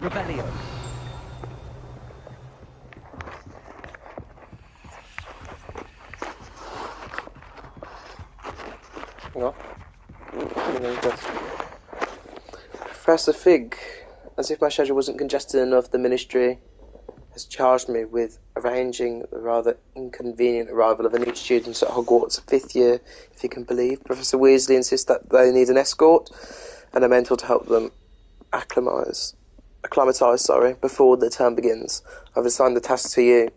Revelio. What? Professor Fig, as if my schedule wasn't congested enough, the Ministry has charged me with arranging the rather inconvenient arrival of a new student at Hogwarts, 5th year, if you can believe. Professor Weasley insists that they need an escort and a mentor to help them acclimatise, before the term begins. I've assigned the task to you.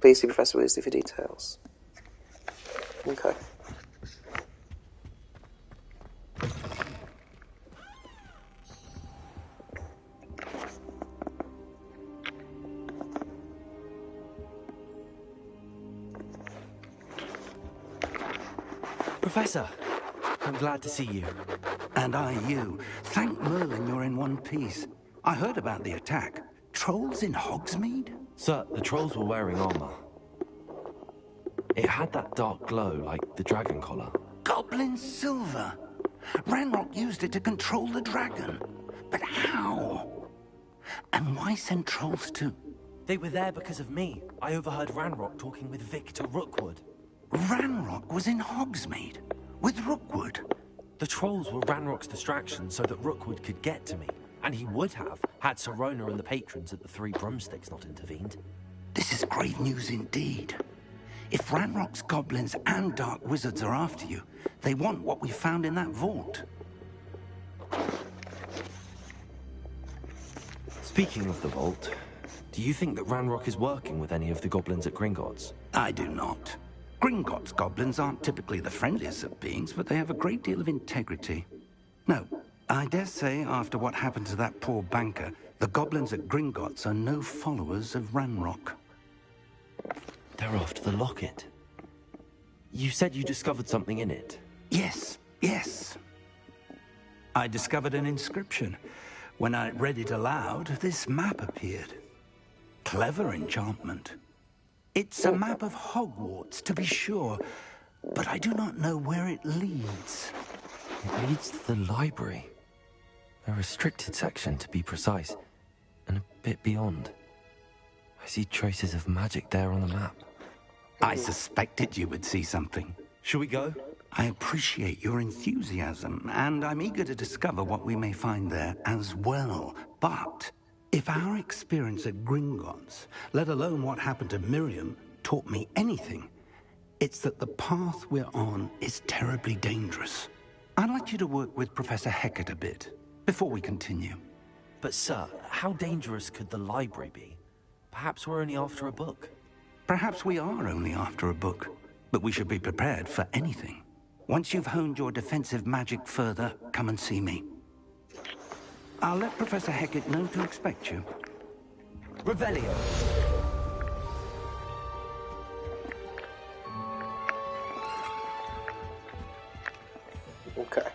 Please see Professor Weasley for details. Okay. Professor, I'm glad to see you. And I you. Thank Merlin you're in one piece. I heard about the attack. Trolls in Hogsmeade? Sir, the trolls were wearing armor. It had that dark glow, like the dragon collar. Goblin silver. Ranrock used it to control the dragon. But how? And why send trolls too? They were there because of me. I overheard Ranrock talking with Victor Rookwood. Ranrock was in Hogsmeade? With Rookwood? The trolls were Ranrock's distraction so that Rookwood could get to me. And he would have, had Sirona and the patrons at the Three Broomsticks not intervened. This is grave news indeed. If Ranrock's goblins and dark wizards are after you, they want what we found in that vault. Speaking of the vault, do you think that Ranrock is working with any of the goblins at Gringotts? I do not. Gringotts goblins aren't typically the friendliest of beings, but they have a great deal of integrity. No, I dare say after what happened to that poor banker, the goblins at Gringotts are no followers of Ranrock. They're after the locket. You said you discovered something in it. Yes. I discovered an inscription. When I read it aloud, this map appeared. Clever enchantment. It's a map of Hogwarts, to be sure, but I do not know where it leads. It leads to the library. A restricted section, to be precise, and a bit beyond. I see traces of magic there on the map. I suspected you would see something. Shall we go? I appreciate your enthusiasm, and I'm eager to discover what we may find there as well. But if our experience at Gringotts, let alone what happened to Miriam, taught me anything, it's that the path we're on is terribly dangerous. I'd like you to work with Professor Hecat a bit, before we continue. But sir, how dangerous could the library be? Perhaps we're only after a book. Perhaps we are only after a book, but we should be prepared for anything. Once you've honed your defensive magic further, come and see me. I'll let Professor Hecat know to expect you. Revelio. Okay.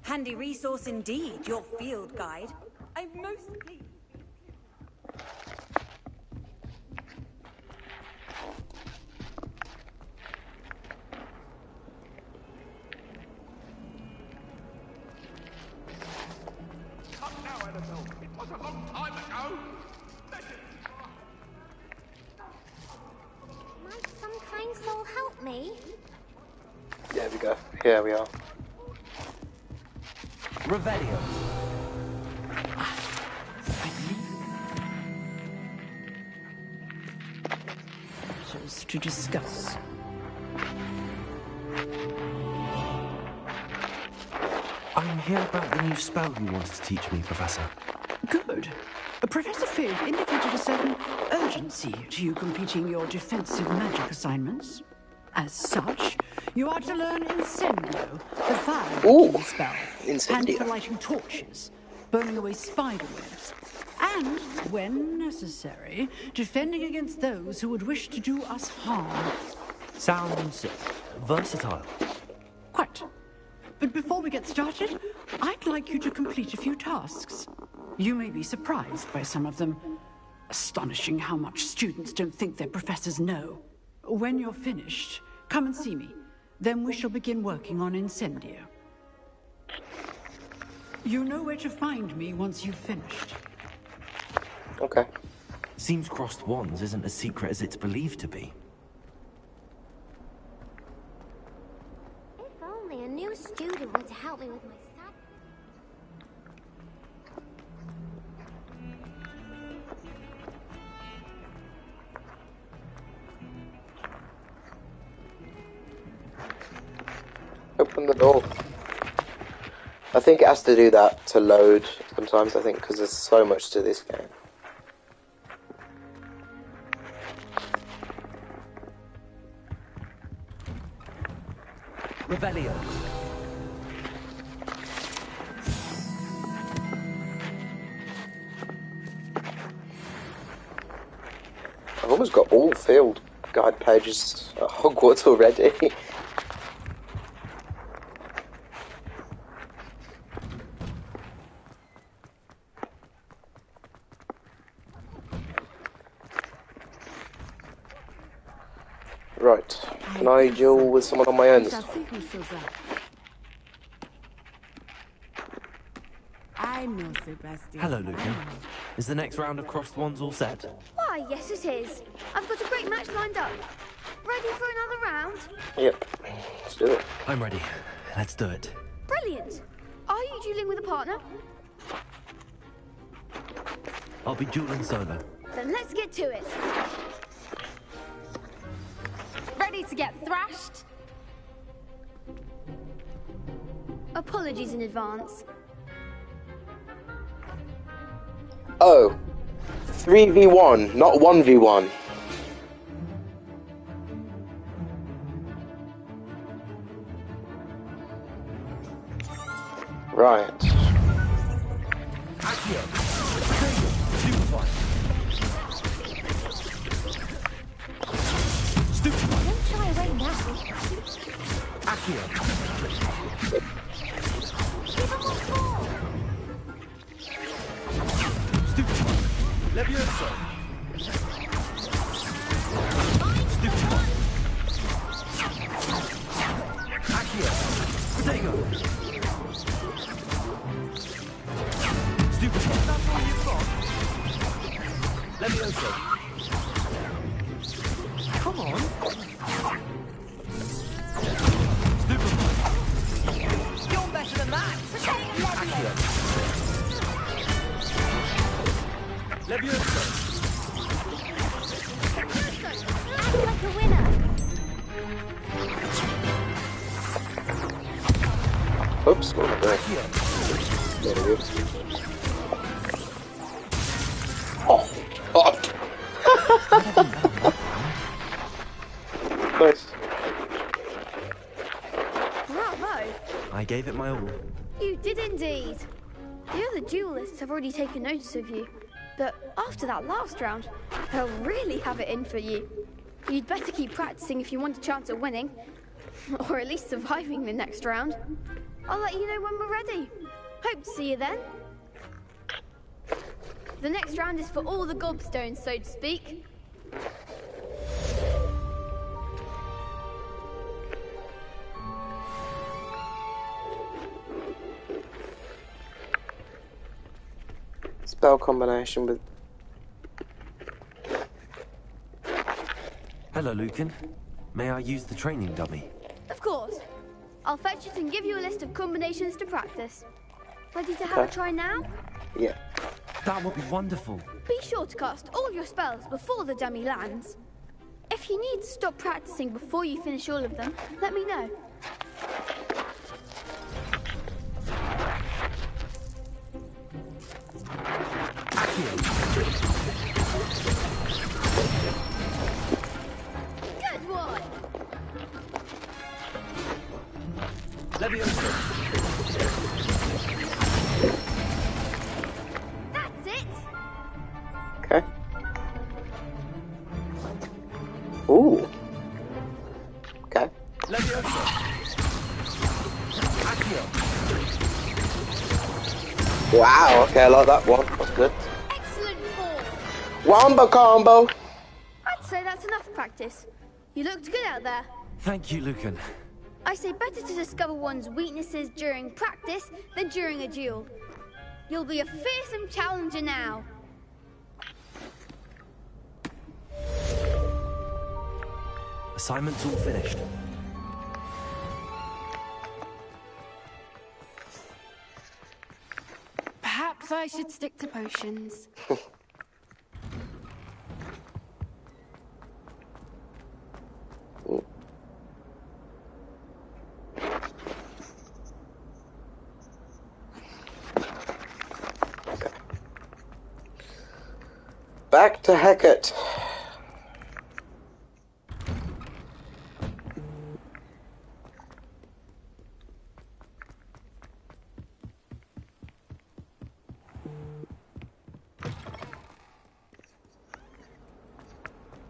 Handy resource indeed, your field guide. I'm most pleased. Come now, Annabelle. It was a long time ago. Might some kind soul help me? There we go. Here we are. Revelio. Matters to discuss. I'm here about the new spell you wanted to teach me, Professor. Good. Professor Fig indicated a certain urgency to you completing your defensive magic assignments. As such, you are to learn Incendio, the fire-making spell, and for lighting torches, burning away spider webs, and, when necessary, defending against those who would wish to do us harm. Sounds versatile. Quite. But before we get started, I'd like you to complete a few tasks. You may be surprised by some of them. Astonishing how much students don't think their professors know. When you're finished, come and see me. Then we shall begin working on Incendio. You know where to find me once you've finished. Okay. Seems crossed wands isn't as secret as it's believed to be. If only a new student were to help me with my stuff. Open the door. I think it has to do that to load sometimes, I think, because there's so much to this game. Revelio. I've almost got all field guide pages at Hogwarts already. Right. Can I duel with someone on my own this time? I know, Sebastian. Hello, Lucan. Is the next round of crossed wands all set? Why, yes it is. I've got a great match lined up. Ready for another round? Yep. Let's do it. I'm ready. Let's do it. Brilliant. Are you dueling with a partner? I'll be dueling solo. Then let's get to it. Ready to get thrashed? Apologies in advance. Oh. 3v1, not 1v1. Right. Don't shy away now. Give him a call. Levioso. Accio. Protego. Stupid. That's all you've got. Levioso. Come on. Stupid. You're better than that. Accio. Levioso. Whoops, what am I doing? There it is. Oh, fuck! Nice. Bravo! I gave it my all. You did indeed. The other duelists have already taken notice of you, but after that last round, they'll really have it in for you. You'd better keep practicing if you want a chance at winning, or at least surviving the next round. I'll let you know when we're ready. Hope to see you then. The next round is for all the gobstones, so to speak. Spell combination with... Hello, Lucan. May I use the training dummy? Of course. I'll fetch it and give you a list of combinations to practice. Ready to have a try now? Yeah. That would be wonderful. Be sure to cast all your spells before the dummy lands. If you need to stop practicing before you finish all of them, let me know. Good one! That's it! Okay. Ooh. Okay. Wow, okay, I like that one. That's good. Excellent form! Wombo combo! I'd say that's enough practice. You looked good out there. Thank you, Lucan. I say better to discover one's weaknesses during practice than during a duel. You'll be a fearsome challenger now. Assignment's all finished. Perhaps I should stick to potions. Back to Hecate.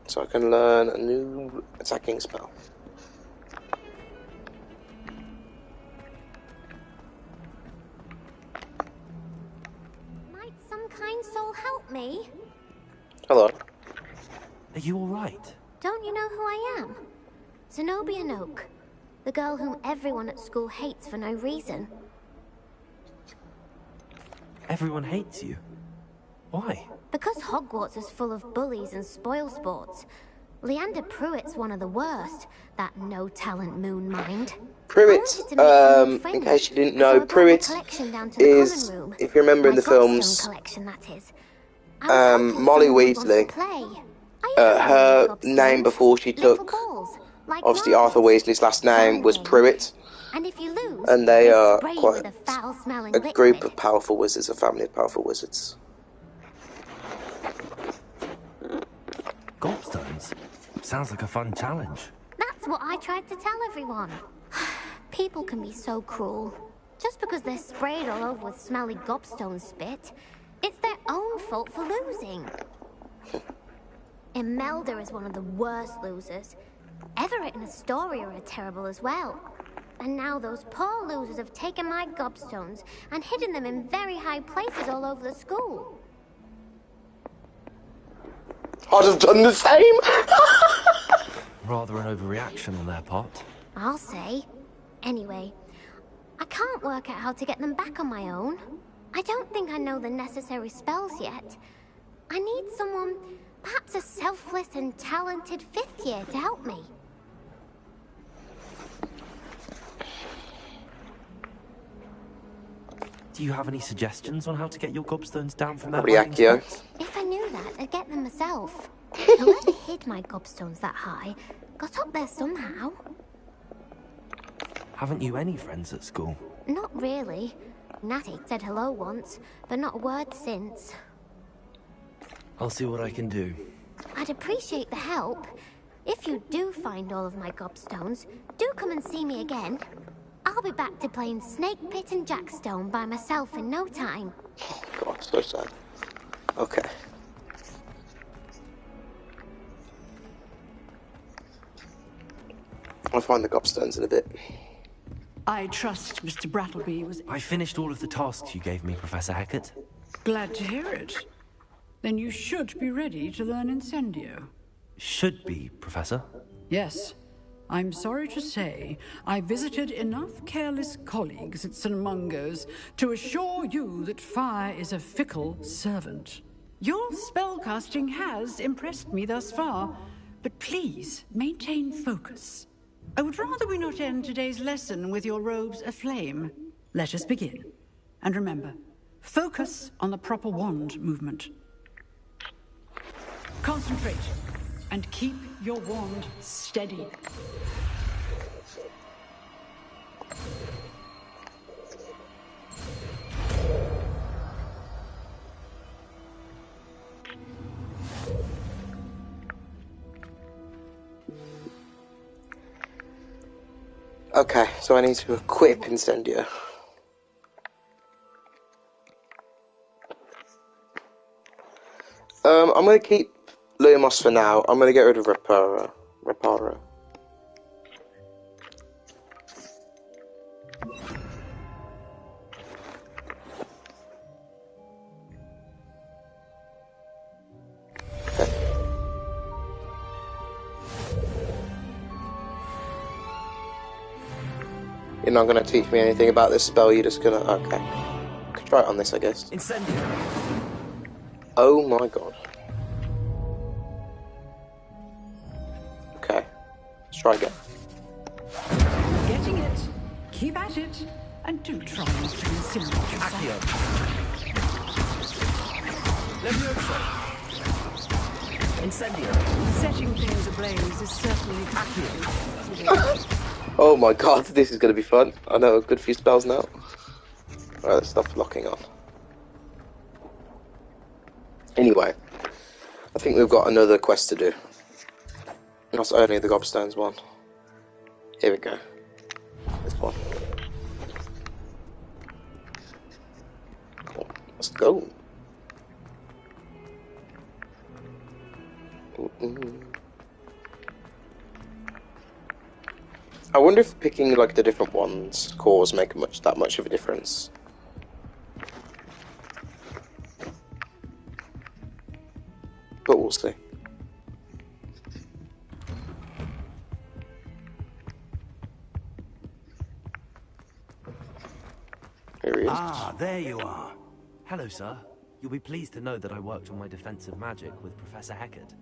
So I can learn a new attacking spell. Might some kind soul help me? Hello. Are you all right? Don't you know who I am? Zenobia Noak, the girl whom everyone at school hates for no reason. Everyone hates you. Why? Because Hogwarts is full of bullies and spoilsports. Leander Pruitt's one of the worst, that no-talent moon mind. Pruitt, in case you didn't know, Pruitt is, if you remember in the films, Molly Weasley. Her name before she took, obviously Arthur Weasley's last name was Pruitt. And they are quite a group of powerful wizards, a family of powerful wizards. Gobstones? Sounds like a fun challenge. That's what I tried to tell everyone. People can be so cruel. Just because they're sprayed all over with smelly gobstone spit, it's their own fault for losing. Imelda is one of the worst losers. Everett and Astoria are terrible as well. And now those poor losers have taken my gobstones and hidden them in very high places all over the school. I'd have done the same! Rather an overreaction on their part. I'll say. Anyway, I can't work out how to get them back on my own. I don't think I know the necessary spells yet. I need someone, perhaps a selfless and talented fifth year to help me. Do you have any suggestions on how to get your gobstones down from their Probably hiding Accio. spots? If I knew that, I'd get them myself. Whoever hid my gobstones that high got up there somehow. Haven't you any friends at school? Not really. Natty said hello once, but not a word since. I'll see what I can do. I'd appreciate the help. If you do find all of my gobstones, do come and see me again. I'll be back to playing Snake Pit and Jackstone by myself in no time. Oh god, so sad. Okay. I'll find the gobstones in a bit. I trust Mr. Brattleby was... I finished all of the tasks you gave me, Professor Hackett. Glad to hear it. Then you should be ready to learn Incendio. Should be, Professor. Yes. I'm sorry to say, I visited enough careless colleagues at St. Mungo's to assure you that fire is a fickle servant. Your spellcasting has impressed me thus far, but please maintain focus. I would rather we not end today's lesson with your robes aflame. Let us begin. And remember, focus on the proper wand movement. Concentrate, and keep your wand steady. Okay, so I need to equip Incendio. I'm going to keep Lumos for now. I'm going to get rid of Reparo. You're not going to teach me anything about this spell, you're just going to... Okay. Could try it on this, I guess. Incendio. Oh my god. Okay. Let's try again. Getting it. Keep at it. And do try not to incinerate yourself. Incendio. Setting things ablaze is certainly accurate. Oh my god, this is going to be fun. I know a good few spells now. Alright, let's stop locking on. Anyway, I think we've got another quest to do. Not only the Gobstones one. Here we go. This one. Cool. Let's go. I wonder if picking like the different ones cores make that much of a difference. But we'll see. Here he is. Ah, there you are. Hello, sir. You'll be pleased to know that I worked on my defensive magic with Professor Hackett.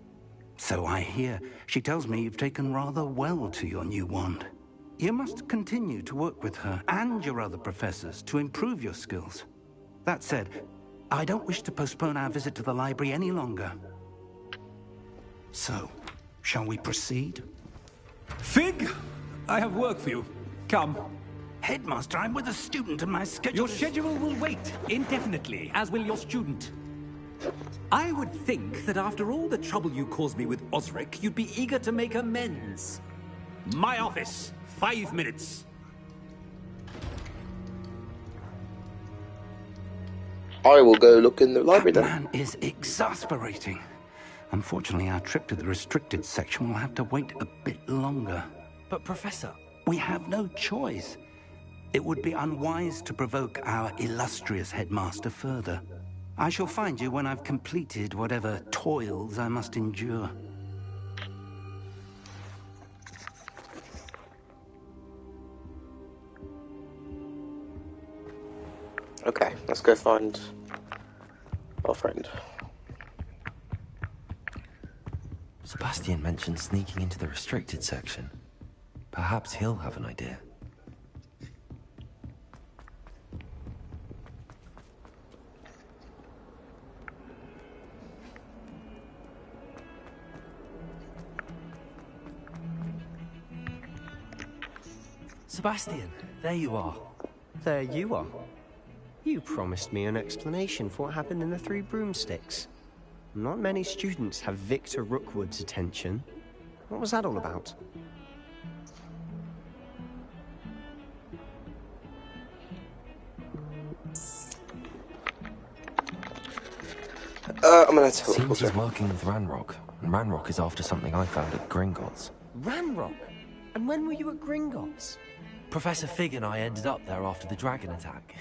So I hear. She tells me you've taken rather well to your new wand. You must continue to work with her and your other professors to improve your skills. That said, I don't wish to postpone our visit to the library any longer. So, shall we proceed? Fig, I have work for you. Come. Headmaster, I'm with a student and my schedule Your schedule will wait indefinitely, as will your student. I would think that after all the trouble you caused me with Osric, you'd be eager to make amends. My office, 5 minutes. I will go look in the library then. That man is exasperating. Unfortunately, our trip to the restricted section will have to wait a bit longer. But Professor... We have no choice. It would be unwise to provoke our illustrious headmaster further. I shall find you when I've completed whatever toils I must endure. Okay, let's go find our friend. Sebastian mentioned sneaking into the restricted section. Perhaps he'll have an idea. Sebastian, there you are. There you are. You promised me an explanation for what happened in the Three Broomsticks. Not many students have Victor Rookwood's attention. What was that all about? I'm gonna tell you. Seems he's working with Ranrock, and Ranrock is after something I found at Gringotts. Ranrock? And when were you at Gringotts? Professor Fig and I ended up there after the dragon attack.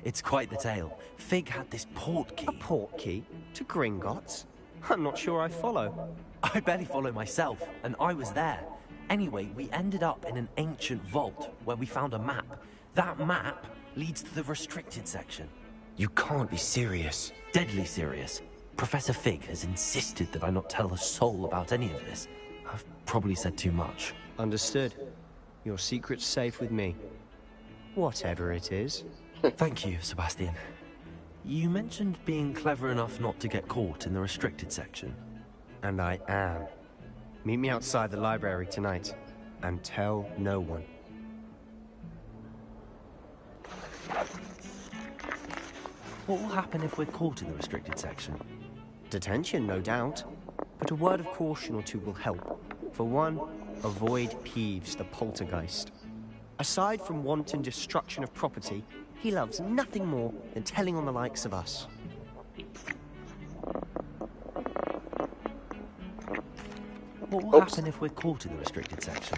It's quite the tale. Fig had this port key. A port key? To Gringotts? I'm not sure I follow. I barely follow myself, and I was there. Anyway, we ended up in an ancient vault where we found a map. That map leads to the restricted section. You can't be serious. Deadly serious. Professor Fig has insisted that I not tell a soul about any of this. I've probably said too much. Understood. Your secret's safe with me. Whatever it is. Thank you, Sebastian. You mentioned being clever enough not to get caught in the restricted section. And I am. Meet me outside the library tonight, and tell no one. What will happen if we're caught in the restricted section? Detention, no doubt. But a word of caution or two will help. For one, avoid Peeves, the poltergeist. Aside from wanton destruction of property, he loves nothing more than telling on the likes of us. What will happen if we're caught in the restricted section?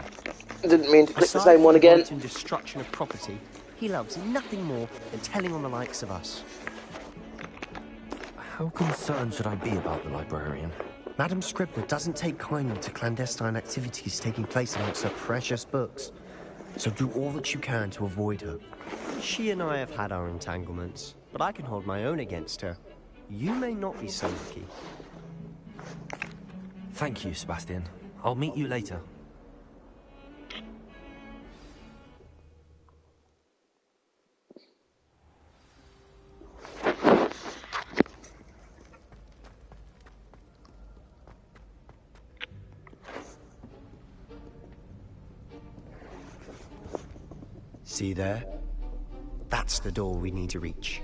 I didn't mean to click the same one again. Aside from wanton destruction of property, he loves nothing more than telling on the likes of us. How concerned should I be about the librarian? Madam Scribner doesn't take kindly to clandestine activities taking place amongst her precious books. So do all that you can to avoid her. She and I have had our entanglements, but I can hold my own against her. You may not be so lucky. Thank you, Sebastian. I'll meet you later. See there? That's the door we need to reach.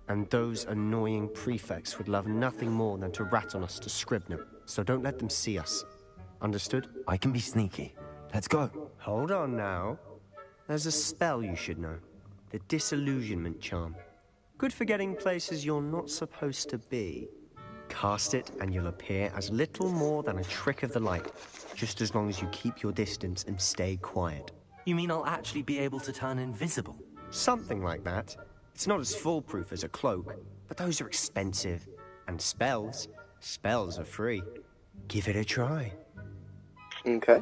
And those annoying prefects would love nothing more than to rat on us to Scribner, so don't let them see us. Understood? I can be sneaky. Let's go. Hold on now. There's a spell you should know. The Disillusionment Charm. Good for getting places you're not supposed to be. Cast it and you'll appear as little more than a trick of the light, just as long as you keep your distance and stay quiet. You mean I'll actually be able to turn invisible? Something like that. It's not as foolproof as a cloak, but those are expensive. And spells are free. Give it a try. Okay.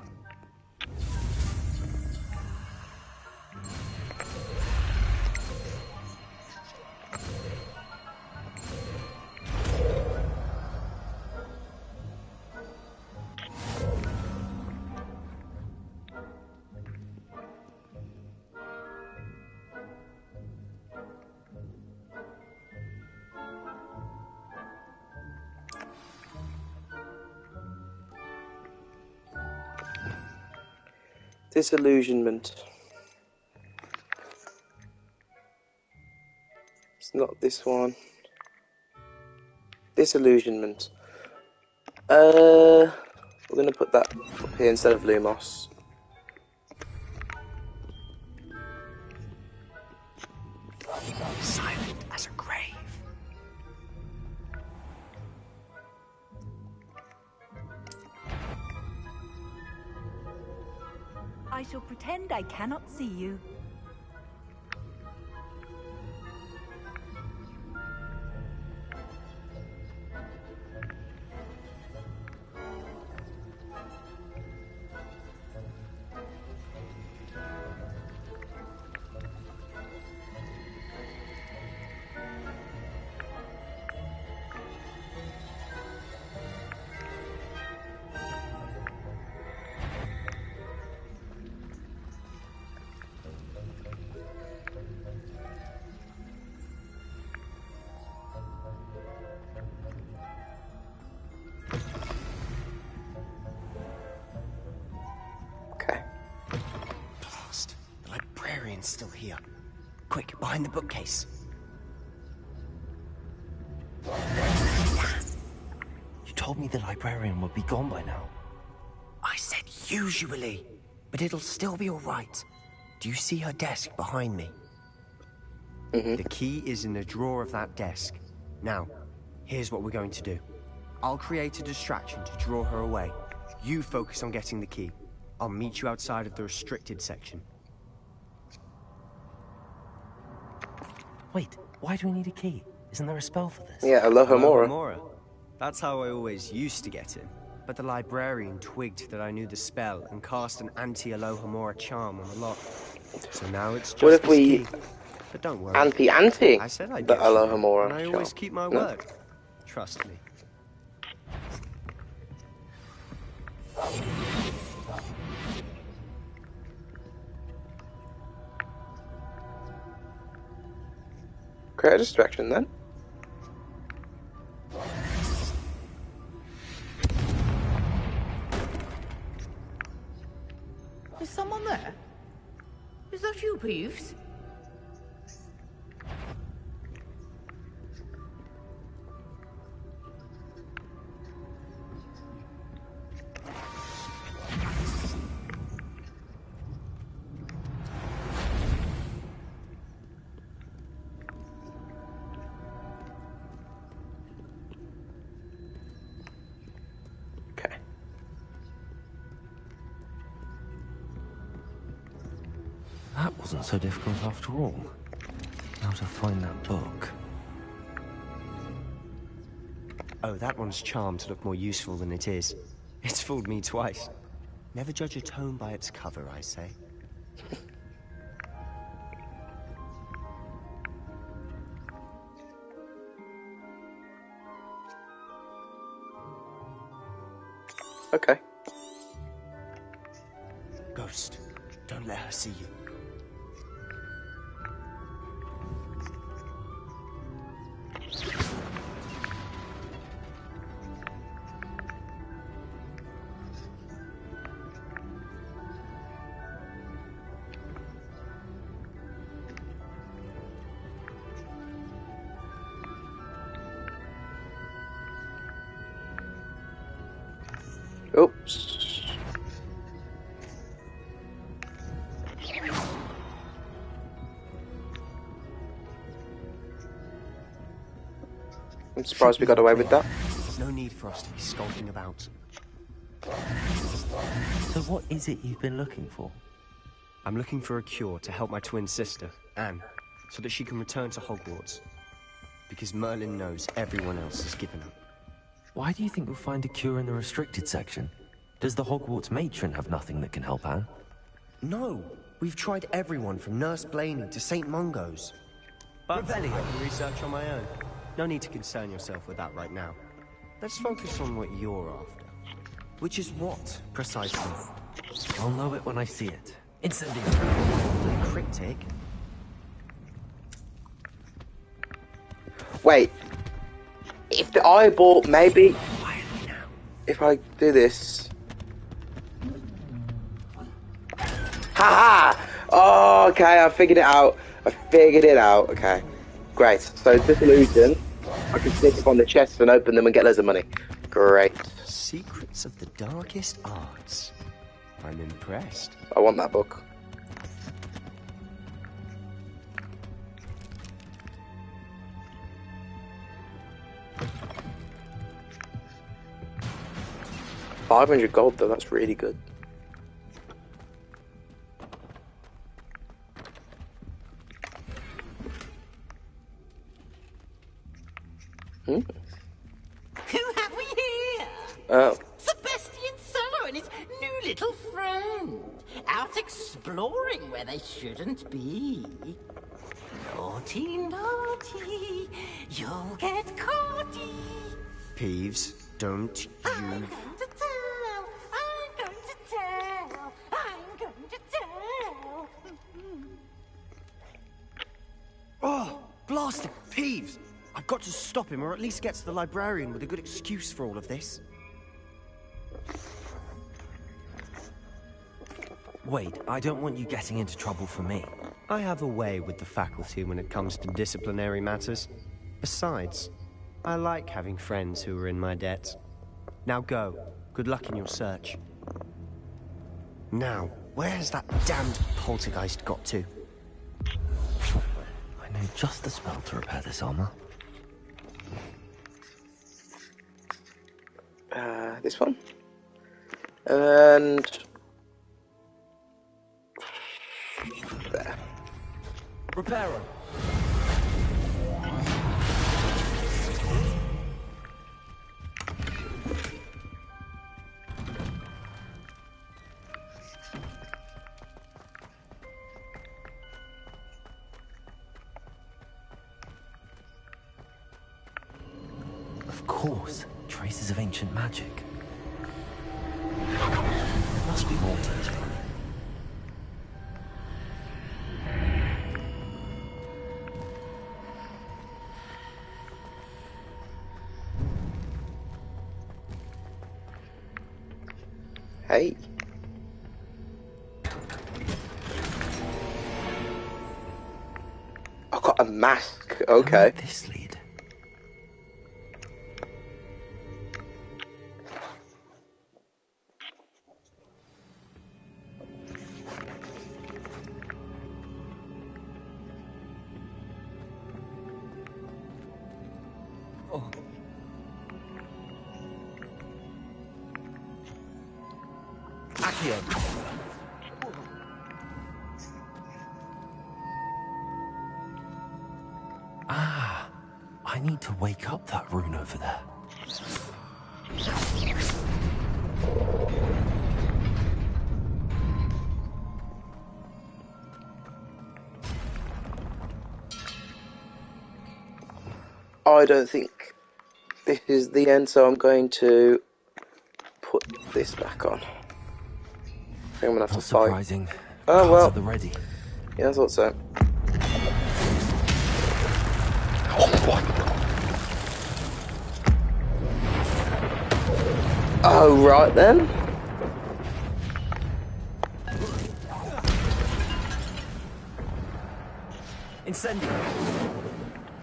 Disillusionment. It's not this one. Disillusionment. We're gonna put that up here instead of Lumos. Silent as a grave. I shall pretend I cannot see you. librarian's still here. Quick, behind the bookcase. You told me the librarian would be gone by now. I said usually, but it'll still be all right. Do you see her desk behind me? The key is in the drawer of that desk. Now, here's what we're going to do. I'll create a distraction to draw her away. You focus on getting the key. I'll meet you outside of the restricted section. Wait, why do we need a key? Isn't there a spell for this? Yeah, Alohomora. Alohomora. That's how I always used to get in. But the librarian twigged that I knew the spell and cast an anti-Alohomora charm on the lock. So now it's just What if this we key. But don't worry. anti I said I'd the get you one, Alohomora and I always charm? keep my No? word. Trust me. Create a distraction then. Is someone there? Is that you, Peeves? That wasn't so difficult after all. Now to find that book. Oh, that one's charmed to look more useful than it is. It's fooled me twice. Never judge a tome by its cover, I say. Okay. Ghost, don't let her see you. Oops. I'm surprised we got away with that. No need for us to be skulking about. So what is it you've been looking for? I'm looking for a cure to help my twin sister, Anne, so that she can return to Hogwarts. Because Merlin knows everyone else has given up. Why do you think we'll find a cure in the restricted section? Does the Hogwarts matron have nothing that can help Anne? No, we've tried everyone from Nurse Blaney to St. Mungo's. But I can research on my own. No need to concern yourself with that right now. Let's focus on what you're after. Which is what, precisely? I'll know it when I see it. Incendiary. Cryptic? Wait. If the eyeball, maybe... If I do this... Haha! Oh, okay, I figured it out. Okay. Great. So this illusion, I can sneak up on the chests and open them and get loads of money. Great. Secrets of the darkest arts. I'm impressed. I want that book. $500 gold though, that's really good. Who have we here? Oh. Sebastian Solo and his new little friend. Out exploring where they shouldn't be. Naughty, naughty. You'll get caughty. Peeves, don't you... I'm going to tell. I'm going to tell. I'm going to tell. Oh, blasted Peeves! I've got to stop him, or at least get to the librarian with a good excuse for all of this. Wait, I don't want you getting into trouble for me. I have a way with the faculty when it comes to disciplinary matters. Besides, I like having friends who are in my debt. Now go. Good luck in your search. Now, where's that damned poltergeist got to? I know just the spell to repair this armor. This one. And there. Repair him. Of course, traces of ancient magic. There must be more to this one. Hey. I've got a mask. Okay. This lead. Ah, I need to wake up that rune over there. I don't think this is the end, so I'm going to put this back on. I think I'm gonna have to fight. Surprising. Oh well. At the ready. Yeah, I thought so. Oh, right then. Incendio.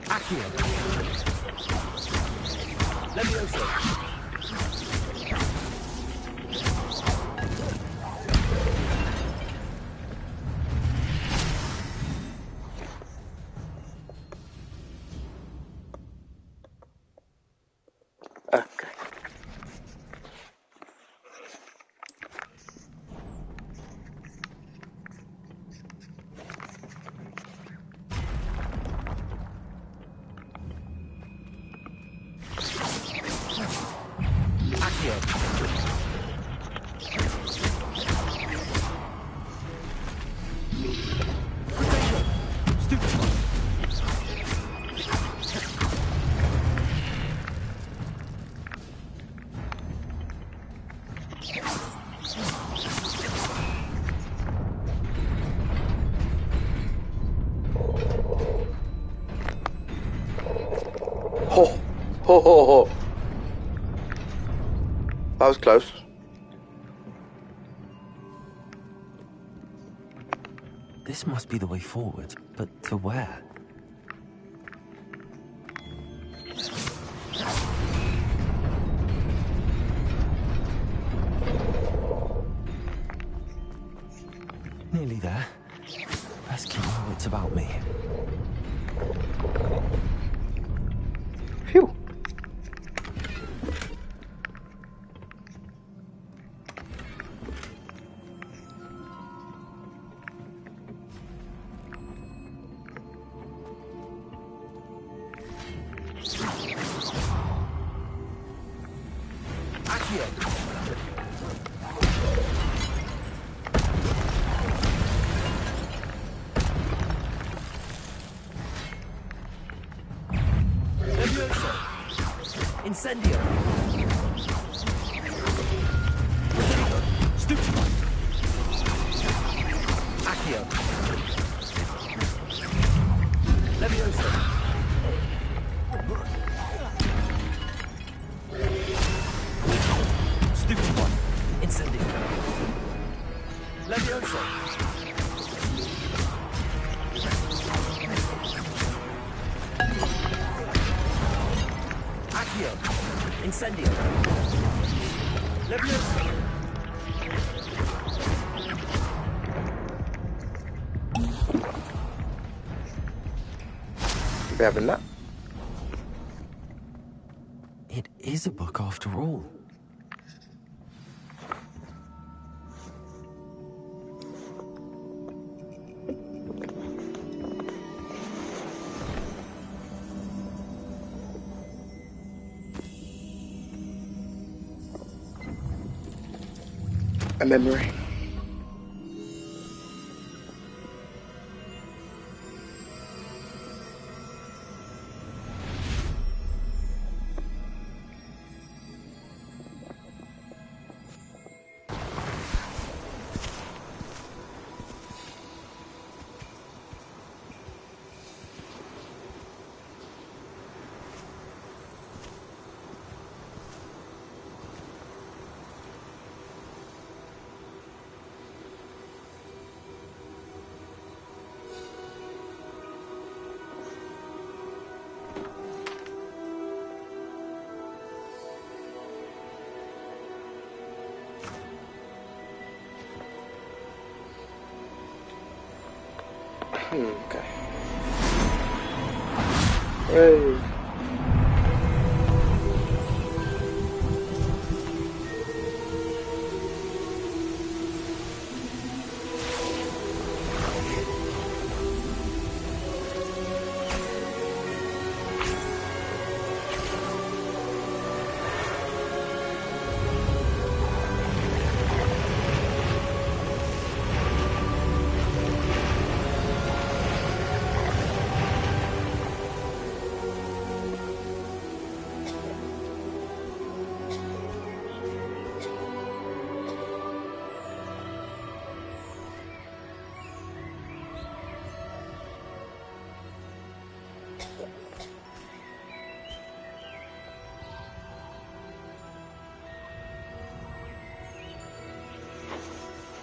Accio. Levioso. Okay. Ho. That was close. This must be the way forward, but to where? Nearly there. Best keep my wits about me. Phew. Incendio. Stupid. Accio. Levioso. Stupid one. Incendio. Levioso. We're having that. It is a book after all. A memory. Okay. Hey.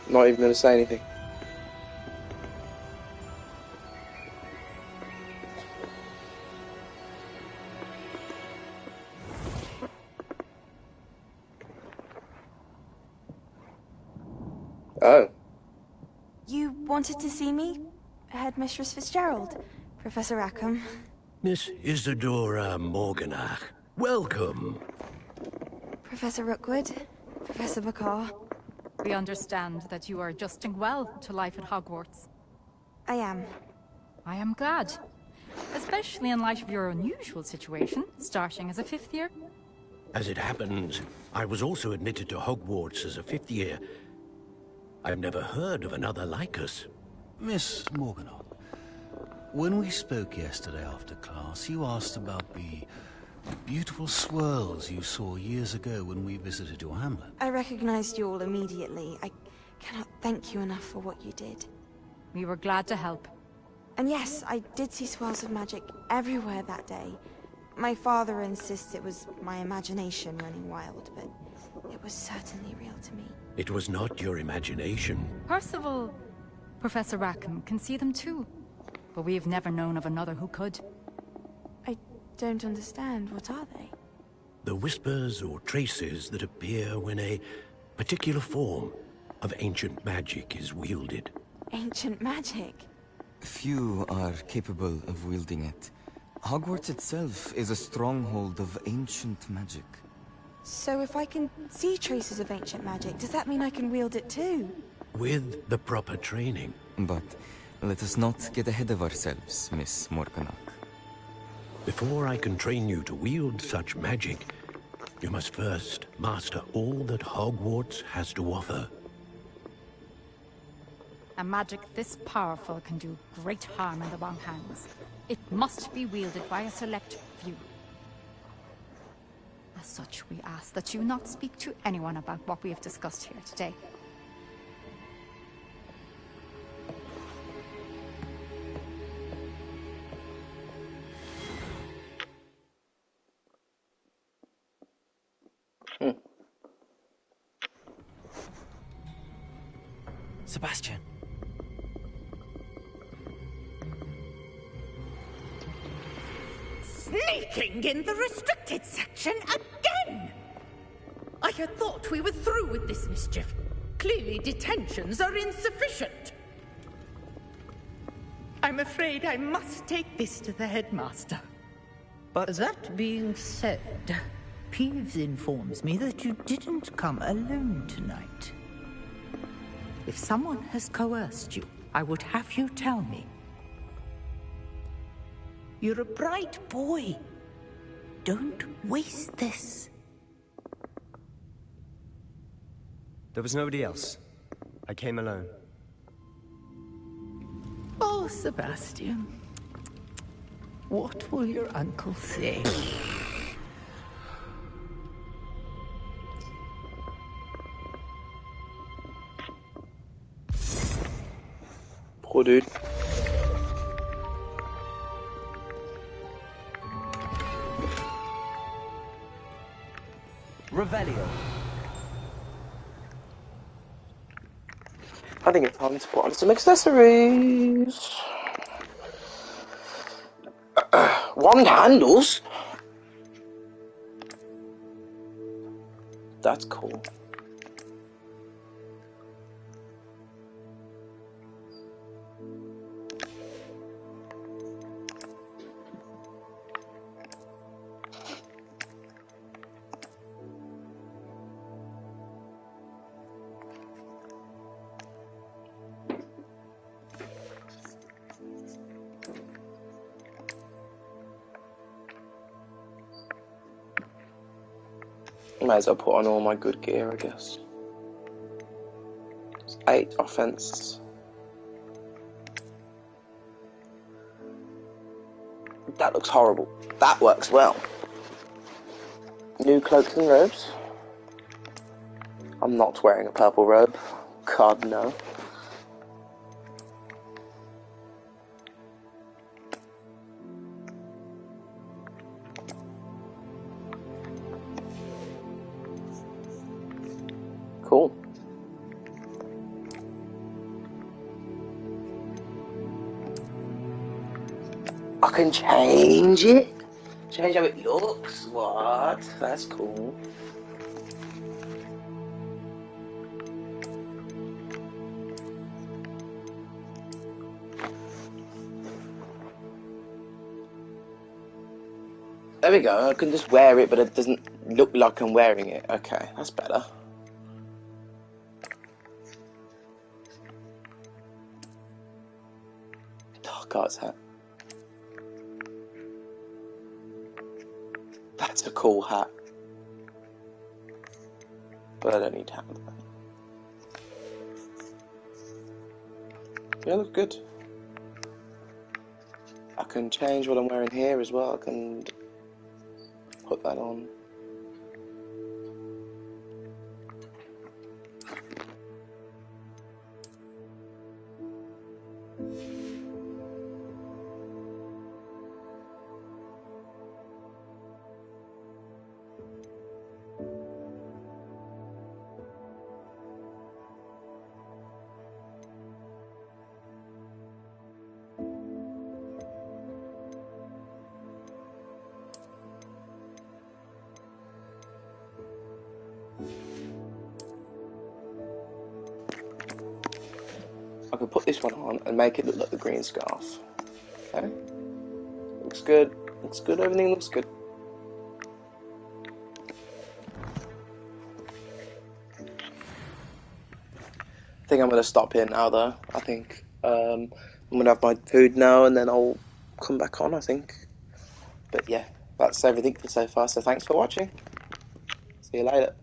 Not even going to say anything. Oh. You wanted to see me? Headmistress Fitzgerald? Professor Rackham? Miss Isadora Morganach, welcome. Professor Rookwood? Professor Bakar? We understand that you are adjusting well to life at Hogwarts. I am. I am glad. Especially in light of your unusual situation, starting as a 5th year. As it happens, I was also admitted to Hogwarts as a 5th year. I've never heard of another like us. Miss Morganach, when we spoke yesterday after class, you asked about the beautiful swirls you saw years ago when we visited your hamlet. I recognized you all immediately. I cannot thank you enough for what you did. We were glad to help. And yes, I did see swirls of magic everywhere that day. My father insists it was my imagination running wild, but it was certainly real to me. It was not your imagination. Percival, Professor Rackham can see them too. But we have never known of another who could. I don't understand. What are they? The whispers or traces that appear when a particular form of ancient magic is wielded. Ancient magic? Few are capable of wielding it. Hogwarts itself is a stronghold of ancient magic. So if I can see traces of ancient magic, does that mean I can wield it too? With the proper training. But let us not get ahead of ourselves, Miss Morganach. Before I can train you to wield such magic, you must first master all that Hogwarts has to offer. A magic this powerful can do great harm in the wrong hands. It must be wielded by a select few. As such, we ask that you not speak to anyone about what we have discussed here today. Sebastian. Sneaking in the restricted section again! I had thought we were through with this mischief. Clearly detentions are insufficient. I'm afraid I must take this to the headmaster. But that being said, Peeves informs me that you didn't come alone tonight. If someone has coerced you, I would have you tell me. You're a bright boy. Don't waste this. There was nobody else. I came alone. Oh, Sebastian. What will your uncle say? Poor dude. Revelio. I think it's time to put on some accessories. Wand handles? That's cool. Might as well put on all my good gear, I guess. It's 8 offense. That looks horrible. That works well. New cloaks and robes. I'm not wearing a purple robe. God, no. Cool. I can change it? Change how it looks? What? That's cool. There we go, I can just wear it, but it doesn't look like I'm wearing it. Okay, that's better. Dark Arts hat. That's a cool hat. But I don't need to have that. Yeah, looks good. I can change what I'm wearing here as well. I can put that on. I can put this one on and make it look like the green scarf. Okay? Looks good. Looks good. Everything looks good. I think I'm going to stop here now, though. I think I'm going to have my food now and then I'll come back on, I think. But yeah, that's everything for so far. So thanks for watching. See you later.